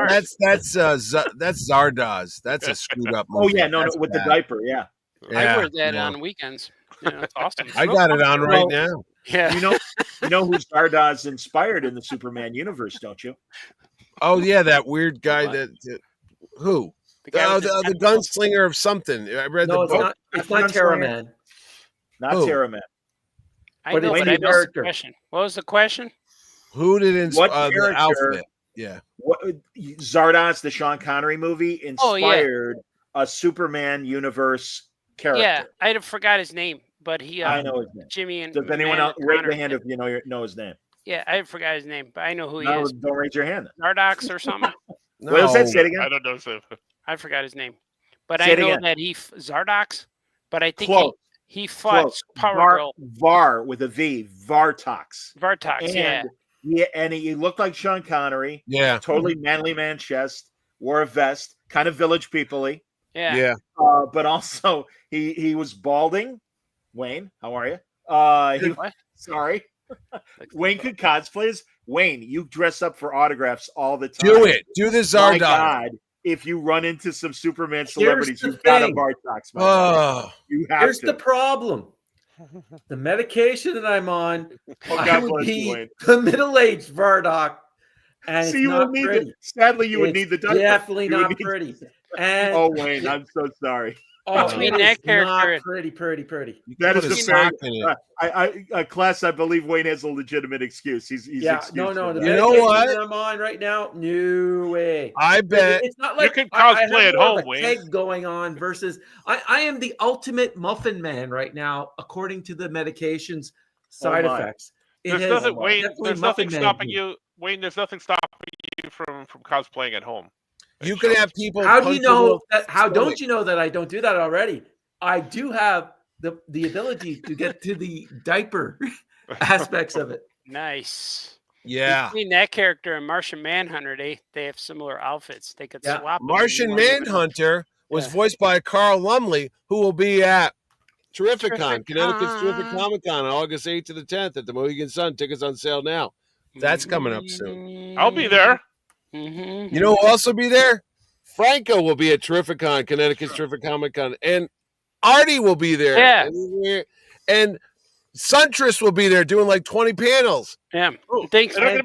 Zardoz. That's a screwed up movie. Oh yeah, no, the diaper, I wear that on weekends. It's awesome. I got it on right now. Yeah. You know who Zardoz inspired in the Superman universe, don't you? Oh yeah, that weird guy who? The gunslinger of something. I read the book. It's not Terra Man. Not Terra Man. I know, but I missed the question. What was the question? Who did inspire the outfit? Yeah. Zardoz, the Sean Connery movie, inspired a Superman universe character. Yeah, I forgot his name, but I know his name. Jimmy and Does anyone else raise their hand if you know his name? Yeah, I forgot his name, but I know who he is. Don't raise your hand. Zardox or something. No. What was that? Say it again. I don't know. So. I forgot his name, but I know that he Zardox. But I think he fought Power Girl. Var with a V. Vartox. Vartox. And he looked like Sean Connery. Yeah. Totally manly man chest. Wore a vest. Kind of Village People-y. Yeah. Yeah. But also he was balding. Wayne, how are you? Sorry. Wayne could cosplay as Wayne. You dress up for autographs all the time. Do it. Do the Zardoz. My God, if you run into some Superman celebrities, you've got a Vartox. Here's the problem. The medication that I'm on, I would be the middle-aged Vardock, and so it's you not would need pretty. Sadly, you would need the diaper. Definitely not pretty. And oh, Wayne, I'm so sorry. Between that character, not pretty. That is a class. I believe Wayne has a legitimate excuse. He's excused. No. The you know what? I'm on right now. No way. I bet it's not like you can cosplay at home. Wayne, keg going on versus I am the ultimate muffin man right now, according to the medications side effects. There's nothing stopping you. Wayne, there's nothing stopping you from cosplaying at home. You can have people. How do you know that? How don't you know that I don't do that already? I do have the ability to get to the diaper aspects of it. Nice. Yeah. Between that character and Martian Manhunter, they have similar outfits. They could swap. Martian Manhunter was voiced by Carl Lumley, who will be at Terrificon, Connecticut's Terrific Comic Con on August 8th to the 10th at the Mohegan Sun. Tickets on sale now. That's coming up soon. I'll be there. Mm-hmm. You know who will also be there? Franco will be at Terrificon, Connecticut's Terrific Comic Con, and Artie will be there. Yeah. And Suntress will be there doing like 20 panels. Yeah. Thanks. And I'll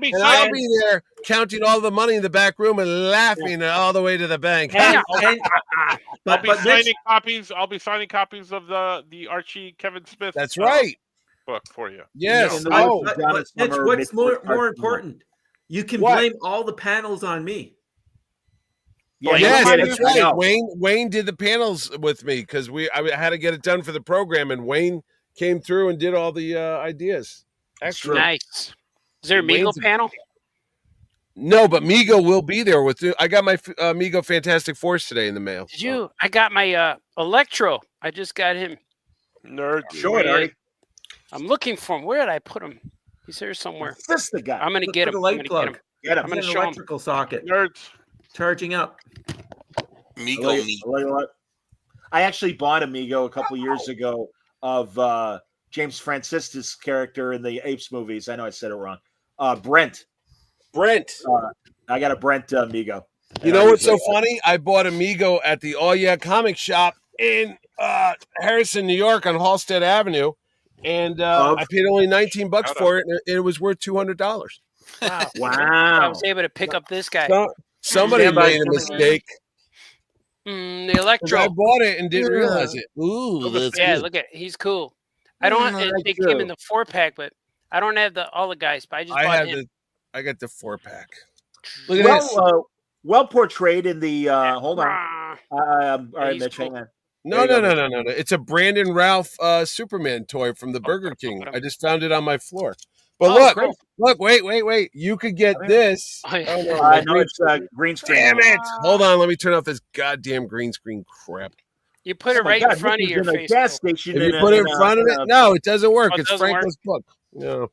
be there counting all the money in the back room and laughing all the way to the bank. I'll be signing copies of the Archie Kevin Smith. That's right. Book for you. Yes. What's more important? You can blame all the panels on me. Yeah, yes, that's right. Wayne did the panels with me because I had to get it done for the program, and Wayne came through and did all the ideas. Excellent. Nice. Is there a Migo panel? No, but Migo will be there with you. I got my Migo Fantastic Force today in the mail. Did you? I got my Electro. I just got him. Nerd. Show it, Artie. I'm looking for him. Where did I put him? He's here somewhere. That's the guy. I'm going to get him. I'm going to show him. Electrical socket. Nerds. Charging up. Migo. I actually bought a Migo a couple years ago of James Francisca's character in the Apes movies. I know I said it wrong. Brent. I got a Brent Migo. You know what's so funny? I bought a Migo at the All Yeah Comic Shop in Harrison, New York on Halstead Avenue. And I paid only $19 for it, and it was worth $200. Wow. I was able to pick up this guy. Somebody made a mistake. The Electro. I bought it and didn't realize it. Ooh, look at he's cool. I don't. They came in the 4-pack, but I don't have all the guys. But I just bought him. I got the 4-pack. Look at this. Well portrayed in the. Hold on. All right, Mitch, hang on. No. It's a Brandon Ralph Superman toy from the Burger King. I just found it on my floor. But look, wait. You could get this. I know it's green screen. Damn it. Hold on, let me turn off this goddamn green screen crap. You put it right in front of your face. Gas station. If you put it in front of it, no, it doesn't work. It's Franco's book. No.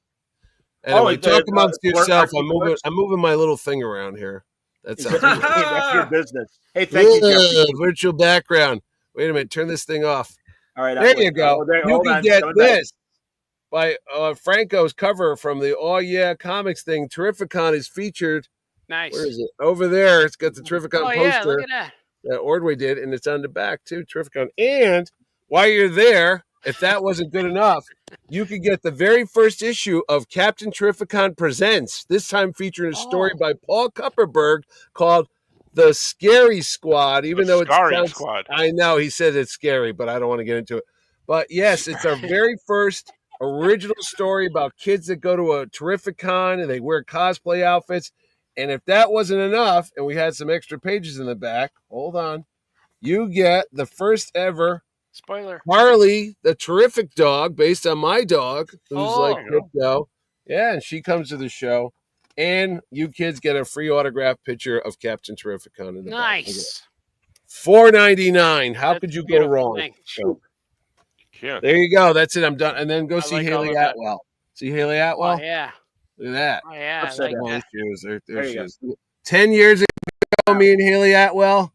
Anyway, talk amongst yourself. I'm moving my little thing around here. That's your business. Hey, thank you, Jeffrey. Virtual background. Wait a minute, turn this thing off. All right, there you go. You can get this by Franco's cover from the All Yeah Comics thing. Terrificon is featured. Nice. Where is it? Over there. It's got the Terrificon poster. Yeah, look at that. That Ordway did, and it's on the back too. Terrificon. And while you're there, if that wasn't good enough, you could get the very first issue of Captain Terrificon Presents, this time featuring a story by Paul Kupperberg called The Scary Squad, even though it sounds... Squad. I know, he says it's scary, but I don't want to get into it. But yes, it's our very first original story about kids that go to a Terrificon and they wear cosplay outfits. And if that wasn't enough, and we had some extra pages in the back, hold on, you get the first ever spoiler Harley, the terrific dog, based on my dog, who's like crypto. Yeah, and she comes to the show, and you kids get a free autographed picture of Captain Terrificon in the back. Nice. $4.99. How could you go wrong? Yeah. There you go. That's it. I'm done. And then go see Haley Atwell. See Haley Atwell? Oh, yeah. Look at that. Oh, yeah. I like that. There she is. 10 years ago, me and Haley Atwell.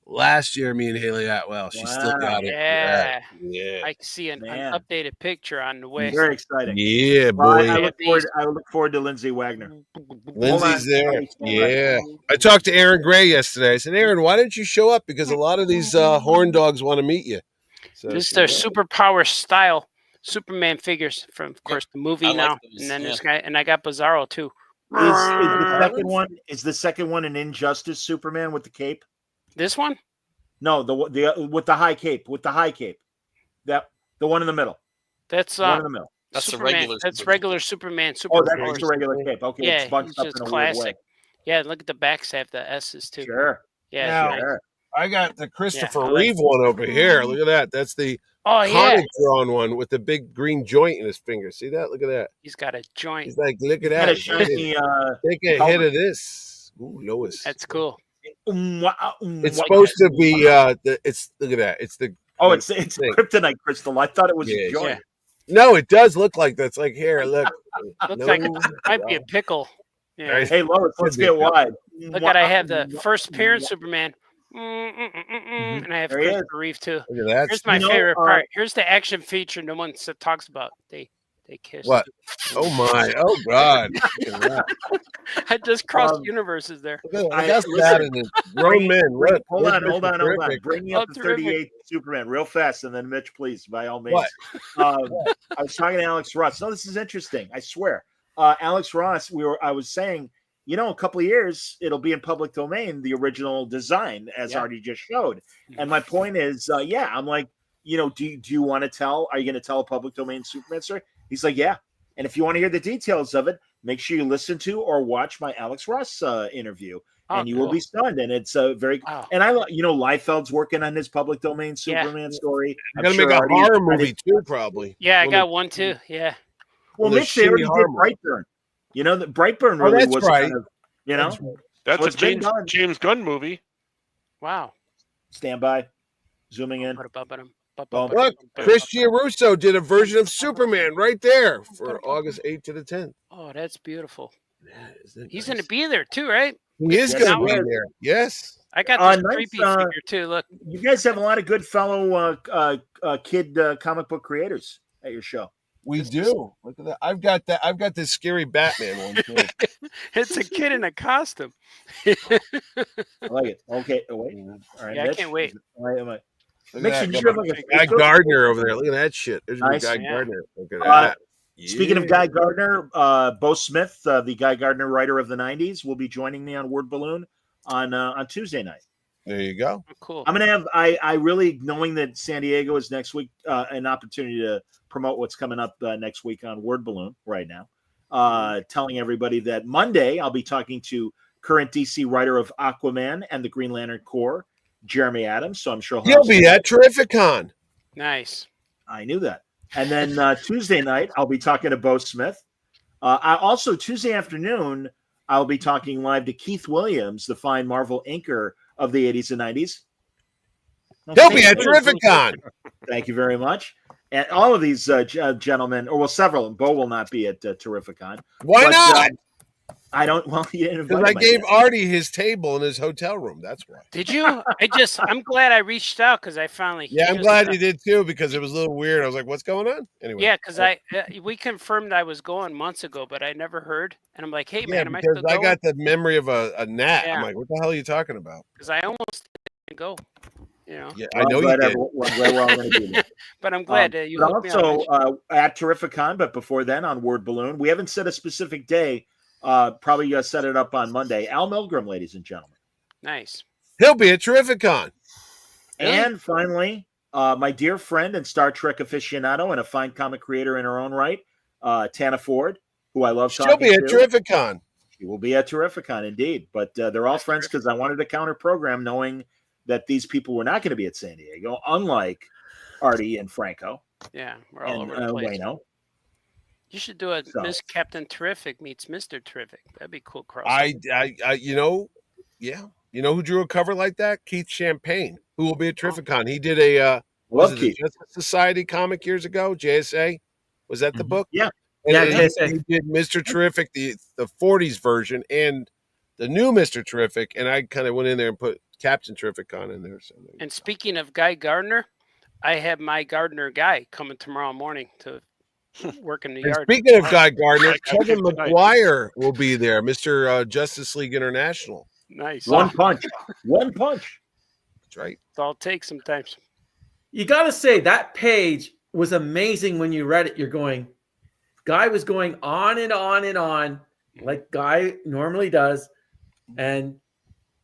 Last year, me and Haley Atwell. She still got it. Yeah. Yeah. I can see an updated picture on the way. Very exciting. Yeah, boy. I look forward to Lindsay Wagner. Lindsay's there. Yeah. I talked to Aaron Gray yesterday. I said, Aaron, why didn't you show up? Because a lot of these horn dogs want to meet you. So, this is their superpower style Superman figures from, of course, the movie now. Those, and then this guy, and I got Bizarro too. Is the second one an Injustice Superman with the cape? This one? No, the with the high cape. With the high cape. That the one in the middle. That's one in the middle. That's Superman. the regular. That's regular Superman. That's the regular cape. Okay, yeah, it's bunched up just in a classic. weird way. Yeah, look at the backs have the S's too. Sure. Yeah. Now, Sure. I got the Christopher Reeve one over here. Look at that. That's the comic drawn one with the big green joint in his finger. See that? Look at that. He's got a joint. He's like, look at that. Take a hit of this. Ooh, Lois. That's cool. It's supposed to be it's look at that. It's the it's kryptonite crystal. I thought it was a joint. No, it does look like that. It's like here, look. Looks like it might be a pickle. Yeah. Hey Lois, let's get wide. Look at I have the first appearance Superman. And I have Christopher Reeve too. Look at that. Here's my favorite part. Here's the action feature no one talks about. They kiss. What? Oh my! Oh God! I just crossed universes there. I got that in the grown men. Hold on. Bring me up to 38 Superman real fast, and then Mitch, please, by all means. I was talking to Alex Ross. No, this is interesting. I swear, Alex Ross. I was saying, a couple of years it'll be in public domain, the original design, as Artie just showed. And my point is, I'm like, do you want to tell? Are you going to tell a public domain Superman story? He's like, yeah. And if you want to hear the details of it, make sure you listen to or watch my Alex Ross interview, and you will be stunned. And it's very. And I, Liefeld's working on his public domain Superman story. I'm gonna make a horror movie too, probably. Yeah, I got one too. Yeah. Well, Mitch, they already did Brightburn. The Brightburn really was kind of, That's a James Gunn movie. Wow. Stand by. Zooming in. Look, Chris Giarusso did a version of Superman right there for August 8th to the 10th. Oh, that's beautiful. He's going to be there too, right? He is going to be there. Yes. I got this creepy figure too. Look, you guys have a lot of good fellow kid comic book creators at your show. We do. Look at that. I've got this scary Batman one too. It's a kid in a costume. I like it. Okay. Oh, wait. All right. Yeah, Mitch, I can't wait. Guy Gardner over there. Look at that shit. There's Guy Gardner. Look at that. Speaking of Guy Gardner, Bo Smith, the Guy Gardner writer of the '90s, will be joining me on Word Balloon on Tuesday night. There you go. Oh, cool. I'm gonna have I really, knowing that San Diego is next week, an opportunity to promote what's coming up next week on Word Balloon right now. Telling everybody that Monday I'll be talking to current DC writer of Aquaman and the Green Lantern Corps, Jeremy Adams. So I'm sure he'll be at Terrificon. Nice. I knew that. And then Tuesday night I'll be talking to Bo Smith. I also Tuesday afternoon I'll be talking live to Keith Williams, the fine Marvel inker of the 80s and 90s. He'll be at Terrificon. Thank you very much. And all of these gentlemen, or several of them, Bo will not be at Terrificon. Why not? I don't. Well, you didn't because I gave Artie his table in his hotel room. That's why. Did you? I'm glad I reached out because I finally. Yeah, I'm glad you did too because it was a little weird. I was like, "What's going on?" Anyway. Yeah, because we confirmed I was going months ago, but I never heard. And I'm like, "Hey, man, am I still still got the memory of a gnat." Yeah. I'm like, "What the hell are you talking about?" Because I almost didn't go. You know. Yeah, I know you did. We're all going to be there. But I'm glad that you hooked me also up. at Terrificon, but before then on Word Balloon. We haven't set a specific day. Probably going to set it up on Monday. Al Milgram, ladies and gentlemen. Nice. He'll be at Terrificon. And finally, my dear friend and Star Trek aficionado and a fine comic creator in her own right, Tana Ford, who I love talking to. She'll be at Terrificon. She will be at Terrificon, indeed. But they're all friends because I wanted to counter program knowing that these people were not going to be at San Diego, unlike Artie and Franco. Yeah, we're all over the place. Wayno. You should do a Miss Captain Terrific meets Mr. Terrific. That'd be cool. You know who drew a cover like that? Keith Champagne, who will be at Terrificon. He did a Justice Society comic years ago. JSA, was that the book? Yeah, and he did Mr. Terrific, the 40s version, and the new Mr. Terrific. And I kind of went in there and put Captain Terrificon in there. So and speaking of Guy Gardner, I have my gardener guy coming tomorrow morning to work in the yard. Speaking of Guy Gardner, Kevin McGuire will be there, Mr. Justice League International. Nice. One punch. That's right. It's all it takes sometimes. You got to say that page was amazing when you read it. You're going, Guy was going on and on and on like Guy normally does. And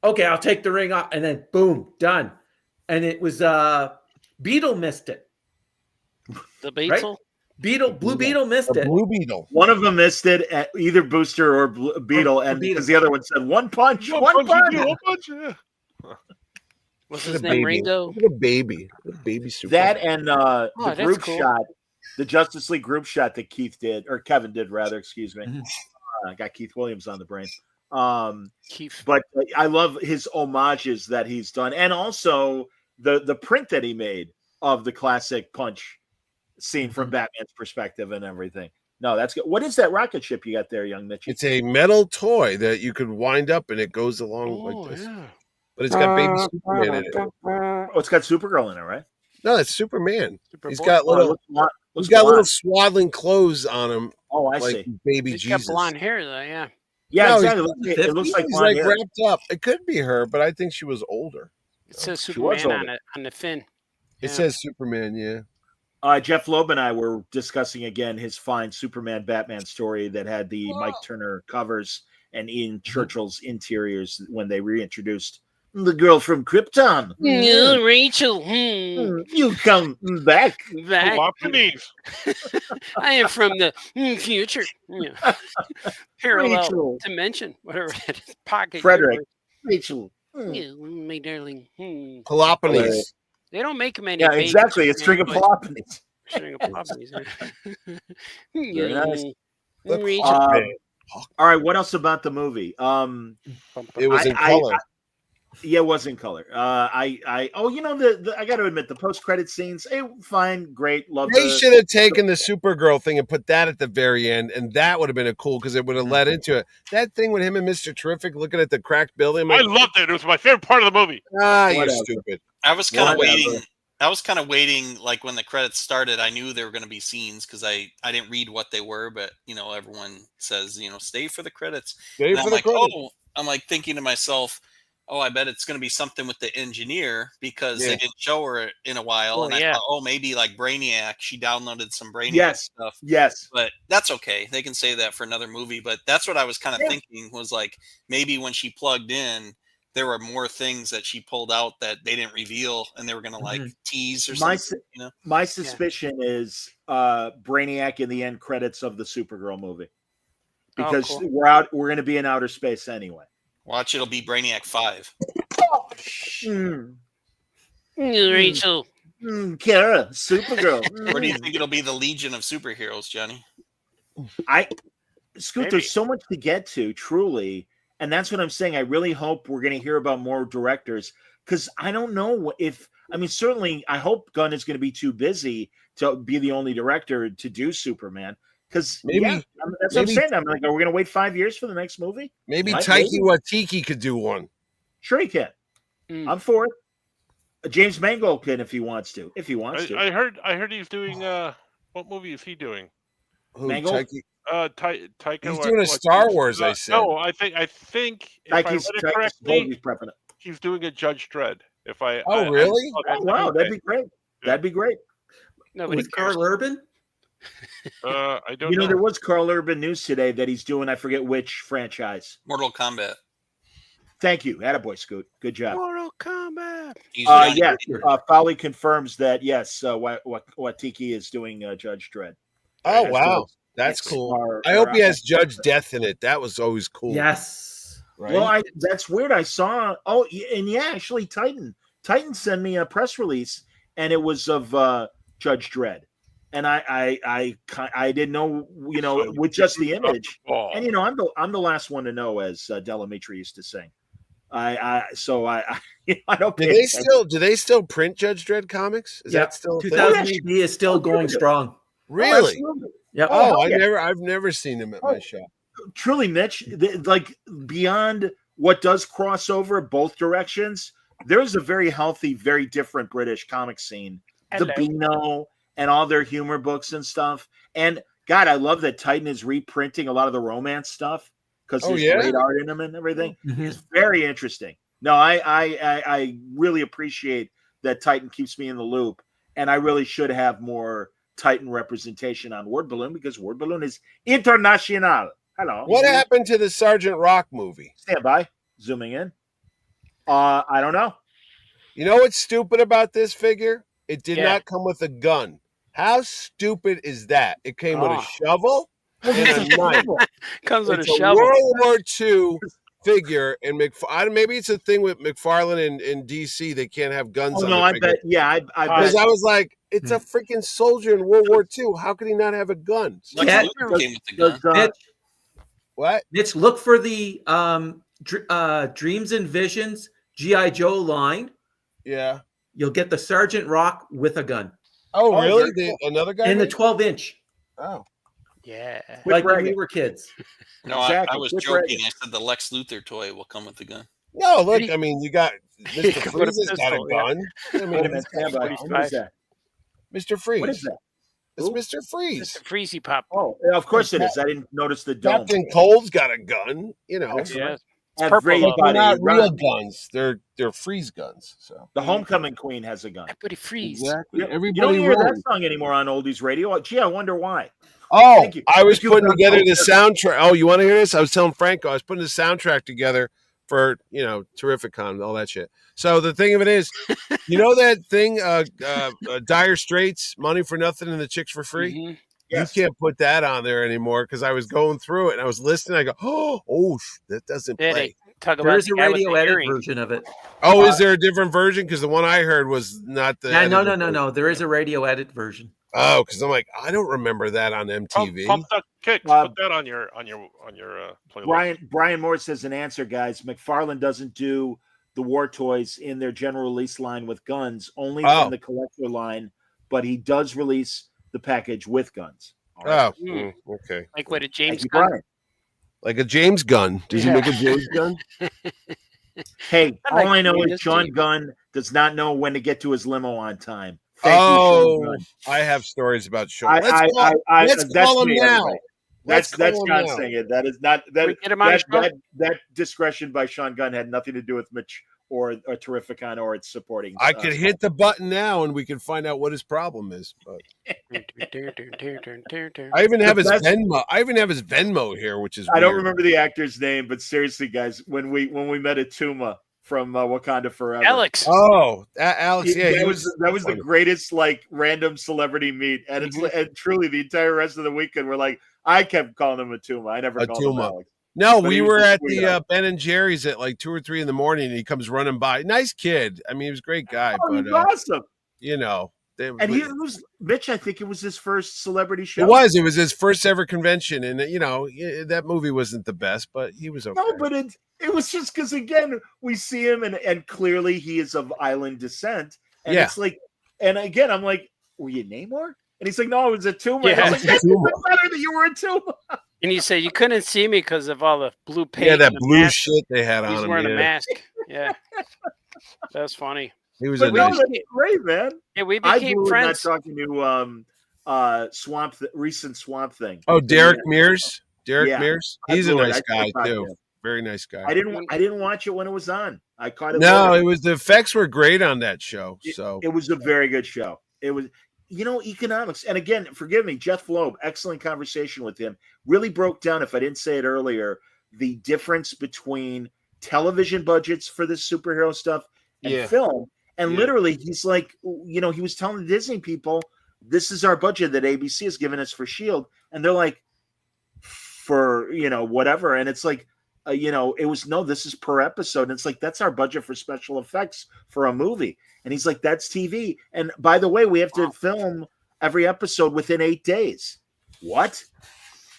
okay, I'll take the ring off. And then boom, done. And it was Beetle missed it. The Beetle? Right? Blue Beetle missed it. Blue Beetle. One of them missed it at either Booster or Beetle, and because the other one said one punch. One punch. Yeah. What's his name? Ringo? Look at a baby. Super. That and the group cool. shot, the Justice League group shot that Keith did, or Kevin did rather, excuse me. Got Keith Williams on the brain. Keith. But I love his homages that he's done, and also the print that he made of the classic punch scene from Batman's perspective and everything. No, that's good. What is that rocket ship you got there, young Mitch? It's a metal toy that you could wind up and it goes along like this. Yeah. But it's got baby Superman in it. Oh, it's got Supergirl in it, right? No, it's Superman. He's got little swaddling clothes on him. Oh, I like see. Baby He's Jesus. got blonde hair though, yeah. Yeah, No, exactly. It looks like he's blonde like hair. wrapped up. It could be her, but I think she was older. It says Superman on the fin. It says Superman, yeah. Jeff Loeb and I were discussing again his fine Superman Batman story that had the Mike Turner covers and Ian Churchill's interiors when they reintroduced the girl from Krypton. Rachel. You come back. I am from the future. Parallel dimension, whatever that is. Pocket. Frederick. Rachel. My darling. Peloponnese. They don't make many. Yeah, exactly. It's string of Peloponnese. String of Peloponnese. Very nice. All right. What else about the movie? It was in color. Yeah, it was in color. I got to admit the post-credit scenes, fine, great, love. They should have taken the Supergirl thing and put that at the very end, and that would have been cool because it would have led into it. That thing with him and Mr. Terrific looking at the cracked building. I loved it. It was my favorite part of the movie. You're stupid. I was kind of waiting. Like when the credits started, I knew there were going to be scenes because I didn't read what they were, but everyone says stay for the credits. I'm like thinking to myself, I bet it's going to be something with the engineer because they didn't show her in a while. I thought, maybe like Brainiac. She downloaded some Brainiac stuff. Yes. But that's okay. They can say that for another movie. But that's what I was kind of thinking was like maybe when she plugged in, there were more things that she pulled out that they didn't reveal and they were going to tease or something. My suspicion is Brainiac in the end credits of the Supergirl movie because we're going to be in outer space anyway. Watch, it'll be Brainiac 5. Rachel. Kara, Supergirl. Or do you think it'll be the Legion of Superheroes, Johnny? Scoot, there's so much to get to, truly. And that's what I'm saying. I really hope we're going to hear about more directors because I don't know certainly I hope Gunn is going to be too busy to be the only director to do Superman. Because that's what I'm saying. I'm like, are we going to wait 5 years for the next movie? Maybe Taika Waititi could do one. Sure, he can. I'm for it. James Mangold can if he wants to. I heard he's doing. What movie is he doing? Mangold. Taika. He's doing a Star Wars. I said. No, I think if I read it correctly, he's doing a Judge Dredd. If I really? Wow, that'd be great. That'd be great. Nobody With Carl Urban? I don't You know, know. there was Carl Urban news today that he's doing, I forget which franchise. Mortal Kombat. Thank you. Attaboy, Scoot. Good job. Mortal Kombat. Yes, Folly confirms that, yes, Watiki is doing Judge Dredd. Oh, wow. That's cool. I hope he has Judge Death in it. That was always cool. Yes. Right? Well, that's weird. I saw, actually, Titan sent me a press release, and it was of Judge Dredd. And I didn't know, with just the image. And I'm the last one to know, as Delamitri used to sing. I don't. Do they still print Judge Dredd comics? Is that still 2000 AD is still going strong? Really? Yeah. I've never seen him at my shop. Truly, Mitch. Like beyond what does cross over both directions, there's a very healthy, very different British comic scene. Hello. The Beano and all their humor books and stuff. And God, I love that Titan is reprinting a lot of the romance stuff because there's great art in them and everything. Mm-hmm. It's very interesting. No, I really appreciate that Titan keeps me in the loop, and I really should have more Titan representation on Word Balloon because Word Balloon is international. Hello. What happened to the Sergeant Rock movie? Stand by. Zooming in. I don't know. You know what's stupid about this figure? It did not come with a gun. How stupid is that? It came with a shovel and a knife. Comes with it's a shovel. World War II figure, and maybe it's a thing with McFarlane and DC. They can't have guns. Oh no, I bet. Yeah, I bet. Because I was like, it's a freaking soldier in World War II. How could he not have a gun? Came with the gun. What? Mitch, look for the Dreams and Visions G.I. Joe line. Yeah. You'll get the Sergeant Rock with a gun. Oh, really? Another guy? In the 12-inch. Oh. Yeah. Like when we were kids. No, Exactly. I was joking. I said the Lex Luthor toy will come with the gun. No, look, I mean, you got Mr. Freeze has got a gun. I mean, Wait a minute, stand by. What is that? Mr. Freeze. What is that? It's Mr. Freeze. Mr. Freezy Pop. Oh, yeah, of course it is. I didn't notice the dome. Captain Cold's got a gun, you know. Yeah. Everybody, they're not real guns. They're freeze guns. So the Homecoming Queen has a gun. Everybody freeze. Exactly. You don't hear that song anymore on Oldies Radio. Gee, I wonder why. Oh, I was putting together the soundtrack. Oh, you want to hear this? I was telling Franco, I was putting the soundtrack together for, Terrificon, all that shit. So the thing of it is, you know that thing, Dire Straits, Money for Nothing and the Chicks for Free? Mm-hmm. Yes. You can't put that on there anymore because I was going through it and I was listening. I go, oh, that doesn't play. There's a radio edit version of it. Oh, is there a different version? Because the one I heard was not the. No. There is a radio edit version. Oh, because I'm like, I don't remember that on MTV. Pump Duck Kicks. Put that on your playlist. Brian Moore says an answer, guys. McFarlane doesn't do the war toys in their general release line with guns, only in the collector line, but he does release the package with guns. Right. Okay. Like what, a James Gunn? Like a James Gunn. Does he make a James Gunn? Hey, all I know is Sean Gunn does not know when to get to his limo on time. Thank you, Sean Gunn. I have stories about Sean. Let's call him now. Everybody. That's not saying it. That is not that discretion by Sean Gunn had nothing to do with Mitch or Terrificon or its supporting. I could hit the button now and we can find out what his problem is. But I even have his Venmo. I even have his Venmo here, which is I don't remember the actor's name, but seriously, guys, when we met at Tuma from Wakanda Forever, Alex. Oh, Alex. Yeah, that was the greatest random celebrity meet, and it's and truly the entire rest of the weekend we're like, I kept calling him Atuma. I never called him Alex. No, But we he were was at sweet the up. Ben and Jerry's at like 2 or 3 in the morning, and he comes running by. Nice kid. I mean, he was a great guy. Oh, but he's awesome. And he was Mitch. I think it was his first celebrity show. It was his first ever convention, and that movie wasn't the best, but he was okay. No, but it was just because again we see him and clearly he is of island descent, and it's like, and again I'm like, were you Namor? And he's like, no, it was a tumor. Yeah. I was like, that's even better that you were a tumor. And you say you couldn't see me because of all the blue paint. Yeah, that and the blue mask. shit they had on him. He's wearing a mask. Yeah, that's funny. He was But that's great, man. Yeah, we I became blew friends. not talking to recent Swamp Thing. Oh, Derek Mears. Derek Yeah. Mears. I He's a blew it. nice I guy talked to too. him. Very nice guy. I didn't watch it when it was on. I caught it. No, later. it was the effects were great on that show. So it was a very good show. It was, economics. And again, forgive me, Jeff Loeb, excellent conversation with him. Really broke down, if I didn't say it earlier, the difference between television budgets for this superhero stuff and film. And literally, he's like, he was telling the Disney people, this is our budget that ABC has given us for S.H.I.E.L.D. And they're like, for, whatever. And it's like, it was, no, this is per episode. And it's like, that's our budget for special effects for a movie. And he's like, that's TV. And by the way, we have to film every episode within 8 days. What?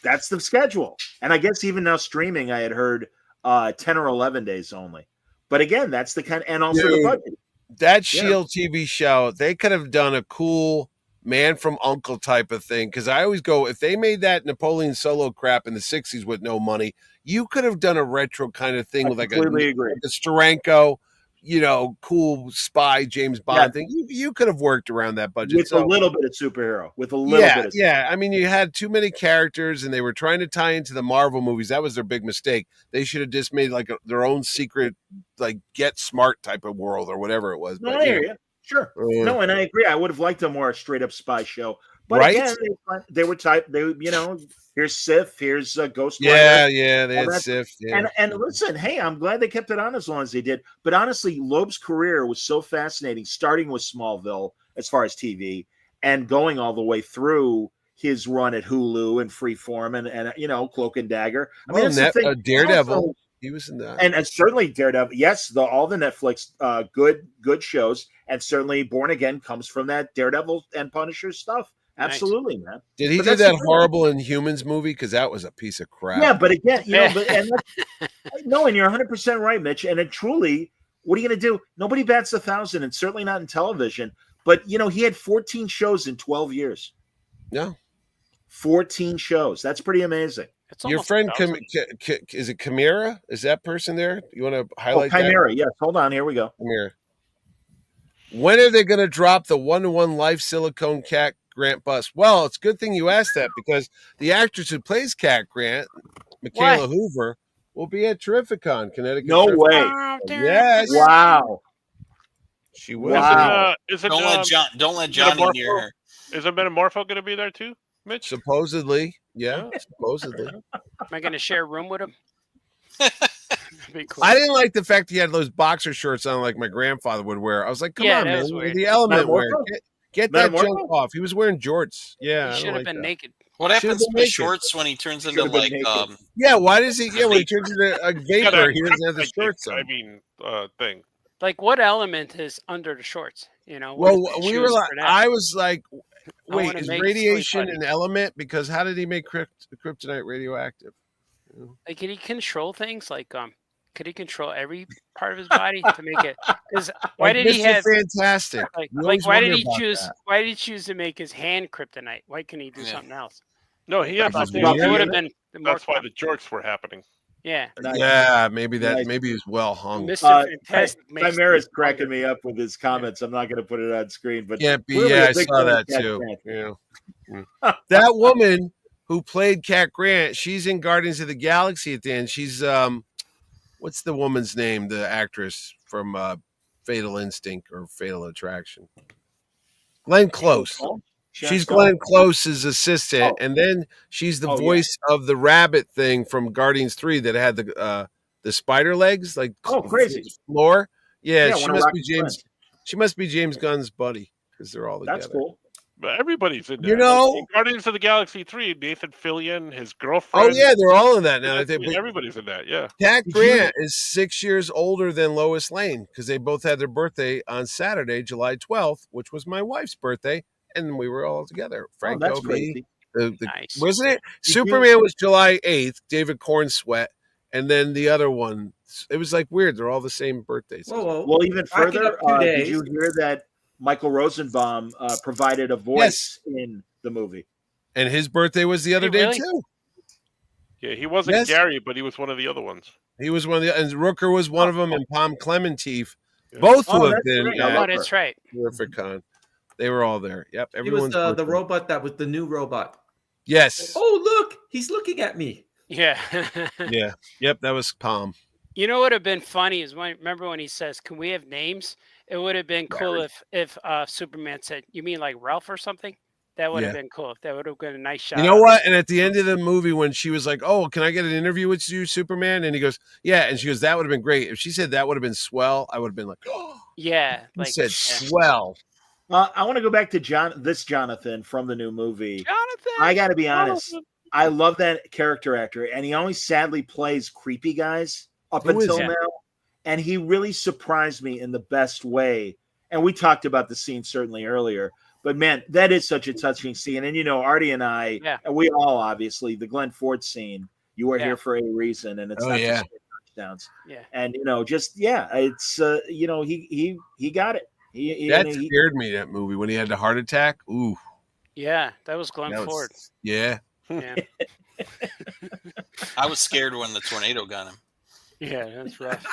That's the schedule. And I guess even now streaming, I had heard 10 or 11 days only. But again, that's the kind, and also the budget. That S.H.I.E.L.D. TV show, they could have done a cool Man from Uncle type of thing. Because I always go, if they made that Napoleon Solo crap in the 60s with no money, you could have done a retro kind of thing with like a Steranko, cool spy James Bond thing. You could have worked around that budget with a little bit of superhero. With a little bit of superhero. I mean, you had too many characters, and they were trying to tie into the Marvel movies. That was their big mistake. They should have just made like their own secret, like Get Smart type of world or whatever it was. No, I hear you. Sure. No, and I agree. I would have liked a more straight up spy show. But again, they were here's Sif, here's Ghost Rider. They had Sif. Yeah. And listen, hey, I'm glad they kept it on as long as they did. But honestly, Loeb's career was so fascinating, starting with Smallville as far as TV and going all the way through his run at Hulu and Freeform and Cloak and Dagger. I mean, that's the thing. Daredevil. Also, he was in that. And certainly Daredevil. Yes, all the Netflix good shows, and certainly Born Again comes from that Daredevil and Punisher stuff. Absolutely, man. Did he do that horrible Inhumans movie? Because that was a piece of crap. Yeah, but again, no, and you're 100% right, Mitch. And it truly, what are you going to do? Nobody bats 1,000, and certainly not in television. But he had 14 shows in 12 years. Yeah, 14 shows. That's pretty amazing. Your friend, is it Chimera? Is that person there? You want to highlight Chimera, that? yes. Hold on. Here we go. Chimera. When are they going to drop the 1-to-1 life silicone Cat Grant bust? Well, it's a good thing you asked that, because the actress who plays Cat Grant, Michaela Hoover, will be at Terrificon, Connecticut. No way. Yes. Wow. She will. Wow. Don't let Johnny near her. Is Metamorpho going to be there too, Mitch? Supposedly. Yeah, supposedly. Am I going to share a room with him? Cool. I didn't like the fact he had those boxer shorts on like my grandfather would wear. I was like, come on, man. The Element wear. Get that junk off. He was wearing jorts. Yeah. He should have been naked. What happens to the shorts when he turns into like why does he when he turns into a vapor, he doesn't have the shorts on. Thing. Like, what element is under the shorts? Well, we were like, I was like, wait, is radiation an element? Because how did he make kryptonite radioactive? Like, can he control things? Like, could he control every part of his body to make it? Because why did he have fantastic? Like why did he choose? That. Why did he choose to make his hand kryptonite? Why couldn't he do something else? No, he had something. Would have been. That's why the jorts were happening. Yeah. Yeah, maybe he's well hung. Mr. Fantastic. Chimera's cracking me up with his comments. I'm not going to put it on screen, but I saw that too. Yeah. That woman who played Cat Grant, she's in Guardians of the Galaxy at the end. She's what's the woman's name? The actress from Fatal Instinct or Fatal Attraction. Tglenn Close. She's Glenn Close's assistant, and then she's the voice of the rabbit thing from Guardians 3 that had the spider legs, like crazy floor. Yeah, she must be James. She must be James Gunn's buddy because they're all together. That's cool. But everybody's in there. Like Guardians of the Galaxy 3, Nathan Fillion, his girlfriend. Oh yeah, they're all in that now. Everybody's in that. Yeah. Cat Grant is 6 years older than Lois Lane because they both had their birthday on Saturday, July 12th, which was my wife's birthday. And we were all together. Franco, that's crazy. Nice. Wasn't it? Superman was July 8th, David Cornsweet, and then the other one, it was like weird. They're all the same birthdays. Well, even further, did you hear that Michael Rosenbaum provided a voice in the movie? And his birthday was the other day, too. Yeah, he wasn't Gary, but he was one of the other ones. He was one of the, and Rooker was one of them, and Palm Clementif. Both who have been that's right. Terrificon. They were all there. Yep. He was the robot that was the new robot. Yes. Oh, look. He's looking at me. Yeah. Yeah. Yep. That was Palm. You know what would have been funny is remember when he says, "Can we have names?" It would have been cool if Superman said, "You mean like Ralph or something?" That would have been cool. That would have been a nice shot. You know what? And at the end of the movie, when she was like, "Oh, can I get an interview with you, Superman?" and he goes, "Yeah," and she goes, "That would have been great." If she said that would have been swell, I would have been like, "Oh, yeah." He said swell. I want to go back to Jonathan from the new movie. Jonathan, I got to be honest. I love that character actor, and he always sadly plays creepy guys up until now. And he really surprised me in the best way. And we talked about the scene certainly earlier, but man, that is such a touching scene. And Artie and I, and we all obviously, the Glenn Ford scene, you are here for a reason, and it's not just touchdowns. Yeah, and it's he got it. That scared me, that movie, when he had the heart attack. Ooh. Yeah, that was Glenn Ford. Yeah. I was scared when the tornado got him. Yeah, that's rough.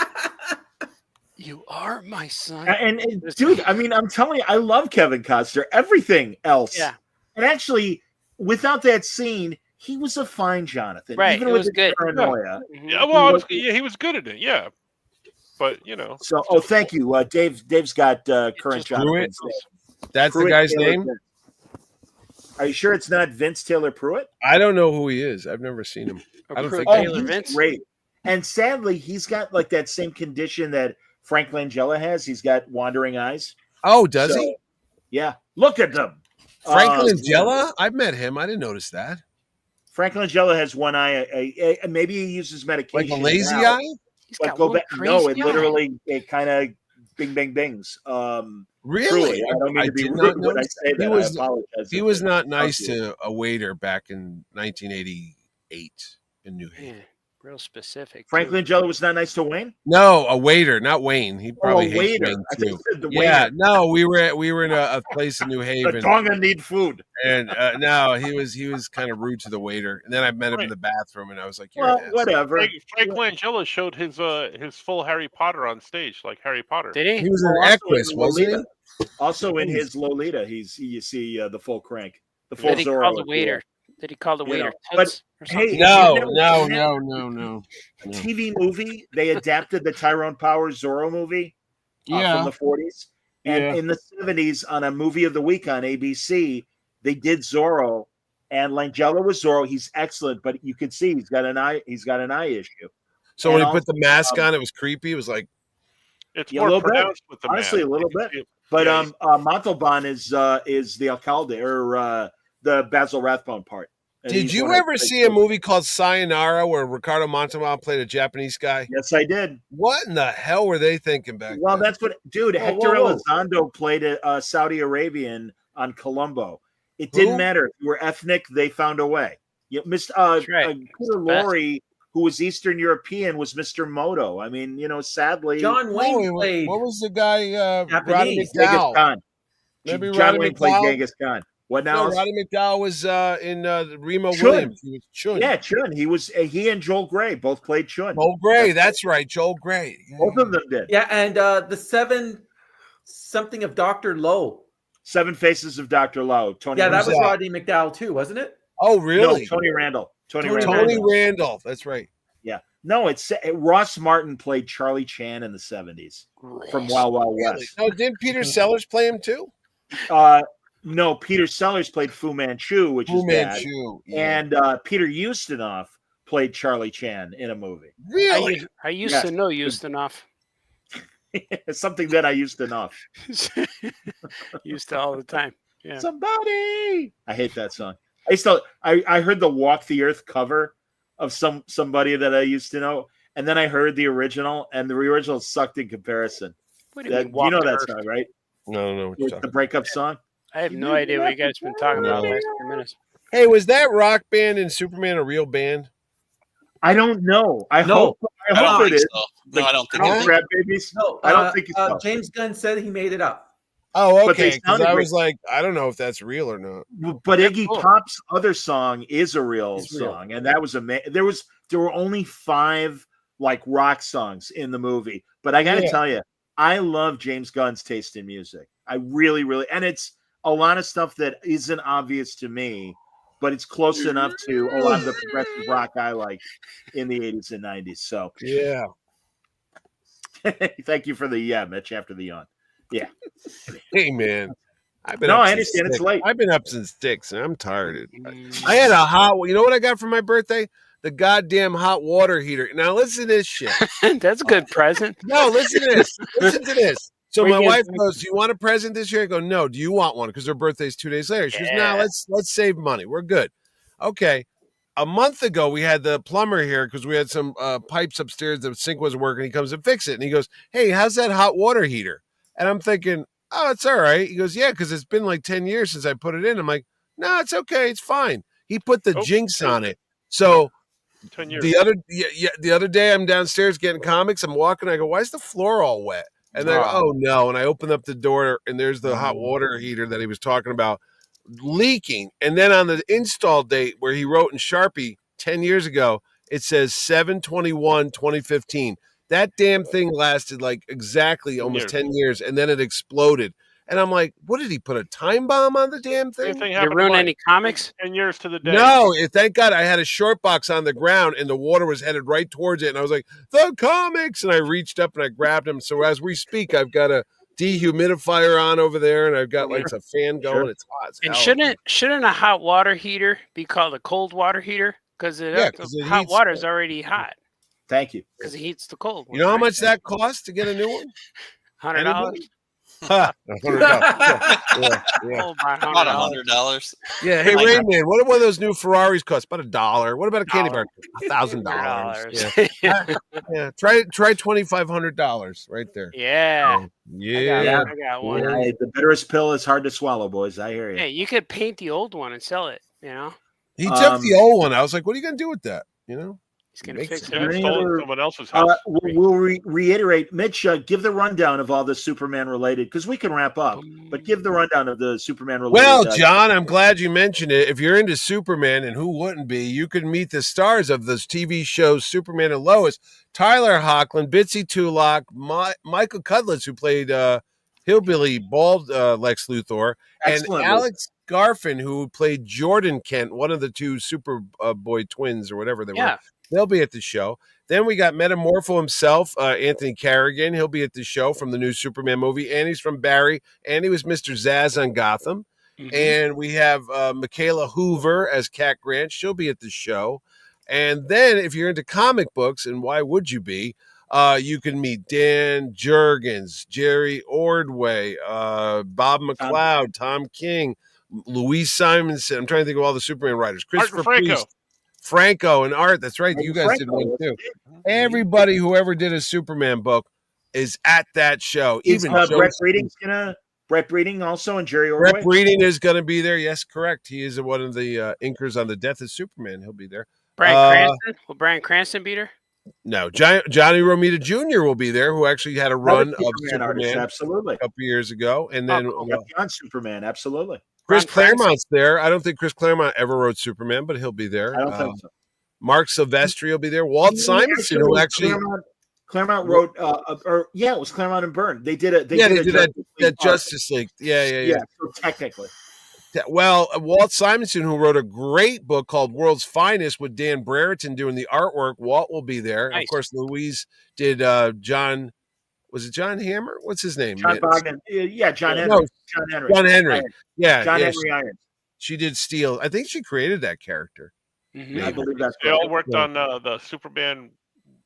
You are my son. And dude, I mean, I'm telling you, I love Kevin Costner. Everything else. Yeah. And actually, without that scene, he was a fine Jonathan. Right. Even it with was the good. paranoia. Yeah, well, he was good at it. Yeah. But, So, thank you. Dave's got current Jonathan. That's the guy's name? Are you sure it's not Vince Taylor Pruitt? I don't know who he is. I've never seen him. I don't think he's great. And sadly, he's got like that same condition that Frank Langella has. He's got wandering eyes. Oh, does he? Yeah. Look at them. Frank Langella? I've met him. I didn't notice that. Frank Langella has one eye. Maybe he uses medication. Like a lazy eye? But go back. No, it literally kind of bing, bing, bings. Really? Truly, I don't mean to be rude when I say that. I apologize. He was not nice to a waiter back in 1988 in New Haven. Yeah, real specific. Frank Langella was not nice to Wayne? No, a waiter, not Wayne. He probably hates waiter. Wayne I think too. you said the Yeah, waiter. no, we were in a place in New Haven. The Tonga need food. And no, he was kind of rude to the waiter. And then I met him in the bathroom, and I was like, well, whatever. Frank Langella showed his full Harry Potter on stage, like Harry Potter. Did he? He was an Equus, wasn't he? Also in his Lolita, you see the full crank, the full Did he Zorro. call the waiter? Did he call the waiter? But hey, no. A TV movie. They adapted the Tyrone Powers Zorro movie from the 40s, and in the 70s on a movie of the week on ABC, they did Zorro, and Langella was Zorro. He's excellent, but you can see he's got an eye issue. So when he put the mask on, it was creepy. It was like it's more a little pronounced bit. with the Honestly, mask. a little bit. But Montalban is the alcalde or the Basil Rathbone part. And did you ever see a movie called Sayonara where Ricardo Montalban played a Japanese guy? Yes, I did. What in the hell were they thinking back Well, then? that's what, dude. Hector Elizondo played a Saudi Arabian on Columbo. It didn't matter if you were ethnic; they found a way. You missed Peter Lorre, who was Eastern European, was Mr. Moto. I mean, sadly, John Wayne played. What was the guy? Roddy Japanese. McDowell. Genghis Khan. Maybe John Roddy Wayne played McDowell? Genghis Khan. What now? No, Roddy McDowell was in Remo Chun. Williams. He was Chun. Yeah, Chun. He and Joel Grey both played Chun. Joel Grey, that's right. Joel Grey. Yeah. Both of them did. Yeah, and the seven something of Dr. Lowe. Seven Faces of Dr. Lowe. Tony. Yeah, that was that? Rodney McDowell too, wasn't it? Oh, really? No, Tony Randall. Tony Randall. That's right. Yeah. No, it's Ross Martin played Charlie Chan in the 70s from Wild Wild West. Oh, didn't Peter Sellers play him too? No, Peter Sellers played Fu Manchu, which is bad. Manchu, yeah. And Peter Ustinov played Charlie Chan in a movie. Really? I used to know Ustinov. It's something that I used to know. Used to all the time. Yeah. Somebody. I hate that song. I heard the Walk the Earth cover of somebody that I used to know, and then I heard the original, and the original sucked in comparison. What do you mean, you know that Earth? song, right? No. The breakup song. I have no idea what you guys have been talking about the last 2 minutes. Hey, was that rock band in Superman a real band? I don't know. I hope it is. So. No, I don't think so. Crab Babies? No, I don't think it's so. James Gunn said he made it up. Oh, But they okay. Because sounded I great. was like, I don't know if that's real or not. But Iggy Pop's other song is a real song, and that was there were only 5 like rock songs in the movie. But I got to tell you, I love James Gunn's taste in music. I really, really, and it's a lot of stuff that isn't obvious to me. but it's close enough to a lot of the progressive rock I liked in the 80s and 90s. So yeah. Thank you for the Mitch, after the yawn. Yeah. Hey, man. I understand it's late. I've been up since 6, and I'm tired. I had a you know what I got for my birthday? The goddamn hot water heater. Now listen to this shit. That's a good present. No, listen to this. Listen to this. So my wife goes, "Do you want a present this year?" I go, "No." "Do you want one?" Because her birthday's 2 days later. She goes, "No, let's save money. We're good." Okay. A month ago, we had the plumber here because we had some pipes upstairs. The sink wasn't working. He comes and fixes it, and he goes, "Hey, how's that hot water heater?" And I'm thinking, "Oh, it's all right." He goes, "Yeah, because it's been like 10 years since I put it in." I'm like, "No, it's okay. It's fine." He put the jinx on it. So 10 years. The other day, I'm downstairs getting comics. I'm walking. I go, "Why is the floor all wet?" And they go, "Oh no!" And I open up the door, and there's the hot water heater that he was talking about leaking. And then on the install date where he wrote in Sharpie 10 years ago, it says 7/21/2015. That damn thing lasted like exactly almost 10 years, and then it exploded. And I'm like, what did he put a time bomb on the damn thing? Did it ruin any comics? 10 years to the day. No, thank God I had a short box on the ground and the water was headed right towards it. And I was like, the comics. And I reached up and I grabbed him. So as we speak, I've got a dehumidifier on over there and I've got like a fan going. Sure. It's hot. And shouldn't a hot water heater be called a cold water heater? Because hot water is already hot. Thank you. Because it heats the cold one. You know how much that costs to get a new one? $100. $100. About $100. Yeah. Hey, Rainman, what do one of those new Ferraris cost? About $1. What about a candy bar? $1,000. Yeah. Try $2,500 right there. Yeah. Yeah. I got one. Yeah, the bitterest pill is hard to swallow, boys. I hear you. Hey, you could paint the old one and sell it. You know. He took the old one. I was like, "What are you gonna do with that?" You know. He's gonna fix it. Someone else's house. We'll reiterate, Mitch. Give the rundown of all the Superman related, because we can wrap up. But give the rundown of the Superman related. Well, John, I'm glad you mentioned it. If you're into Superman, and who wouldn't be, you can meet the stars of this TV show, Superman and Lois: Tyler Hoechlin, Bitsy Tulloch, Michael Cudlitz, who played hillbilly bald Lex Luthor, and Alex Garfin, who played Jordan Kent, one of the two Superboy twins or whatever they were. They'll be at the show. Then we got Metamorpho himself, Anthony Carrigan. He'll be at the show from the new Superman movie. And he's from Barry. And he was Mr. Zaz on Gotham. Mm-hmm. And we have Michaela Hoover as Cat Grant. She'll be at the show. And then if you're into comic books, and why would you be, you can meet Dan Jurgens, Jerry Ordway, Bob McLeod, Tom King, Louise Simonson. I'm trying to think of all the Superman writers. Christopher Priest. Franco and Art. That's right. You guys did one too. Everybody who ever did a Superman book is at that show. Even Brett Breeding also, and Jerry Ordway. Brett Breeding is going to be there. Yes, correct. He is one of the inkers on the Death of Superman. He'll be there. Brian Cranston. Will Brian Cranston be there? No, Johnny Romita Jr. will be there, who actually had a run of Superman artist, absolutely, a couple years ago, and then on Superman, absolutely. Chris Claremont's there. I don't think Chris Claremont ever wrote Superman, but he'll be there. I don't think so. Mark Silvestri will be there. Walt Simonson, who actually Claremont wrote, it was Claremont and Byrne. They did that Justice League. Yeah. So technically. Well, Walt Simonson, who wrote a great book called World's Finest with Dan Brereton doing the artwork, Walt will be there. Nice. Of course, Louise did John. Was it John Hammer? What's his name? John Bogdan. Yeah, John Henry. No, John Henry. Yeah. John Henry Irons. She did Steel. I think she created that character. Mm-hmm. I believe that's they all worked on the Superman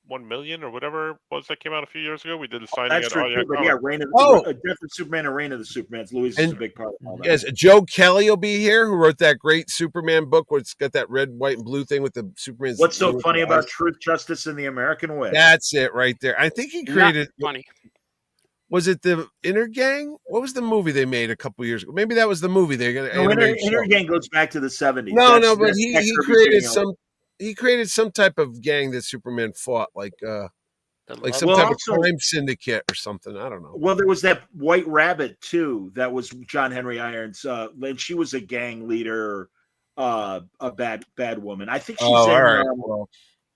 1 million or whatever it was that came out a few years ago. We did the signing that's at true, Death of Superman and Reign of the Supermans. Louise is a big part of all that. Yes, Joe Kelly will be here, who wrote that great Superman book where it's got that red, white, and blue thing with the Superman's. What's so funny about Truth, Justice, and the American Way? That's it right there. I think he created. Not funny. Was it the Inner Gang? What was the movie they made a couple years ago? Maybe that was the movie they got. Inner Gang goes back to the 70s. No, but he created some. He created some type of gang that Superman fought, like some type of crime syndicate or something. I don't know. Well, there was that White Rabbit too. That was John Henry Irons, and she was a gang leader, a bad woman. I think she's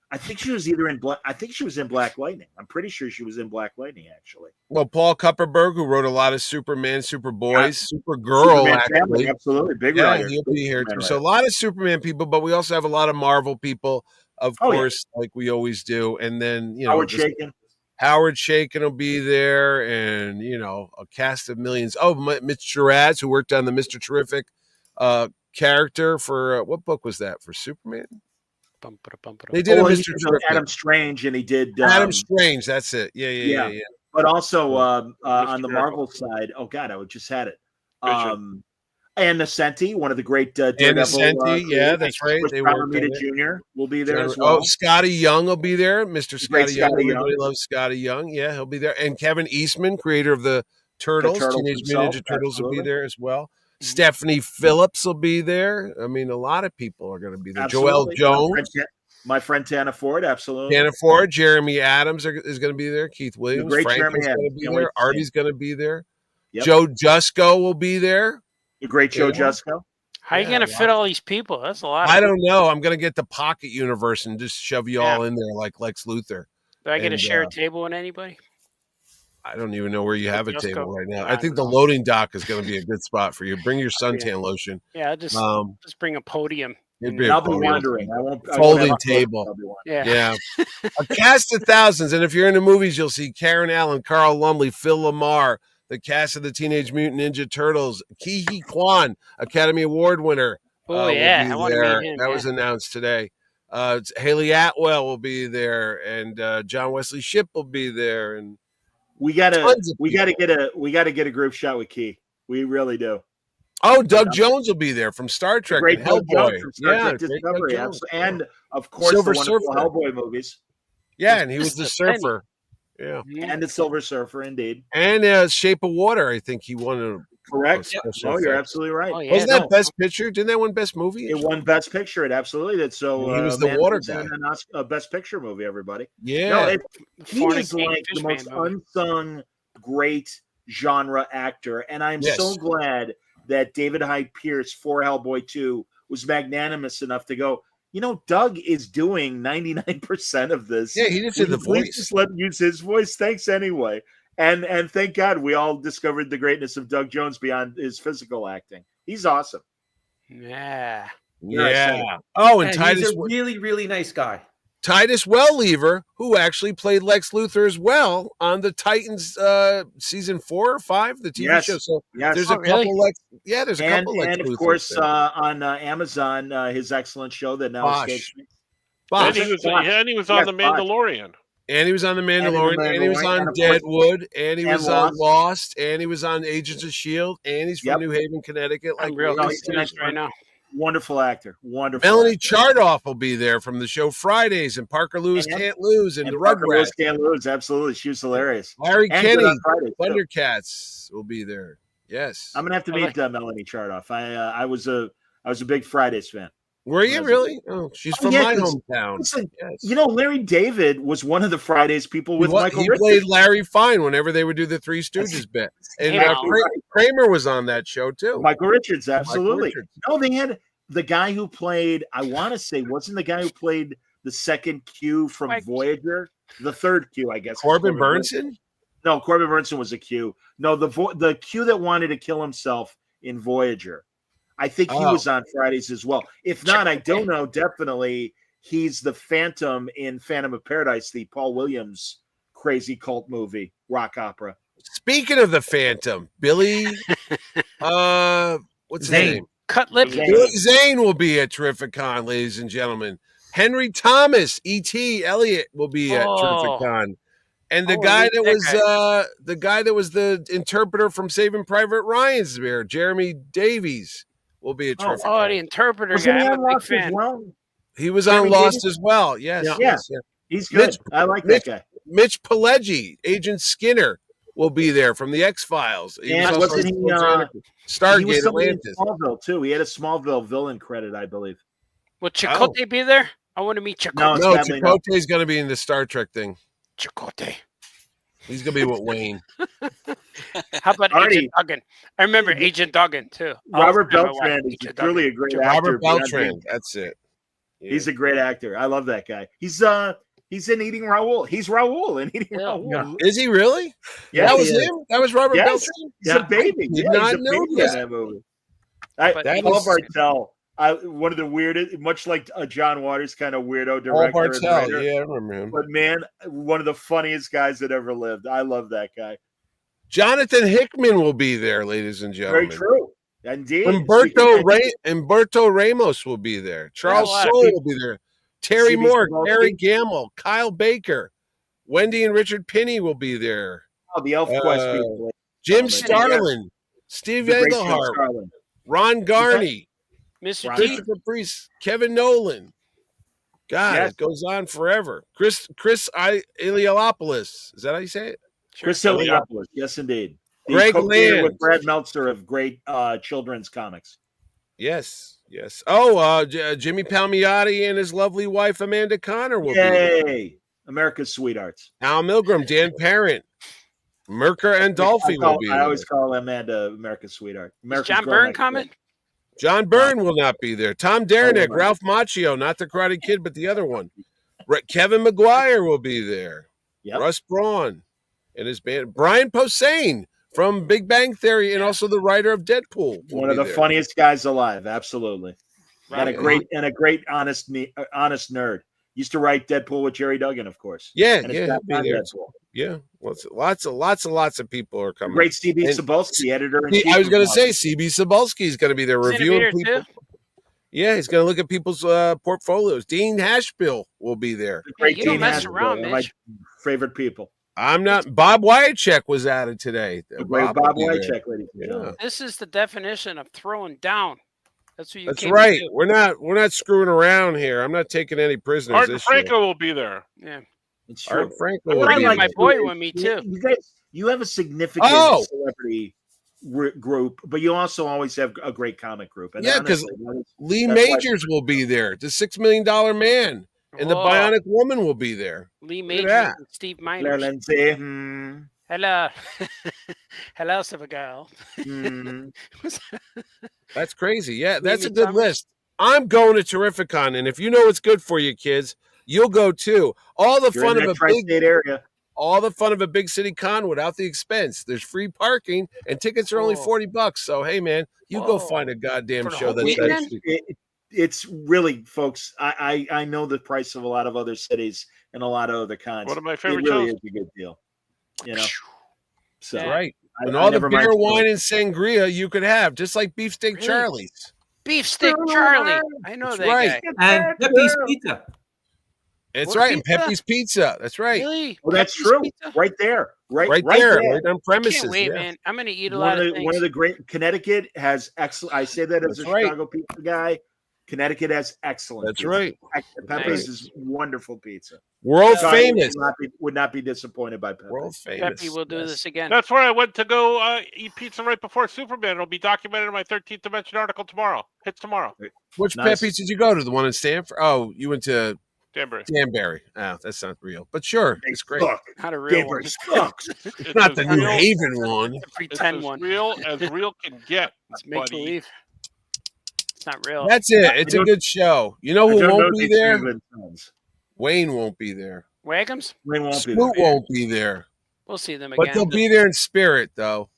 I think she was either in Black. I think she was in Black Lightning. I'm pretty sure she was in Black Lightning, actually. Well, Paul Kupperberg, who wrote a lot of Superman, Superboys, Supergirl, Superman actually. family, absolutely, big yeah, writer. He'll big be here Superman too. So a writer. lot of Superman people, but we also have a lot of Marvel people, of course, like we always do. And then Howard Chaykin. Howard Chaykin will be there, and a cast of millions. Oh, Mitch Gerads, who worked on the Mr. Terrific character for what book was that for Superman? They did a Mr. Terrific. Adam Strange, and he did Adam Strange. That's it. Yeah. But also on the Marvel side, oh god, I just had it. And Nocenti, one of the great Daredevil. Yeah, that's right. They worked on it. Jr. will be there as well. Oh, Scotty Young will be there. Mr. Scotty Young. Everybody loves Scotty Young. Yeah, he'll be there. And Kevin Eastman, creator of the Turtles, Teenage Mutant Ninja Turtles, will be there as well. Stephanie Phillips will be there. I mean, a lot of people are going to be there. Absolutely. Joel Jones. My friend Tana Ford, absolutely. Tana Ford, Jeremy Adams is going to be there. Keith Williams, Franco's going to be there. Artie's going to be there. Yep. Joe Jusko will be there. The great Joe Jusko. How are you going to fit all these people? That's a lot. I don't know. I'm going to get the pocket universe and just shove you all in there like Lex Luthor. Do I get to share a table with anybody? I don't even know where you have a table right now. I think the loading dock is going to be a good spot for you. Bring your suntan lotion. Yeah, just bring a podium. I'll be wondering. Folding table. Yeah. A cast of thousands. And if you're in the movies, you'll see Karen Allen, Carl Lumley, Phil Lamar, the cast of the Teenage Mutant Ninja Turtles, Ke-Huy Quan, Academy Award winner. Oh, yeah. I want to meet him. That was announced today. Haley Atwell will be there, and John Wesley Shipp will be there, and we gotta get a group shot with Key. We really do. Oh, Doug Jones will be there from Star Trek and Hellboy. From Star Trek Discovery, and of course the wonderful Hellboy movies. Yeah, and he was the surfer. Yeah, and the Silver Surfer, indeed. And Shape of Water, I think he won correct. Oh, you're absolutely right. Oh, yeah, wasn't that Best Picture? Didn't that win Best Movie? It won Best Picture. It absolutely did. So he was the water guy. A Best Picture movie. Everybody. Yeah, he is like the most unsung great genre actor, and I'm so glad that David Hyde Pierce for Hellboy 2 was magnanimous enough to go, Doug is doing 99% of this. Yeah, he just did the voice. Just let him use his voice. Thanks anyway. And thank God we all discovered the greatness of Doug Jones beyond his physical acting. He's awesome. Yeah. Oh, and Titus, he's a really, really nice guy. Titus Wellever, who actually played Lex Luthor as well on the Titans season 4 or 5, the TV show. So there's a couple Lex. Yeah, there's a couple Lex. And of course, on Amazon, his excellent show that now escapes me. And he was on The Mandalorian. And he was on The Mandalorian, and he was on Deadwood, and he was on Lost, and he was on Agents of S.H.I.E.L.D., and he's from New Haven, Connecticut. I'm real confused right now. Wonderful actor. Wonderful. Melanie actor. Chardoff will be there from the show Fridays, and Parker Lewis Can't Lose, and the Rugrats. Can't Lose, absolutely. She was hilarious. Larry Kenny, Thundercats will be there. Yes. I'm going to have to meet Melanie Chardoff. I was a big Fridays fan. Were you really? Oh, she's from my hometown. Listen, Larry David was one of the Fridays people with Michael Richards. He played Larry Fine whenever they would do the Three Stooges bit. And Kramer was on that show, too. Michael Richards, absolutely. No, they had the guy who played, I want to say, wasn't the guy who played the second Q from Voyager? The third Q, I guess. Corbin Burnson? No, Corbin Burnson was a Q. No, the Q that wanted to kill himself in Voyager. I think he was on Fridays as well. If not, I don't know. Definitely, he's the Phantom in Phantom of Paradise, the Paul Williams crazy cult movie, rock opera. Speaking of the Phantom, Billy, what's his name? Cutlip. Billy Zane will be at Terrificon, ladies and gentlemen. Henry Thomas, E.T. Elliott will be at Terrificon. And the guy that was the interpreter from Saving Private Ryan's there, Jeremy Davies, will be at Terrificon. Oh, the interpreter guy. I'm a big fan. He was on Lost as well. Yes. He's good. I like that guy. Mitch Pileggi, Agent Skinner, will be there from the X-Files. And wasn't he Stargate Atlantis. Smallville too. He had a Smallville villain credit, I believe. Will Chakotay be there? I want to meet Chakotay. No, Chakotay's going to be in the Star Trek thing. Chakotay. He's going to be with Wayne. How about Agent Duggan? I remember Agent Duggan, too. Robert Beltran is truly a great actor. Robert Beltran, that's it. Yeah. He's a great actor. I love that guy. He's in Eating Raoul. He's Raoul in Eating Raoul. Is he really? Yes, that was him. That was Robert Beltran. He's a baby. Did Yeah, not he's a know baby that. in that movie. Paul Bartel. One of the weirdest, much like a John Waters kind of weirdo director. Paul Bartel, yeah, I remember him. But man, one of the funniest guys that ever lived. I love that guy. Jonathan Hickman will be there, ladies and gentlemen. Very true. Indeed. Humberto Ramos will be there. Charles Soule will be there. Terry Moore, Gary Gamble, Kyle Baker, Wendy and Richard Pinney will be there. Oh, the Elf Quest people. Jim Starlin, Steve Englehart, Ron Garney, Mr. Christopher Priest, Kevin Nolan. God, it goes on forever. Chris Iliopoulos. Is that how you say it? Chris Iliopoulos. Yes, indeed. Greg Land with Brad Meltzer of great children's comics. Yes. Oh, Jimmy Palmiotti and his lovely wife Amanda Connor will be there. America's sweethearts. Al Milgram, Dan Parent, Merker and Dolphy will be there. I always call Amanda America's sweetheart. Is John Byrne coming? John Byrne will not be there. Tom Derenick, Ralph Macchio, not the Karate Kid, but the other one. Kevin McGuire will be there. Yep. Russ Braun and his band. Brian Posehn from Big Bang Theory and also the writer of Deadpool. One of the funniest guys alive. Absolutely. And a great honest nerd. Used to write Deadpool with Jerry Duggan, of course. Yeah, and he'll be there. Yeah, lots of people are coming. Great CB Cebulski, editor. I was going to say CB Cebulski is going to be there reviewing people. Yeah, he's going to look at people's portfolios. Dean Hashbill will be there. You don't mess around, Mitch. My favorite people. I'm not. Bob Wycheck was added today. Bob Wycheck, ladies and gentlemen. This is the definition of throwing down. That's what you. That's right. We're not screwing around here. I'm not taking any prisoners. Art Franco will be there. Yeah. Art Franco. I'm bringing my boy with me too. You guys, you have a significant celebrity group, but you also always have a great comic group. And because Lee Majors will be there. The $6 Million Man and the Bionic Woman will be there. Lee Majors and Steve Miners. Hello. Hello, Supergirl. That's crazy. Yeah, that's a good list. I'm going to Terrificon, and if you know what's good for you, kids, you'll go too. All the fun of a big area. All the fun of a big city con without the expense. There's free parking, and tickets are only $40. So hey, man, you go find a goddamn show that's it's really, folks. I know the price of a lot of other cities and a lot of other cons. One of my favorite It really shows. is a good deal. You know, so right. And all the beer, wine, and sangria you could have, just like Beefsteak Charlie's. Beefsteak Charlie. I know that guy. And Pepe's Pizza. That's right. And Pepe's Pizza. That's right. Really? Well, that's true. Right there. Right there. Right on premises. Can't wait, man. I'm going to eat a lot of things. One of the great Connecticut has excellent. I say that as a Chicago pizza guy. Connecticut has excellent. That's pizza. right. Pepe's is wonderful pizza. World famous. Would not be disappointed by Pepe. World famous. Pepe will do this again. That's where I went to go eat pizza right before Superman. It'll be documented in my 13th Dimension article tomorrow. Hits tomorrow. Which Pepe's did you go to? The one in Stanford? Oh, you went to Danbury. Oh, that's not real. But sure, it's great. Not a real one. Sucks. It's not the New Haven one. It's a pretend one. Real as real can get. It's make believe. It's not real. That's it. It's a good show. You know who won't be there? Wayne won't be there. WAGMS? Wayne won't be Scoot there. won't be there. We'll see them again. But they'll be there in spirit, though.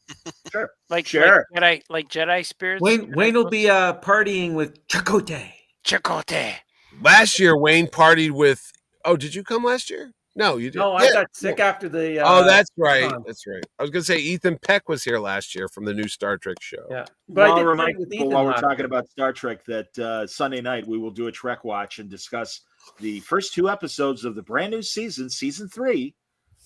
Sure. Like Jedi spirits. Wayne will be partying with Chakotay. Last year, Wayne partied with. Oh, did you come last year? No, you didn't. No, I got sick after the. Oh, that's right. That's right. I was going to say Ethan Peck was here last year from the new Star Trek show. Yeah. But I'll remind people while we're talking about Star Trek that Sunday night we will do a Trek watch and discuss the first 2 episodes of the brand new season 3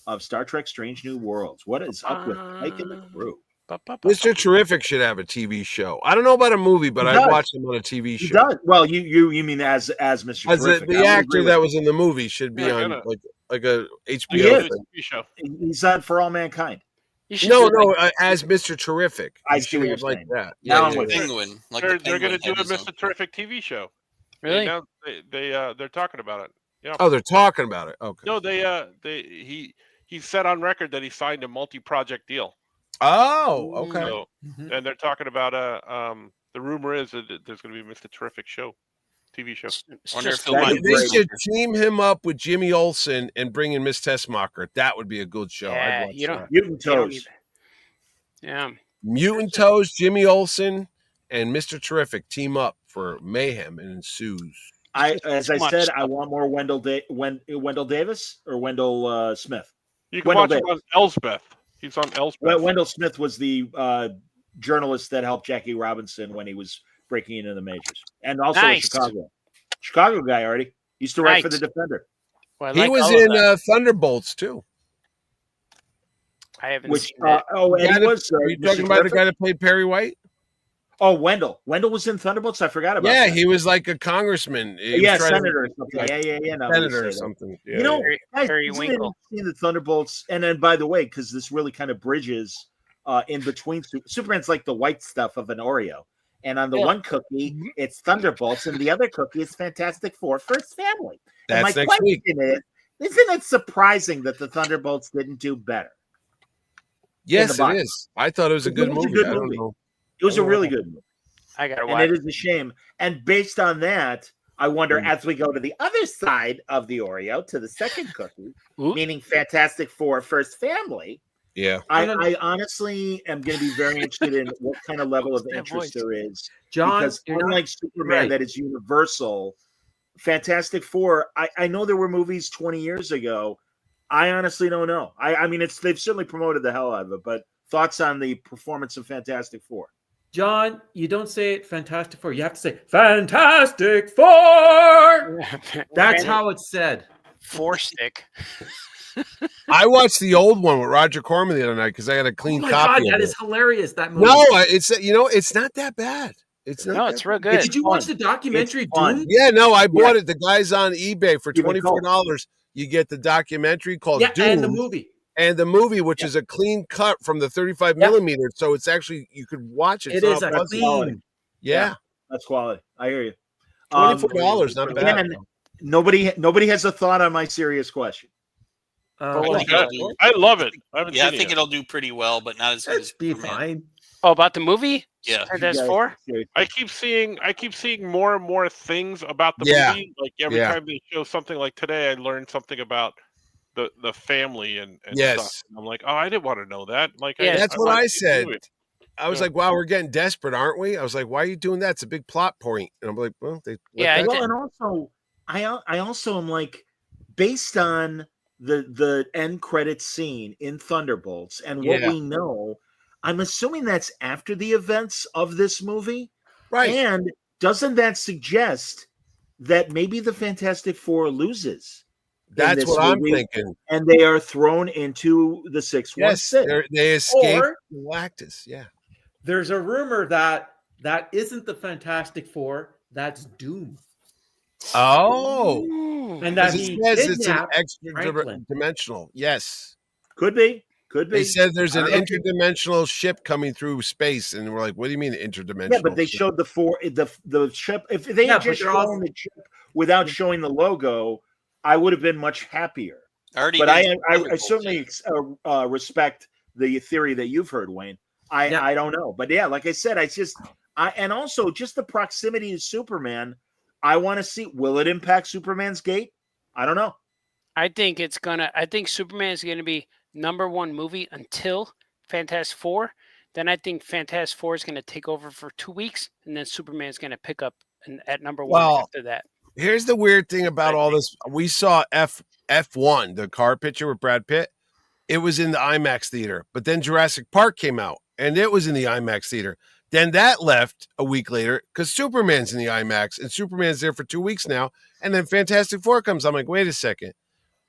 of Star Trek Strange New Worlds. What is up with Mike and the crew? Mr. Terrific should have a TV show. I don't know about a movie, but I'd watch him on a TV show. He does. Well, you mean as Mr. Terrific. The actor that was in the movie should be on like a HBO show. He's on For All Mankind. No, as Mr. Terrific. I see what you're like saying. that. Now Yeah, Penguin. They're going to do a Mr. Terrific TV show. Really? They're talking about it. Yeah. Oh, they're talking about it. Okay. No, he said on record that he signed a multi-project deal. Oh, okay. So, and they're talking about the rumor is that there's going to be a Mr. Terrific show. TV show. Wonder if They should team him up with Jimmy Olsen and bring in Miss Tessmacher. That would be a good show. Yeah, I'd watch that. Mutant Toes. Yeah. Mutant Toes, Jimmy Olsen, and Mr. Terrific team up for mayhem and ensues. As I said, I want more Wendell Davis or Wendell Smith. You can watch him on Elsbeth. He's on Elsbeth. Wendell Smith was the journalist that helped Jackie Robinson when he was breaking into the majors, and also Chicago guy. Artie used to write for the Defender. Well, he was in Thunderbolts too. I haven't Which seen that. and he was. Are you talking about the guy that played Perry White? Oh, Wendell. Wendell was in Thunderbolts. I forgot about. Yeah, that. he was like a congressman. Senator or something. Yeah. No, senator or something. Yeah, you know, Harry Winkle. Seen the Thunderbolts, and then by the way, because this really kind of bridges in between. Superman's like the white stuff of an Oreo, and on the one cookie it's Thunderbolts, and the other cookie is Fantastic Four: First Family. That's and my next week. Isn't it surprising that the Thunderbolts didn't do better? Yes, it is. I thought it was a good movie. I don't know. It was a really good movie. I got to watch. And it is a shame. And based on that, I wonder as we go to the other side of the Oreo to the second cookie, meaning Fantastic Four: First Family. Yeah. I honestly am going to be very interested in what kind of level of interest there is. John, because unlike Superman that is universal, Fantastic Four, I know there were movies 20 years ago. I honestly don't know. I mean, they've certainly promoted the hell out of it, but thoughts on the performance of Fantastic Four? John, you don't say it Fantastic Four. You have to say Fantastic Four. That's how it's said. Four stick. I watched the old one with Roger Corman the other night because I had a clean copy. That of is it. hilarious. That movie. No, it's not that bad. It's not. No, it's real good. Did you watch the documentary Doom? Yeah, no, I bought it. The guy's on eBay for $24. You get the documentary called Doom and the movie. And the movie, which is a clean cut from the 35 millimeter, so it's actually you could watch it. It is a clean. Yeah, that's quality. I hear you. $24, not bad. Again, nobody has a thought on my serious question. I love it. I think it'll do pretty well, but not as good as be fine. Oh, about the movie? Yeah, Fantastic Four. I keep seeing more and more things about the movie. Like every time they show something, like today, I learned something about the family and stuff. And I'm like, oh, I didn't want to know that. Like, that's what I said. I was like, wow, we're getting desperate, aren't we? I was like, why are you doing that? It's a big plot point. And I'm like, well, and also, I also am like, based on the end credits scene in Thunderbolts and what we know, I'm assuming that's after the events of this movie. Right. And doesn't that suggest that maybe the Fantastic Four loses? That's what I'm thinking. And they are thrown into the 616. Yes, they escape Galactus. Yeah. There's a rumor that isn't the Fantastic Four. That's Doom. Oh. And that he says it's an extra dimensional. Yes. Could be. They said there's an interdimensional ship coming through space, and we're like, what do you mean interdimensional? Yeah, but they showed the ship. If they had just shown the ship without showing the logo, I would have been much happier. But I certainly respect the theory that you've heard, Wayne. I don't know, but yeah, like I said, and also just the proximity to Superman. I want to see, will it impact Superman's gate? I don't know. I think Superman is going to be #1 movie until Fantastic Four. Then I think Fantastic Four is going to take over for 2 weeks, and then Superman is going to pick up at #1 after that. Here's the weird thing about all this. We saw F1, the car picture with Brad Pitt. It was in the IMAX theater, but then Jurassic Park came out, and it was in the IMAX theater. Then that left a week later because Superman's in the IMAX, and Superman's there for 2 weeks now. And then Fantastic Four comes. I'm like, wait a second.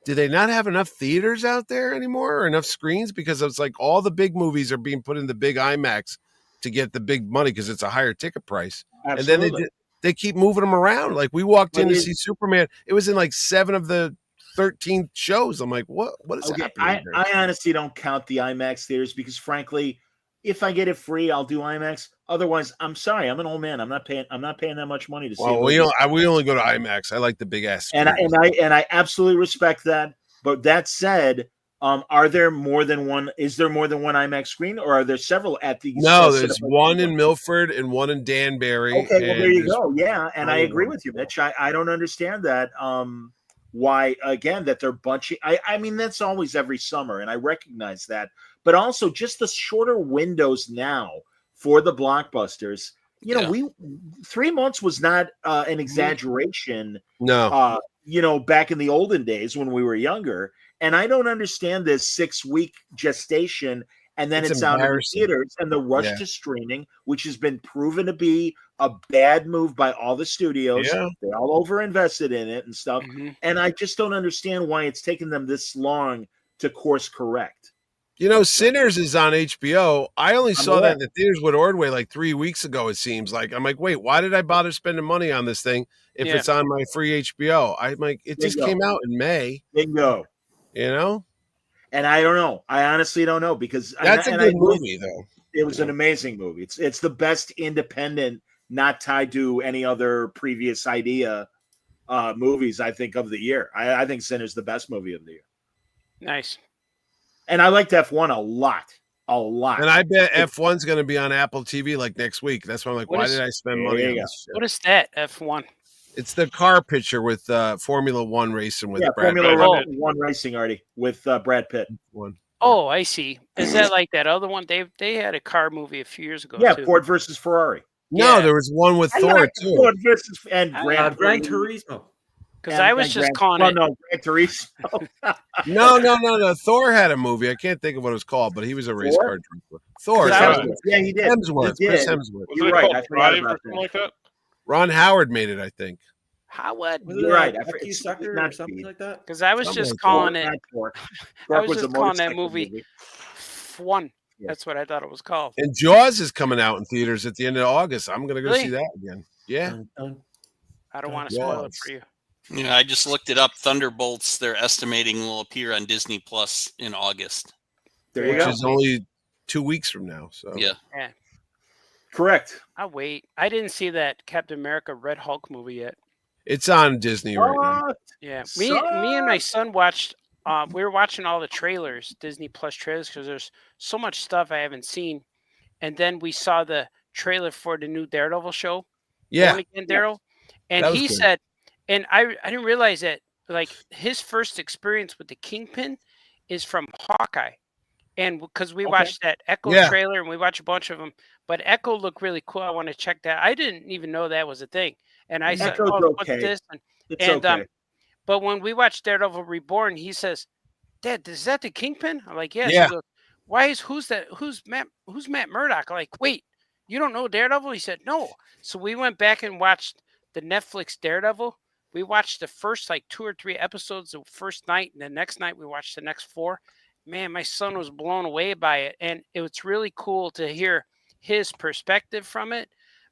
Do they not have enough theaters out there anymore or enough screens? Because it's like all the big movies are being put in the big IMAX to get the big money because it's a higher ticket price. Absolutely. And then they keep moving them around. Like we walked in to see Superman. It was in like 7 of the 13 shows. I'm like, what is happening? I honestly don't count the IMAX theaters because frankly, if I get it free, I'll do IMAX. Otherwise, I'm sorry, I'm an old man. I'm not paying that much money to see. Well, we only go to IMAX. I like the big ass. And I absolutely respect that. But that said, Are there more than one? Is there more than one IMAX screen, or are there several at the? No, there's one in Milford and one in Danbury. Okay, well there you go. Yeah, and I agree with you, Mitch. I don't understand that. Why again that they're bunching? I mean that's always every summer, and I recognize that. But also just the shorter windows now for the blockbusters. You know, 3 months was not an exaggeration. No. You know, back in the olden days when we were younger. And I don't understand this 6-week gestation, and then it's out in the theaters, and the rush to streaming, which has been proven to be a bad move by all the studios. Yeah. They all over-invested in it and stuff. And I just don't understand why it's taken them this long to course correct. You know, Sinners is on HBO. I only saw that in the theaters with Ordway like 3 weeks ago, it seems like. I'm like, wait, why did I bother spending money on this thing if it's on my free HBO? I'm like, it just came out in May. Bingo. You know? And I don't know. I honestly don't know because that's a good movie, though. It was an amazing movie. It's the best independent, not tied to any other previous idea movies, I think, of the year. I think Sinner's the best movie of the year. Nice. And I liked F1 a lot. A lot. And I bet F1's going to be on Apple TV like next week. That's why I'm like, why did I spend money on this shit? What is that, F1? It's the car picture with Formula One racing with Brad Formula Pitt. One racing, Artie, with Brad Pitt. Oh, I see. Is that like that other one? They had a car movie a few years ago. Yeah, too. Ford versus Ferrari. No, there was one with Thor too. Ford versus and Gran Turismo. Because I was just calling it. No, Gran Turismo. No. Thor had a movie. I can't think of what it was called, but he was a race car driver. Thor. Yeah, he did. Hemsworth. He Chris did. Hemsworth. You're right. I forgot about something like that. Ron Howard made it, I think. Howard. You're right. Sucker or something like that. Because I was just calling it. I was just calling that movie F1. That's what I thought it was called. And Jaws is coming out in theaters at the end of August. I'm going to go see that again. Yeah. I don't want to spoil it for you. Yeah, I just looked it up. Thunderbolts, they're estimating will appear on Disney Plus in August. There you go. Which is only 2 weeks from now. So Yeah. Correct. I'll wait. I didn't see that Captain America Red Hulk movie yet. It's on Disney right now. Yeah. Me and my son watched we were watching all the trailers, Disney Plus trailers, because there's so much stuff I haven't seen. And then we saw the trailer for the new Daredevil show. Yeah. Born Again Daredevil. And he said, and I didn't realize that like his first experience with the Kingpin is from Hawkeye. And because we watched that Echo trailer and we watched a bunch of them, but Echo looked really cool. I want to check that. I didn't even know that was a thing. And I said, what's this? But when we watched Daredevil Reborn, he says, Dad, is that the Kingpin? I'm like, yes. Yeah. He goes, who's that? Who's Matt Murdock? I'm like, wait, you don't know Daredevil? He said, no. So we went back and watched the Netflix Daredevil. We watched the first like 2 or 3 episodes the first night, and the next night we watched the next 4. Man, my son was blown away by it. And it's really cool to hear his perspective from it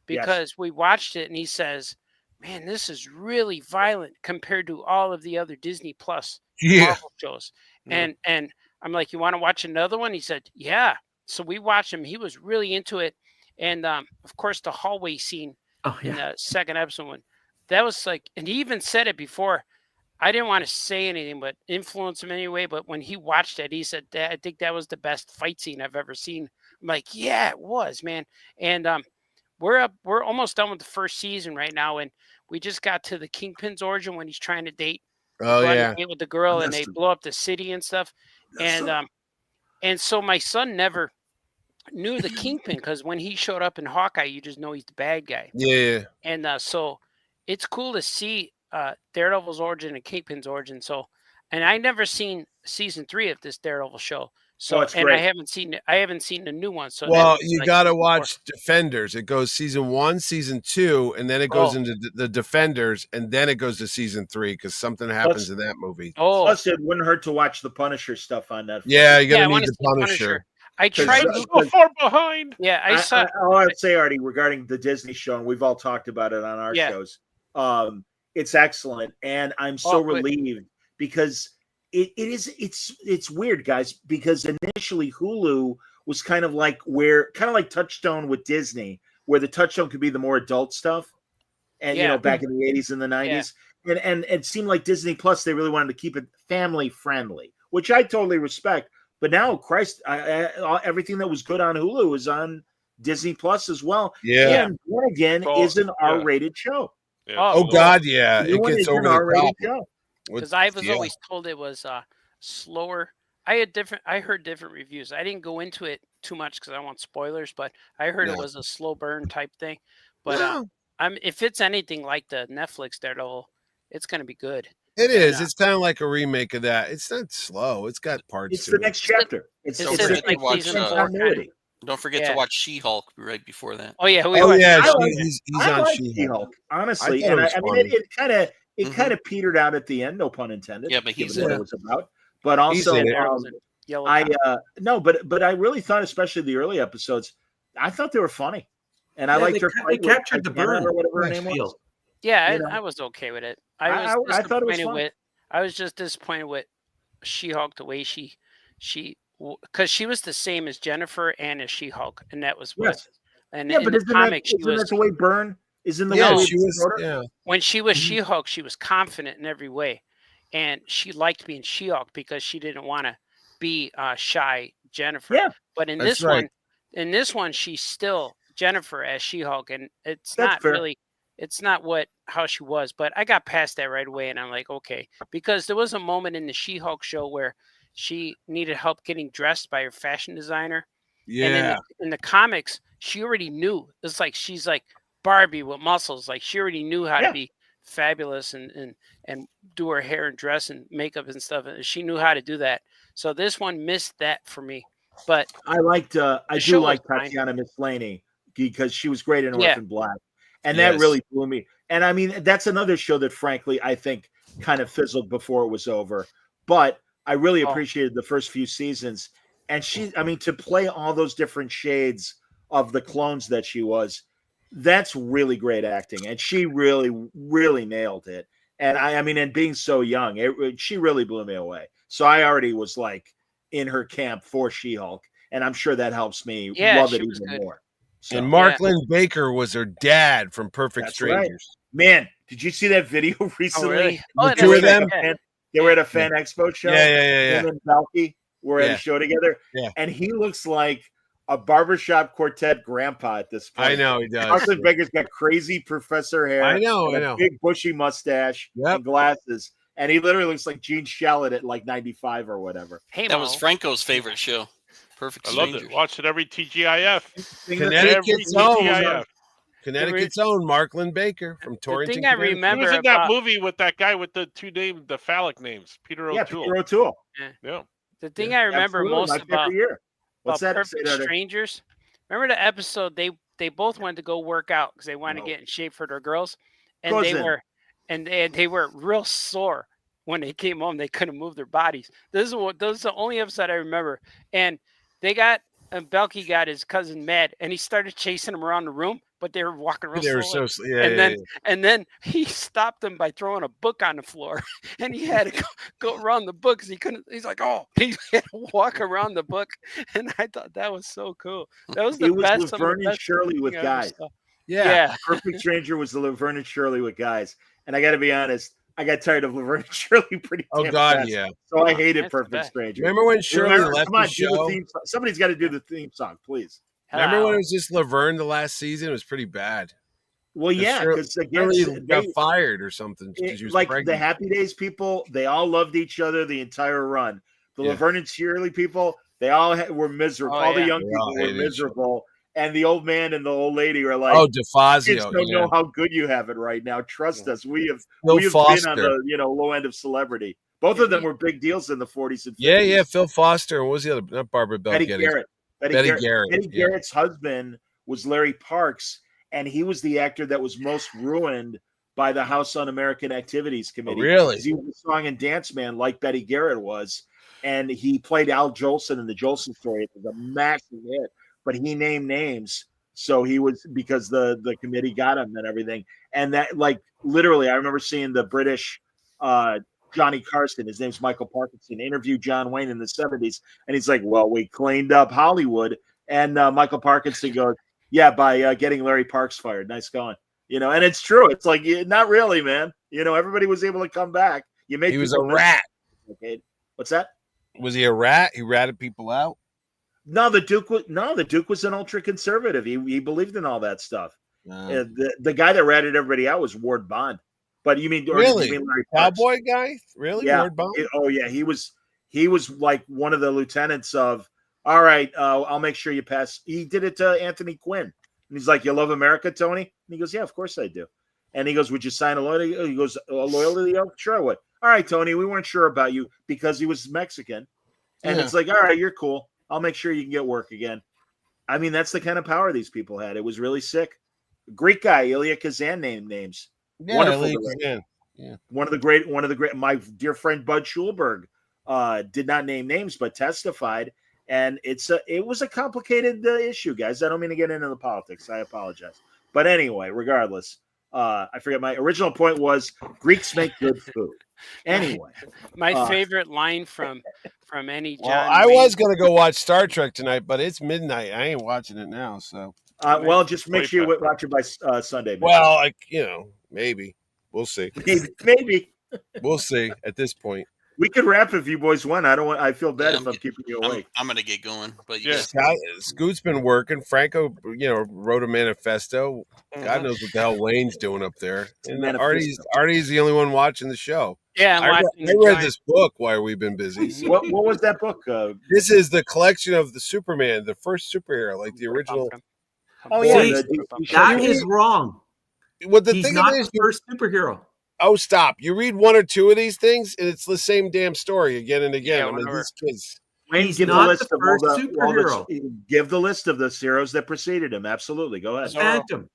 because we watched it and he says, man, this is really violent compared to all of the other Disney Plus Marvel shows. And I'm like, you want to watch another one? He said, yeah. So we watched him. He was really into it. And of course, the hallway scene in the second episode, that was like, and he even said it before. I didn't want to say anything, but influence him anyway. But when he watched it, he said, I think that was the best fight scene I've ever seen. I'm like, yeah, it was, man. And we're almost done with the first season right now. And we just got to the Kingpin's origin when he's trying to date. Date with the girl and they blow up the city and stuff. And so my son never knew the Kingpin because when he showed up in Hawkeye, you just know he's the bad guy. Yeah. And so it's cool to see Daredevil's origin and Kingpin's origin. So, and I never seen season 3 of this Daredevil show. So, and great. I haven't seen the new one. So, well, you got to watch Defenders. It goes season 1, season 2, and then it goes into the Defenders, and then it goes to season 3 because something happens in that movie. Oh, plus it wouldn't hurt to watch the Punisher stuff on Netflix. Yeah, you got to need the Punisher. I tried so far behind. Yeah, I saw. All I'd say, Artie, regarding the Disney show, and we've all talked about it on our shows. It's excellent, and I'm so relieved because it's weird, guys. Because initially Hulu was kind of like Touchstone with Disney, where the Touchstone could be the more adult stuff, and back in the 80s and the 90s, and it seemed like Disney Plus they really wanted to keep it family friendly, which I totally respect. But now, Christ, everything that was good on Hulu is on Disney Plus as well. Yeah. And Born Again is an R-rated show. Yeah, oh God, yeah, New it one gets is over an the R-rated top. show. Because I was always told it was slower. I heard different reviews. I didn't go into it too much because I don't want spoilers, but I heard it was a slow burn type thing. But if it's anything like the Netflix Daredevil, it's going to be good. It is. It's kind of like a remake of that. It's not slow. It's got parts. It's the next chapter. Don't forget to watch. Don't forget to watch She-Hulk right before that. Oh yeah, he's on She-Hulk. Honestly, and I mean, it kind of petered out at the end. No pun intended. Yeah, but he's what it was about. But also, but I really thought, especially the early episodes, I thought they were funny, and I liked her. They captured the burn or whatever her name was. Yeah, I was okay with it. I thought it was fun. I was just disappointed with She-Hulk, the way she because she was the same as Jennifer and as She-Hulk, and that was what. And in the comic, she was the way Byrne is in the way she was. When she was She-Hulk, she was confident in every way, and she liked being She-Hulk because she didn't want to be shy Jennifer. Yeah, but in this one, she's still Jennifer as She-Hulk, and it's not really. It's not how she was, but I got past that right away, and I'm like, okay, because there was a moment in the She-Hulk show where she needed help getting dressed by her fashion designer. Yeah. And in the comics, she already knew. It's like she's like Barbie with muscles. Like she already knew how to be fabulous and do her hair and dress and makeup and stuff. And she knew how to do that. So this one missed that for me. But I liked. I do like Tatiana Maslany because she was great in Orphan Black. And that really blew me. And I mean, that's another show that, frankly, I think kind of fizzled before it was over. But I really appreciated the first few seasons. And to play all those different shades of the clones that she was, that's really great acting. And she really, really nailed it. And and being so young, she really blew me away. So I already was like in her camp for She-Hulk. And I'm sure that helps me love it even more. So, and Marklin Baker was her dad from Perfect Strangers. Right. Man, did you see that video recently? Oh, really? The two of them? They were at a fan expo show. Yeah. Him and Balky were at a show together. Yeah. And he looks like a barbershop quartet grandpa at this point. I know he does. Marklin Baker's got crazy professor hair. I know. A big bushy mustache and glasses. And he literally looks like Gene Shalit at like 95 or whatever. Hey, that was Franco's favorite show. Perfect Strangers. I loved it. Watched it every TGIF. Connecticut's own Marklin Baker from Torrington. The thing I remember he was in that movie with that guy with the two names, the phallic names, Peter O'Toole. Peter O'Toole. Yeah. The thing I remember most about Perfect Strangers. Remember the episode they both wanted to go work out because they wanted to get in shape for their girls, and they were real sore when they came home. They couldn't move their bodies. This is the only episode I remember, and Belky got his cousin mad, and he started chasing him around the room, but they were walking real slow. And then he stopped them by throwing a book on the floor, and he had to go around the book because he couldn't. He's like, he had to walk around the book, and I thought that was so cool. That was the best. Laverne and Shirley with guys. Yeah. Perfect Stranger was the Laverne and Shirley with guys, and I got to be honest. I got tired of Laverne and Shirley pretty damn fast. So I hated Perfect Stranger. Remember when Shirley left the show? Somebody's got to do the theme song, please. Remember when it was just Laverne the last season? It was pretty bad. Well, yeah, because Shirley got fired or something. Like the Happy Days people, they all loved each other the entire run. The Laverne and Shirley people, they all were miserable. All the young people were miserable. And the old man and the old lady are like, DeFazio. Kids don't know how good you have it right now. Trust us. We have been on the low end of celebrity. Both of them were big deals in the 40s and 50s. Yeah. Phil Foster. And what was the other? Not Barbara Bell. Betty Garrett. Betty Garrett's husband was Larry Parks, and he was the actor that was most ruined by the House Un-American Activities Committee. Oh, really? He was a song and dance man like Betty Garrett was, and he played Al Jolson in the Jolson Story. It was a massive hit. But he named names, so he was because the committee got him and everything. And that, like, literally, I remember seeing the British Johnny Carson, his name's Michael Parkinson, interview John Wayne in the 70s, and he's like, "Well, we cleaned up Hollywood," and Michael Parkinson goes, "Yeah, by getting Larry Parks fired. Nice going." And it's true. It's like, not really, man. Everybody was able to come back. He was a rat. Okay, what's that? Was he a rat? He ratted people out? No, the Duke was an ultra conservative. He believed in all that stuff. The guy that ratted everybody out was Ward Bond. But you mean really? You mean Larry Cowboy guy? Really? Yeah. Ward Bond? He was like one of the lieutenants of. All right, I'll make sure you pass. He did it to Anthony Quinn, and he's like, "You love America, Tony?" And he goes, "Yeah, of course I do." And he goes, "Would you sign a loyalty?" He goes, "A loyalty oath? Sure, I would." All right, Tony, we weren't sure about you because he was Mexican, and it's like, all right, you're cool. I'll make sure you can get work again. I mean, that's the kind of power these people had. It was really sick. Greek guy, Ilya Kazan names. Yeah, wonderful. Yeah. One of the great. My dear friend Bud Schulberg did not name names, but testified. And it was a complicated issue, guys. I don't mean to get into the politics. I apologize. But anyway, regardless, I forget my original point was Greeks make good food. Anyway, my favorite line from any John. Well, I was going to go watch Star Trek tonight, but it's midnight. I ain't watching it now. So, well, just make sure you watch it by Sunday. Well, maybe we'll see. Maybe we'll see. At this point. We could wrap if you boys won. I feel bad if I'm keeping you awake. I'm gonna get going, but Scoot's been working. Franco, wrote a manifesto. God knows what the hell Wayne's doing up there. And Artie's the only one watching the show. Yeah, I read this book while we've been busy. What was that book? This is the collection of the Superman, the first superhero, like the original. Oh yeah, that is wrong. What the He's thing not is, the first superhero. Oh, stop. You read one or two of these things, and it's the same damn story again and again. Yeah, these kids. Wayne, give the list of all give the list of the heroes that preceded him. Absolutely. Go ahead. Phantom.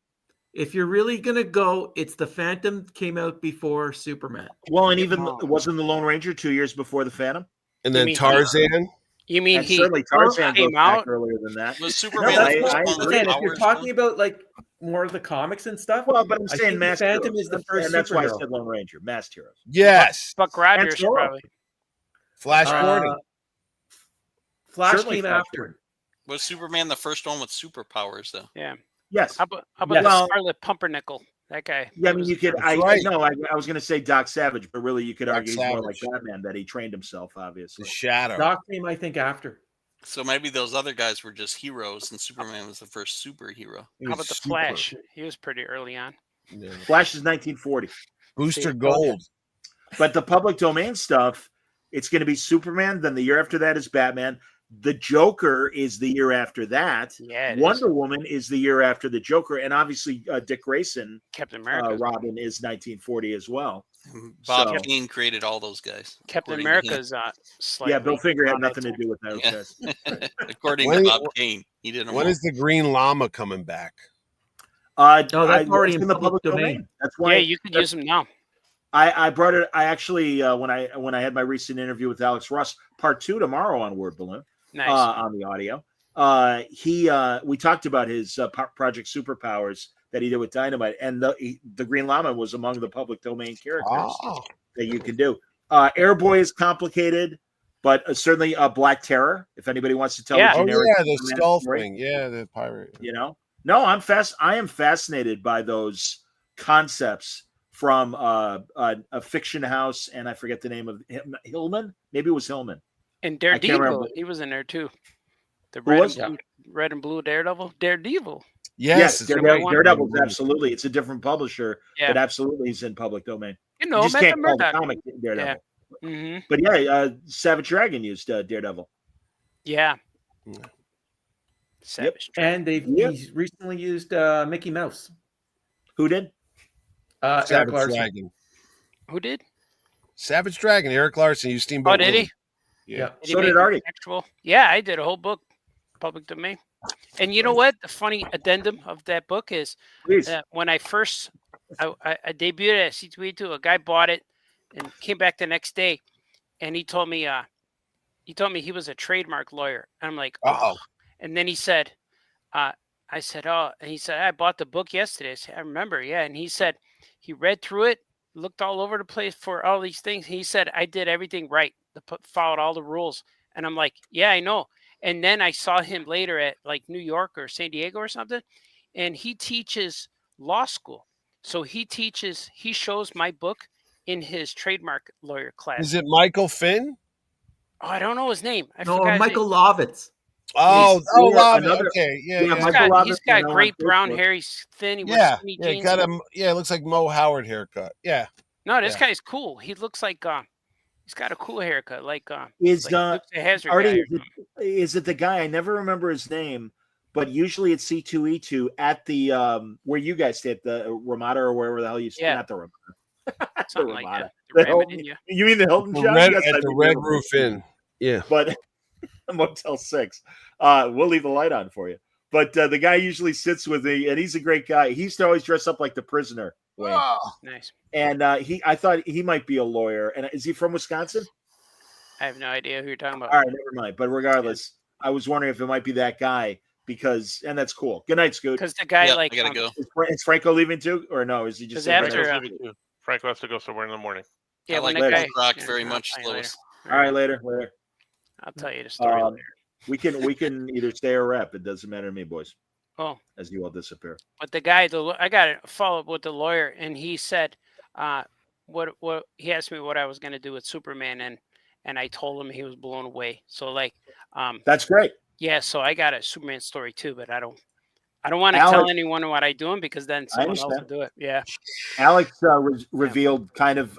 If you're really going to go, it's the Phantom came out before Superman. Well, and even wasn't the Lone Ranger 2 years before the Phantom? And then Tarzan? You mean he certainly Tarzan came out earlier than that? Was Superman if you're talking about like more of the comics and stuff. Well, but I'm saying the Phantom is the first. And that's why I superhero. said Lone Ranger, masked heroes. Yes. Buck Rogers probably. Flash Gordon. Flash Certainly came Flash after. Was Superman the first one with superpowers, though? Yeah. Yes. How about the Scarlet Pumpernickel? That guy. Yeah, I mean, you could. I was going to say Doc Savage, but really, you could argue he's more like Savage. Batman, that he trained himself, obviously. The Shadow. Doc came, I think, after. So maybe those other guys were just heroes, and Superman was the first superhero. How about the Flash? He was pretty early on. Yeah. Flash is 1940. Booster Gold. But the public domain stuff, it's going to be Superman. Then the year after that is Batman. The Joker is the year after that. Yeah, Wonder Woman is the year after the Joker, and obviously Dick Grayson, Captain America, Robin is 1940 as well. Bob Kane created all those guys. Captain America's slightly. Bill Finger had nothing to do with those guys. According to Bob Kane, he didn't. When is the Green Llama coming back? That's already in the public domain. That's why. Yeah, you could use them now. I brought it. I actually when I had my recent interview with Alex Russ, part 2 tomorrow on Word Balloon. Nice. On the audio. We talked about his Project Superpowers that he did with Dynamite, and the Green Llama was among the public domain characters that you can do. Airboy is complicated, but certainly Black Terror. If anybody wants to tell me, the skull thing, the pirate. No, I am fascinated by those concepts from a fiction house, and I forget the name of him, Hillman. Maybe it was Hillman. And Daredevil, he was in there too. The red and blue Daredevil. Daredevil. Yes, Daredevil's absolutely. It's a different publisher, but absolutely he's in public domain. You know, just can't call the comic Daredevil. Yeah. Mm-hmm. But Savage Dragon used Daredevil. Yeah. Savage Dragon. And he's recently used Mickey Mouse. Who did? Savage Dragon. Who did? Savage Dragon. Eric Larson used Steamboat. Oh, did he? Yeah. So did Artie. Yeah, I did a whole book, public domain. And you know what? The funny addendum of that book is when I first I debuted at C2E2, a guy bought it and came back the next day, and he told me he was a trademark lawyer. And I'm like, oh. And then he said, I said, oh, and he said, I bought the book yesterday. I said, I remember, yeah. And he said he read through it, looked all over the place for all these things. He said, I did everything right. Followed all the rules. And I'm like, yeah, I know. And then I saw him later at like New York or San Diego or something, and he teaches law school. So he shows my book in his trademark lawyer class. Is it Michael Finn? I don't know his name. I No, forgot his Michael name. Lovitz. Lovitz. Okay, yeah. He's got great brown hair. He's thin. He wears skinny jeans. Got him. Yeah, it looks like Mo Howard haircut. Yeah. No, this guy's cool. He looks like he's got a cool haircut. Is Artie, is it the guy? I never remember his name, but usually it's C2E2 at the where you guys stay at the Ramada or wherever the hell you stay. Yeah. Not the Ramada. Something like that. The Hilton, you mean the Hilton? The John? Red, Yes, at the Red Roof Inn. Yeah. But Motel 6. We'll leave the light on for you. But the guy usually sits with me, and he's a great guy. He used to always dress up like the prisoner. Oh, nice. And I thought he might be a lawyer. And is he from Wisconsin? I have no idea who you're talking about. All right, never mind. But regardless, I was wondering if it might be that guy and that's cool. Good night, Scoot. Because the guy I gotta go. Is Franco leaving too, or no? Is he just Franco has to go somewhere in the morning. Yeah, I like when the guy rock very much, Lois. All right, later. I'll tell you the story later. We can either stay or rep. It doesn't matter to me, boys. Oh, as you all disappear. But the guy, I got to follow up with the lawyer, and he said, what he asked me what I was going to do with Superman, and I told him he was blown away. So that's great. Yeah, so I got a Superman story too, but I don't want to tell anyone what I'm doing because then someone else will do it. Yeah. Alex revealed kind of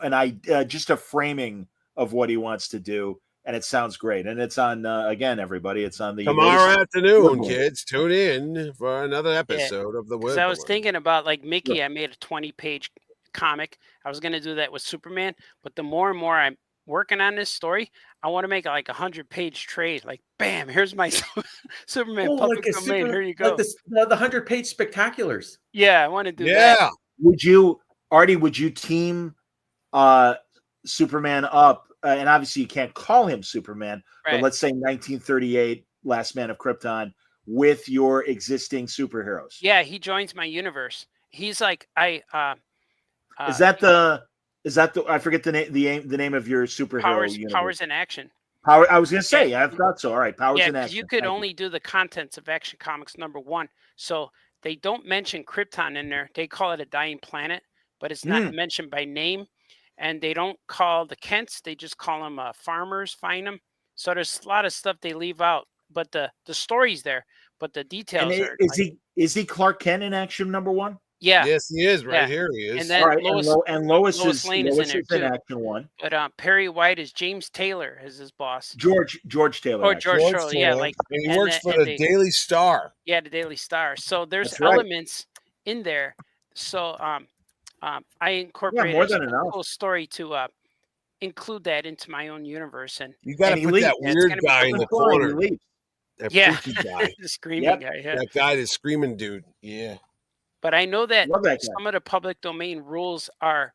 just a framing of what he wants to do. And it sounds great. And it's on, again, everybody, it's on the tomorrow afternoon, kids. Tune in for another episode of the Word. I was thinking about Mickey. Yeah. I made a 20-page comic. I was going to do that with Superman. But the more and more I'm working on this story, I want to make a 100-page trade. Bam, here's my Superman public domain. Here you go. Like the 100-page spectaculars. Yeah, I want to do that. Would you team Superman up? And obviously you can't call him Superman, but let's say 1938, Last Man of Krypton, with your existing superheroes. Yeah, he joins my universe. He's like is that the I forget the name of your superhero universe. Powers in Action. I was gonna say, I thought so. All right, Powers in Action. You could only do the contents of Action Comics #1. So they don't mention Krypton in there. They call it a dying planet, but it's not mentioned by name. And they don't call the Kents; they just call them farmers. Find them. So there's a lot of stuff they leave out, but the story's there, but the details are. Is he Clark Kent in Action #1? Yeah. Yes, he is. Here he is. And then Lois Lane is in there too. Action 1. But Perry White is James Taylor as his boss. George Taylor. Or George Taylor. Yeah, and he works for the Daily Star. Yeah, the Daily Star. So there's elements in there. So I incorporated a cool story to include that into my own universe. And you got to put that weird guy in the corner. That freaky guy. The screaming guy. Yeah. That guy, the screaming dude. Yeah. But I know that some of the public domain rules are,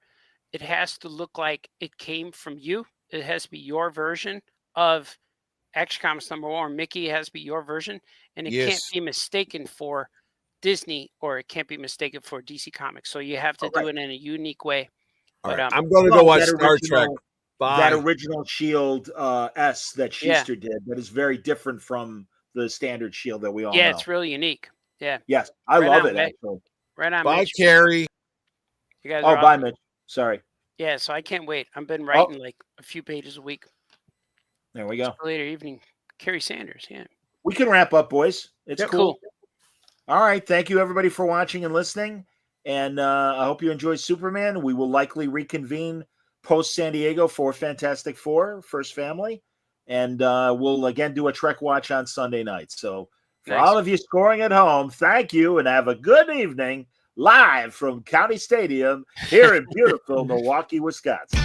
it has to look like it came from you. It has to be your version of Action Comics #1. Mickey has to be your version. And it can't be mistaken for Disney, or it can't be mistaken for DC Comics. So you have to do it in a unique way. But I'm going to go watch Star Trek. Bye. That original Shield S that Schuster did, that is very different from the standard Shield that we all know. Yeah, it's really unique. Yeah. Yes, I love it, actually. Right on. Bye, Mitch. Carrie. You guys bye, Mitch. Sorry. Yeah, so I can't wait. I've been writing a few pages a week. There we go. Later evening. Carrie Sanders. Yeah. We can wrap up, boys. It's cool. All right. Thank you, everybody, for watching and listening. And I hope you enjoyed Superman. We will likely reconvene post San Diego for Fantastic Four, First Family. And we'll again do a Trek watch on Sunday night. So for all of you scoring at home, thank you and have a good evening live from County Stadium here in beautiful Milwaukee, Wisconsin.